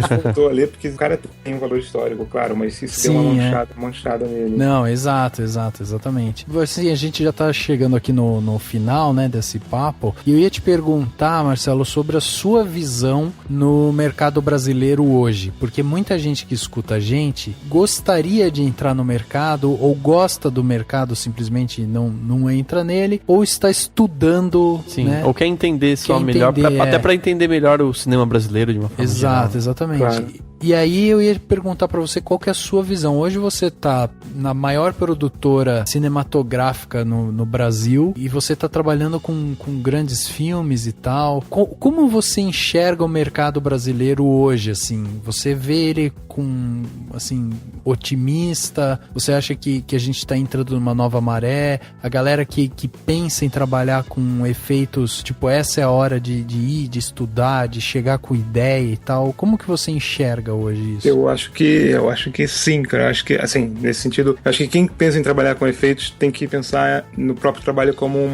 S4: voltou a ler, porque o cara tem um valor histórico, claro, mas isso deu uma manchada nele.
S2: Não, exatamente. Assim, a gente já tá chegando aqui no final, né, desse papo, e eu ia te perguntar, Marcelo, sobre a sua visão no mercado brasileiro hoje, porque muita gente que escuta a gente gostaria de entrar no mercado, ou gosta do mercado, simplesmente não entra nele, ou está estudando, né?
S3: Ou quer entender melhor, até para entender melhor o cinema brasileiro de uma forma geral.
S2: Exatamente.
S4: Claro.
S2: E aí eu ia perguntar pra você qual que é a sua visão. Hoje você tá na maior produtora cinematográfica no Brasil e você tá trabalhando com grandes filmes e tal. Como você enxerga o mercado brasileiro hoje, assim? Você vê ele com, assim, otimista? Você acha que a gente tá entrando numa nova maré? A galera que pensa em trabalhar com efeitos, tipo, essa é a hora de ir, de estudar, de chegar com ideia e tal. Como que você enxerga hoje isso?
S4: Eu acho que sim, cara. Eu acho que, assim, nesse sentido, eu acho que quem pensa em trabalhar com efeitos tem que pensar no próprio trabalho como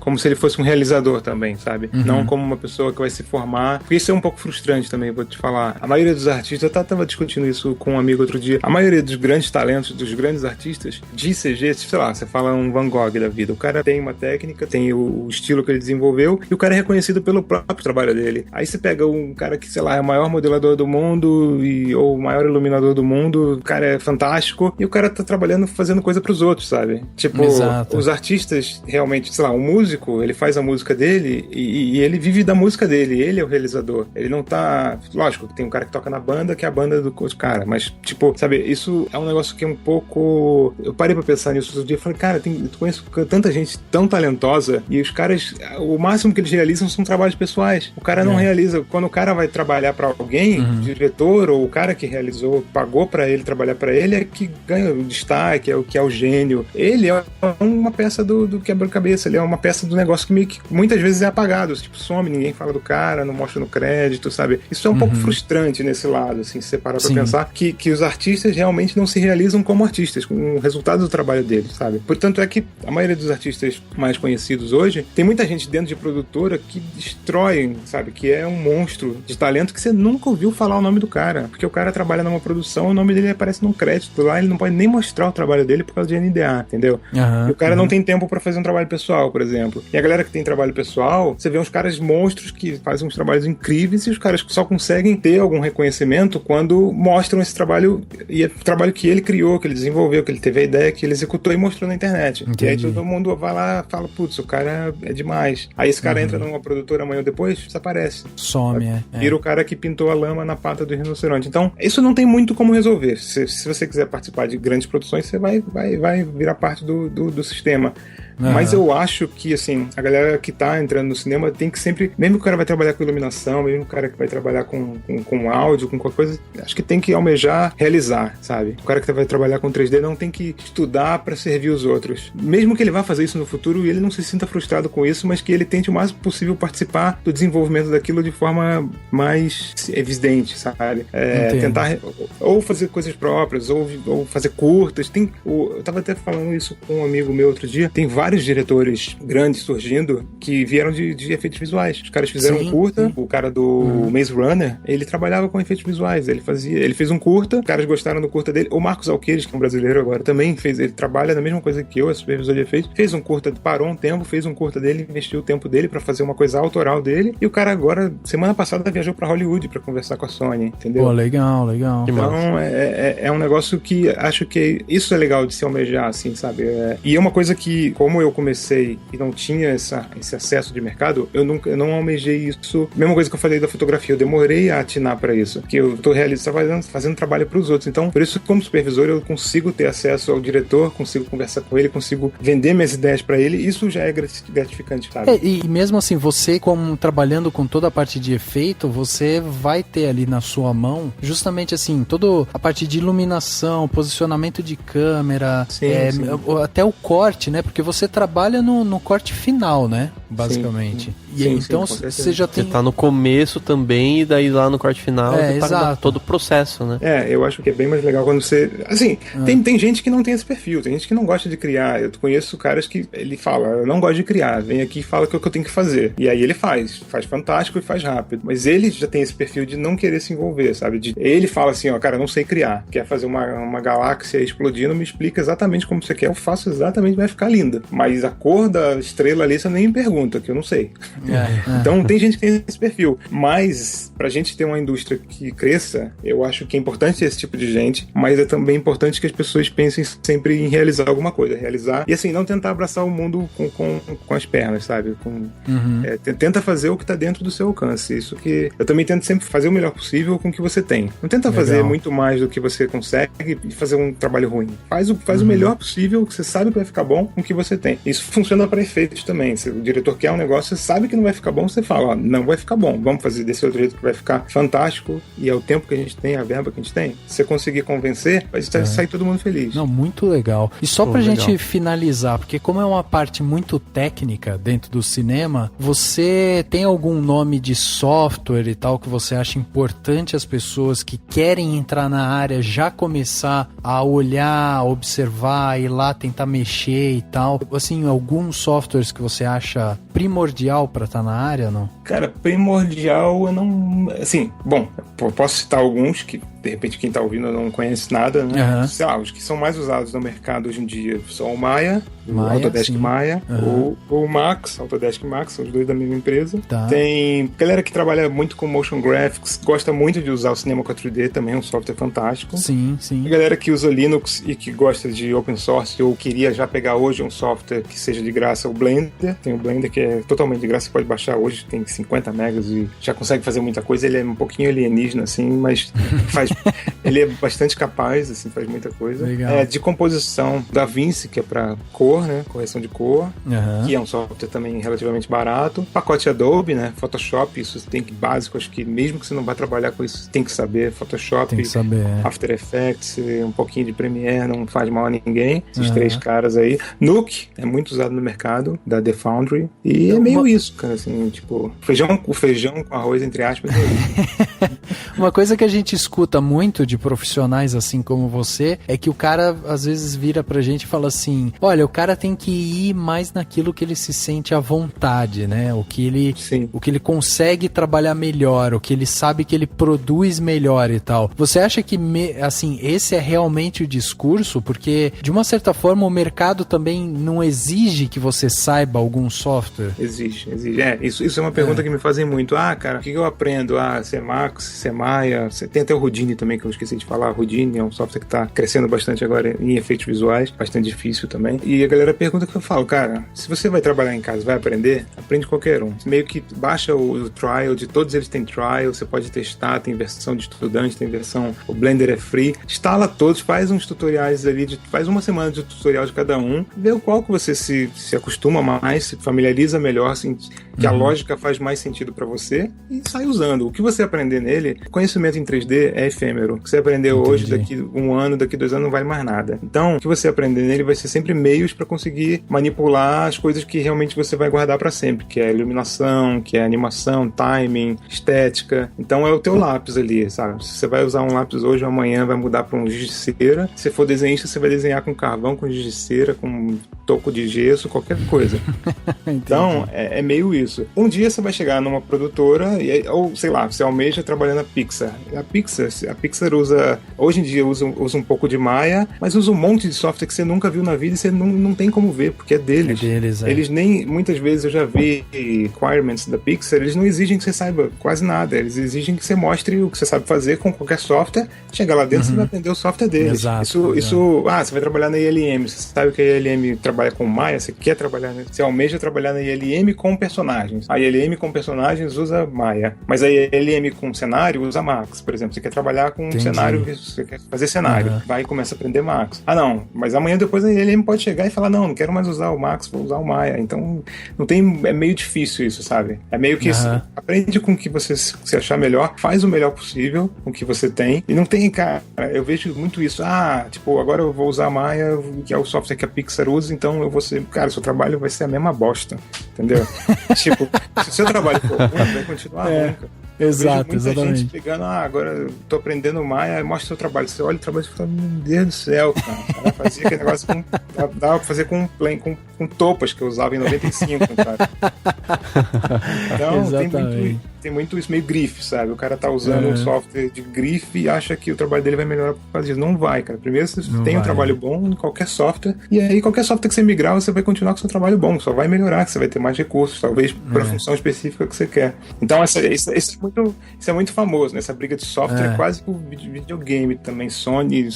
S4: como se ele fosse um realizador também, sabe? Não como uma pessoa que vai se formar. Porque isso é um pouco frustrante também, vou te falar. A maioria dos artistas, eu tava discutindo isso com um amigo outro dia, a maioria dos grandes talentos, dos grandes artistas de CG, sei lá, você fala um Van Gogh da vida, o cara tem uma técnica, tem o estilo que ele desenvolveu, e o cara é reconhecido pelo próprio trabalho dele. Aí você pega um cara que, sei lá, é o maior modelador do mundo, ou o maior iluminador do mundo, o cara é fantástico, e o cara tá trabalhando, fazendo coisa pros outros, sabe? Tipo,
S2: Exato.
S4: Os artistas, realmente, sei lá, um músico, ele faz a música dele, e ele vive da música dele, ele é o realizador. Ele não tá... Lógico, tem um cara que toca na banda, que é a banda do cara, mas, tipo, sabe, isso é um negócio que é um pouco... Eu parei pra pensar nisso outro dia, eu falei, cara, eu conheço tanta gente tão talentosa, e os caras, o máximo que eles realizam são trabalhos pessoais. O cara não realiza. Quando o cara vai trabalhar pra alguém, o diretor ou o cara que realizou, pagou pra ele trabalhar pra ele, é que ganha o destaque, é o que é o gênio. Ele é uma peça do quebra-cabeça, ele é uma peça do negócio que meio que muitas vezes é apagado, tipo, some, ninguém fala do cara, não mostra no crédito, sabe? Isso é um pouco frustrante nesse lado, assim, se você parar pra pensar que os artistas realmente não se realizam como artistas, com o resultado do trabalho deles, sabe? Portanto, é que a maioria dos artistas mais conhecidos hoje, tem muita gente dentro de produtora que destrói, sabe? Que é um monstro de talento que você nunca ouviu falar o nome do cara, porque o cara trabalha numa produção, o nome dele aparece num crédito lá, ele não pode nem mostrar o trabalho dele por causa de NDA, entendeu? E o cara não tem tempo pra fazer um trabalho pessoal, por exemplo. E a galera que tem trabalho pessoal, você vê uns caras monstros que fazem uns trabalhos incríveis, e os caras só conseguem ter algum reconhecimento quando mostram esse trabalho, e é o trabalho que ele criou, que ele desenvolveu, que ele teve a ideia, que ele executou e mostrou na internet.
S2: Entendi.
S4: E aí todo mundo vai lá e fala, putz, o cara é demais. Aí esse cara entra numa produtora amanhã ou depois, desaparece.
S2: Some,
S4: Vira o cara que pintou a lama na pata do rinoceronte. Então, isso não tem muito como resolver. Se você quiser participar de grandes produções, você vai virar parte do sistema. Mas eu acho que, assim, a galera que tá entrando no cinema tem que sempre, mesmo que o cara vai trabalhar com iluminação, mesmo que o cara que vai trabalhar com áudio, com qualquer coisa, acho que tem que almejar realizar, sabe? O cara que vai trabalhar com 3D não tem que estudar pra servir os outros. Mesmo que ele vá fazer isso no futuro e ele não se sinta frustrado com isso, mas que ele tente o máximo possível participar do desenvolvimento daquilo de forma mais evidente, sabe? Tentar ou fazer coisas próprias, ou fazer curtas. Eu tava até falando isso com um amigo meu outro dia, tem vários diretores grandes surgindo que vieram de efeitos visuais. Os caras fizeram um curta, o cara do Maze Runner, ele trabalhava com efeitos visuais, ele fez um curta, os caras gostaram do curta dele. O Marcos Alqueires, que é um brasileiro agora, também ele trabalha na mesma coisa que eu, é supervisor de efeitos, fez um curta, parou um tempo, fez um curta dele, investiu o tempo dele pra fazer uma coisa autoral dele, e o cara agora, semana passada, viajou pra Hollywood pra conversar com a Sony, entendeu?
S2: Pô, legal.
S4: Então, é um negócio que acho que isso é legal de se almejar, assim, sabe? E é uma coisa que, como eu comecei e não tinha esse acesso de mercado, eu não almejei isso. Mesma coisa que eu falei da fotografia, eu demorei a atinar pra isso, que eu tô fazendo trabalho pros outros. Então, por isso, como supervisor, eu consigo ter acesso ao diretor, consigo conversar com ele, consigo vender minhas ideias pra ele, isso já é gratificante, sabe?
S2: E mesmo assim, você, como trabalhando com toda a parte de efeito, você vai ter ali na sua mão, justamente assim, toda a parte de iluminação, posicionamento de câmera,
S4: sim.
S2: Até o corte, né? Porque você trabalha no corte final, né? Basicamente. Então você já tem...
S3: Você tá no começo também, e daí lá no corte final você tá todo o processo, né?
S4: Eu acho que é bem mais legal quando você... Assim, tem gente que não tem esse perfil, tem gente que não gosta de criar. Eu conheço caras que ele fala, eu não gosto de criar, vem aqui e fala o que eu tenho que fazer. E aí ele faz fantástico e faz rápido. Mas ele já tem esse perfil de não querer se envolver, sabe? Ele fala assim, ó, cara, eu não sei criar. Quer fazer uma galáxia explodindo, me explica exatamente como você quer, eu faço exatamente, vai ficar linda. Mas a cor da estrela ali, você nem me pergunta, que eu não sei. Então tem gente que tem esse perfil. Mas pra gente ter uma indústria que cresça, eu acho que é importante ter esse tipo de gente, mas é também importante que as pessoas pensem sempre em realizar alguma coisa. E assim, não tentar abraçar o mundo com as pernas, sabe? Tenta fazer o que tá dentro do seu alcance. Isso que eu também tento sempre fazer o melhor possível com o que você tem. Não tenta fazer muito mais do que você consegue e fazer um trabalho ruim. Faz o melhor possível, que você sabe que vai ficar bom com o que você tem. Isso funciona para efeitos também. Se o diretor produtor quer um negócio, você sabe que não vai ficar bom, você fala, ó, não vai ficar bom, vamos fazer desse outro jeito que vai ficar fantástico, e é o tempo que a gente tem, a verba que a gente tem. Se você conseguir convencer, vai sair todo mundo feliz.
S2: Não, muito legal. E só pra gente finalizar, porque como é uma parte muito técnica dentro do cinema, você tem algum nome de software e tal que você acha importante as pessoas que querem entrar na área já começar a olhar, observar, ir lá tentar mexer e tal? Assim, alguns softwares que você acha primordial pra estar na área, não?
S4: Cara, primordial eu não... Assim, bom, eu posso citar alguns que de repente quem tá ouvindo não conhece nada, né?
S2: Uhum.
S4: Sei lá, os que são mais usados no mercado hoje em dia são o Maya, o Autodesk
S2: sim.
S4: Maya, ou o Max, Autodesk Max, são os dois da mesma empresa.
S2: Tá.
S4: Tem galera que trabalha muito com motion graphics, gosta muito de usar o Cinema 4D, também é um software fantástico.
S2: Sim, sim.
S4: Tem galera que usa Linux e que gosta de open source ou queria já pegar hoje um software que seja de graça, o Blender. Tem o Blender que é totalmente de graça, você pode baixar hoje, tem 50 megas e já consegue fazer muita coisa. Ele é um pouquinho alienígena, assim, mas ele é bastante capaz, assim, faz muita coisa.
S2: Legal.
S4: De composição, DaVinci, que é pra cor, né? Correção de cor, que é um software também relativamente barato. Pacote Adobe, né? Photoshop, isso tem que básico, acho que mesmo que você não vá trabalhar com isso, tem que saber. Photoshop,
S2: Tem que saber,
S4: After Effects, um pouquinho de Premiere, não faz mal a ninguém. Esses três caras aí. Nuke é muito usado no mercado, da The Foundry. E é meio isso, cara, assim, tipo, o feijão com arroz, entre aspas.
S2: Uma coisa que a gente escuta muito de profissionais assim como você é que o cara às vezes vira pra gente e fala assim, olha, o cara tem que ir mais naquilo que ele se sente à vontade, né? O que ele consegue trabalhar melhor, o que ele sabe que ele produz melhor e tal. Você acha que, assim, esse é realmente o discurso? Porque, de uma certa forma, o mercado também não exige que você saiba algum software?
S4: Exige. Isso é uma pergunta que me fazem muito. Cara, o que eu aprendo? C Max, C Maya, tem até o Houdini também, que eu esqueci de falar. Houdini é um software que tá crescendo bastante agora em efeitos visuais, bastante difícil também. E a galera pergunta que eu falo, cara, se você vai trabalhar em casa, vai aprender? Aprende qualquer um. Meio que baixa o trial, de todos eles tem trial, você pode testar, tem versão de estudante, tem versão, o Blender é free, instala todos, faz uns tutoriais ali, faz uma semana de tutorial de cada um, vê o qual que você se acostuma mais, se familiariza melhor, assim, que a lógica faz mais sentido pra você e sai usando. O que você aprender nele, conhecimento em 3D é efêmero. O que você aprendeu hoje, daqui 1 ano, daqui 2 anos, não vale mais nada. Então, o que você aprender nele vai ser sempre meios pra conseguir manipular as coisas que realmente você vai guardar pra sempre, que é iluminação, que é animação, timing, estética. Então é o teu lápis ali, sabe? Se você vai usar um lápis hoje ou amanhã, vai mudar pra um giz de cera. Se for desenhista, você vai desenhar com carvão, com giz de cera, com toco de gesso, qualquer coisa. Então, é meio isso. Um dia você vai chegar numa produtora, ou sei lá, você almeja trabalhar na Pixar. A Pixar usa, hoje em dia usa um pouco de Maya, mas usa um monte de software que você nunca viu na vida e você não tem como ver, porque é deles. Eles nem, muitas vezes eu já vi requirements da Pixar, eles não exigem que você saiba quase nada, eles exigem que você mostre o que você sabe fazer com qualquer software, chega lá dentro, você vai aprender o software deles. Exato. Isso, você vai trabalhar na ILM, você sabe que a ILM trabalha com Maya, você quer trabalhar, você almeja trabalhar na ILM com personagens. A ILM com personagens usa Maya, mas a ILM com cenário usa Max, por exemplo. Você quer trabalhar com cenário, você quer fazer cenário, vai e começa a aprender Max. Não, mas amanhã depois a ILM pode chegar e falar, não quero mais usar o Max, vou usar o Maya. Então, é meio difícil isso, sabe? É meio que aprende com o que você se achar melhor, faz o melhor possível com o que você tem, e não tem, cara, eu vejo muito isso, agora eu vou usar a Maya, que é o software que a Pixar usa, então eu vou ser, cara, seu trabalho vai ser a mesma bosta, entendeu? Tipo, se o seu trabalho for ruim, vai continuar ruim, cara.
S2: Exato,
S4: eu vejo muita
S2: exatamente.
S4: gente pegando, agora eu tô aprendendo Maia, mostra o seu trabalho. Você olha o trabalho e fala, meu Deus do céu, cara. O cara fazia aquele negócio dava pra fazer com topas que eu usava em 95, sabe? Então, tem muito isso meio grife, sabe? O cara tá usando um software de grife e acha que o trabalho dele vai melhorar por causa disso. Não vai, cara. Primeiro você tem um trabalho bom em qualquer software, e aí qualquer software que você migrar, você vai continuar com o seu trabalho bom, só vai melhorar, que você vai ter mais recursos, talvez pra função específica que você quer. Então isso é muito famoso, né? Essa briga de software é quase com videogame também, Sony,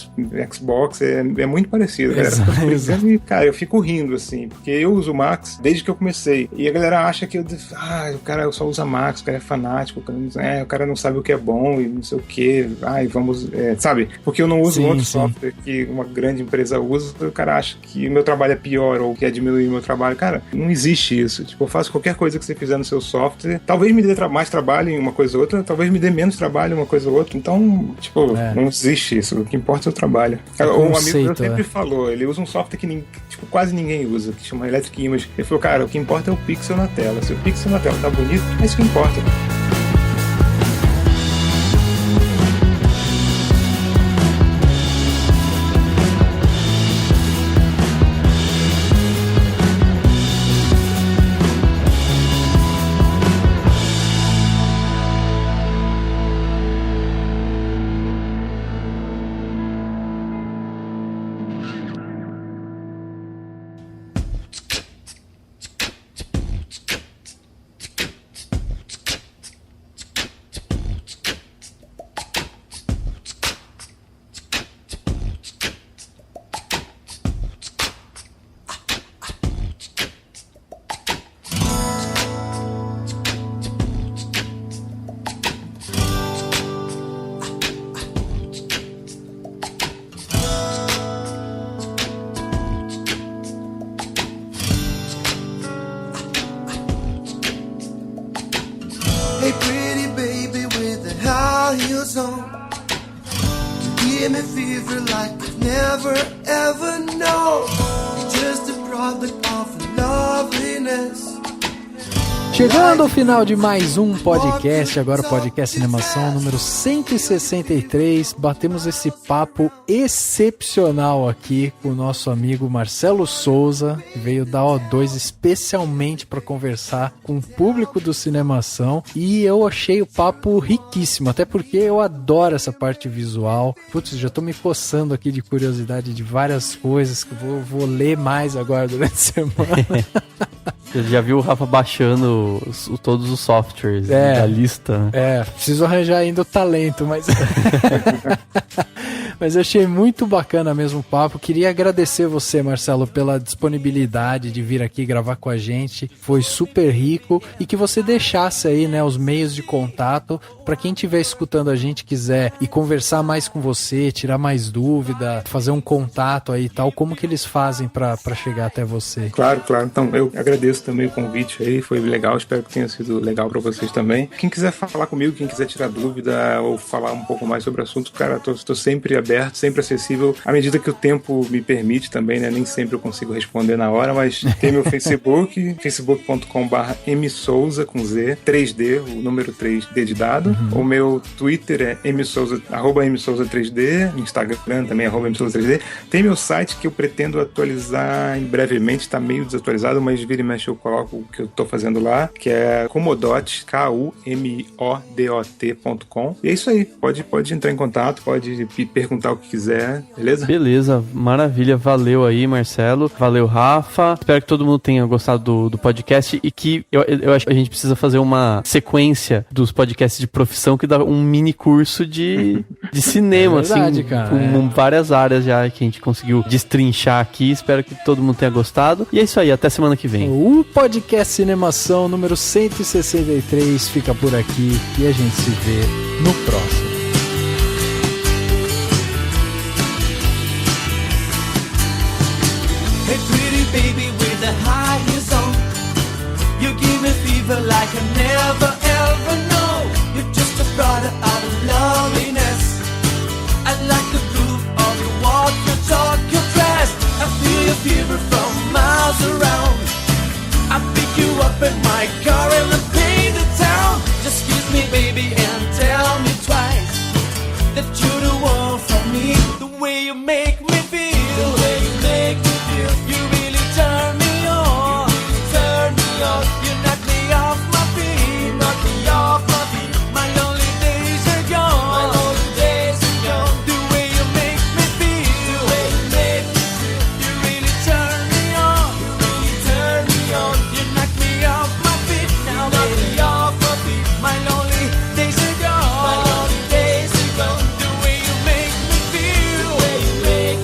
S4: Xbox, é muito parecido. Exato. E, cara, eu fico rindo, assim, porque eu uso Max desde que eu comecei, e a galera acha que o cara só usa Max, o cara é fanático. fanático, o cara não sabe o que é bom e não sei o que, vamos, sabe? Porque eu não uso outro software que uma grande empresa usa, o cara acha que o meu trabalho é pior ou quer diminuir o meu trabalho. Cara, não existe isso. Tipo, eu faço qualquer coisa que você fizer no seu software, talvez me dê mais trabalho em uma coisa ou outra, talvez me dê menos trabalho em uma coisa ou outra. Então, tipo, não existe isso. O que importa é o trabalho. Um amigo meu sempre falou, ele usa um software que quase ninguém usa, que chama Electric Image. Ele falou, cara, o que importa é o pixel na tela. Se o pixel na tela tá bonito, é isso que importa.
S8: Hey pretty baby with the high heels on, you give me fever like I've never ever known. You're just a product of loveliness.
S2: Chegando ao final de mais um podcast, agora o podcast Cinemação número 163, batemos esse papo excepcional aqui com o nosso amigo Marcelo Souza, que veio da O2 especialmente para conversar com o público do Cinemação, e eu achei o papo riquíssimo, até porque eu adoro essa parte visual. Putz, já tô me coçando aqui de curiosidade de várias coisas que eu vou ler mais agora durante a semana.
S3: Você já viu o Rafa baixando todos os softwares da lista?
S2: Preciso arranjar ainda o talento, mas... Mas eu achei muito bacana mesmo o papo. Queria agradecer você, Marcelo, pela disponibilidade de vir aqui gravar com a gente. Foi super rico. E que você deixasse aí, né, os meios de contato para quem estiver escutando a gente, quiser ir conversar mais com você, tirar mais dúvida, fazer um contato aí e tal. Como que eles fazem para chegar até você?
S4: Claro. Então, eu agradeço também o convite aí. Foi legal. Espero que tenha sido legal para vocês também. Quem quiser falar comigo, quem quiser tirar dúvida ou falar um pouco mais sobre o assunto, cara, tô sempre aberto, sempre acessível, à medida que o tempo me permite também, né? Nem sempre eu consigo responder na hora, mas tem meu Facebook, facebook.com/msouza com Z, 3D, o número 3D de dado. O meu Twitter é msouza, @msouza3D, Instagram também, @msouza3D. Tem meu site que eu pretendo atualizar brevemente, tá meio desatualizado, mas vira e mexe eu coloco o que eu tô fazendo lá, que é Kumodot, kumodot.com. E é isso aí, pode entrar em contato, pode perguntar o que quiser, beleza?
S3: Beleza, maravilha, valeu aí, Marcelo, valeu, Rafa, espero que todo mundo tenha gostado do podcast e que eu acho que a gente precisa fazer uma sequência dos podcasts de profissão que dá um mini curso de cinema, verdade, assim, cara, com várias áreas já que a gente conseguiu destrinchar aqui, espero que todo mundo tenha gostado, e é isso aí, até semana que vem.
S2: O podcast Cinemação número 163 fica por aqui e a gente se vê no próximo.
S8: Hey pretty baby with the high heels on, you give me fever like I never ever know. You're just a product out of loveliness. I like the groove of your walk, your talk, your dress. I feel your fever from miles around. I pick you up in my car and I paint the town. Just kiss me baby and tell me twice that you're the one for me. The way you make me feel, the way you make me feel, you really turn me on, turn me on. You knock me off my feet, knock me off my feet. My lonely days are gone, my lonely days are gone. The way you make me feel, the way you make me feel, you really turn me on, you really turn me on. You knock me off my feet, now knock me off my feet. My lonely days are gone, my lonely days are gone. The way you make me feel, the way you make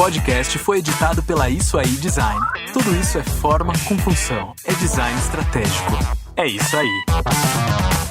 S9: podcast foi editado pela Isso Aí Design. Tudo isso é forma com função. É design estratégico. É isso aí.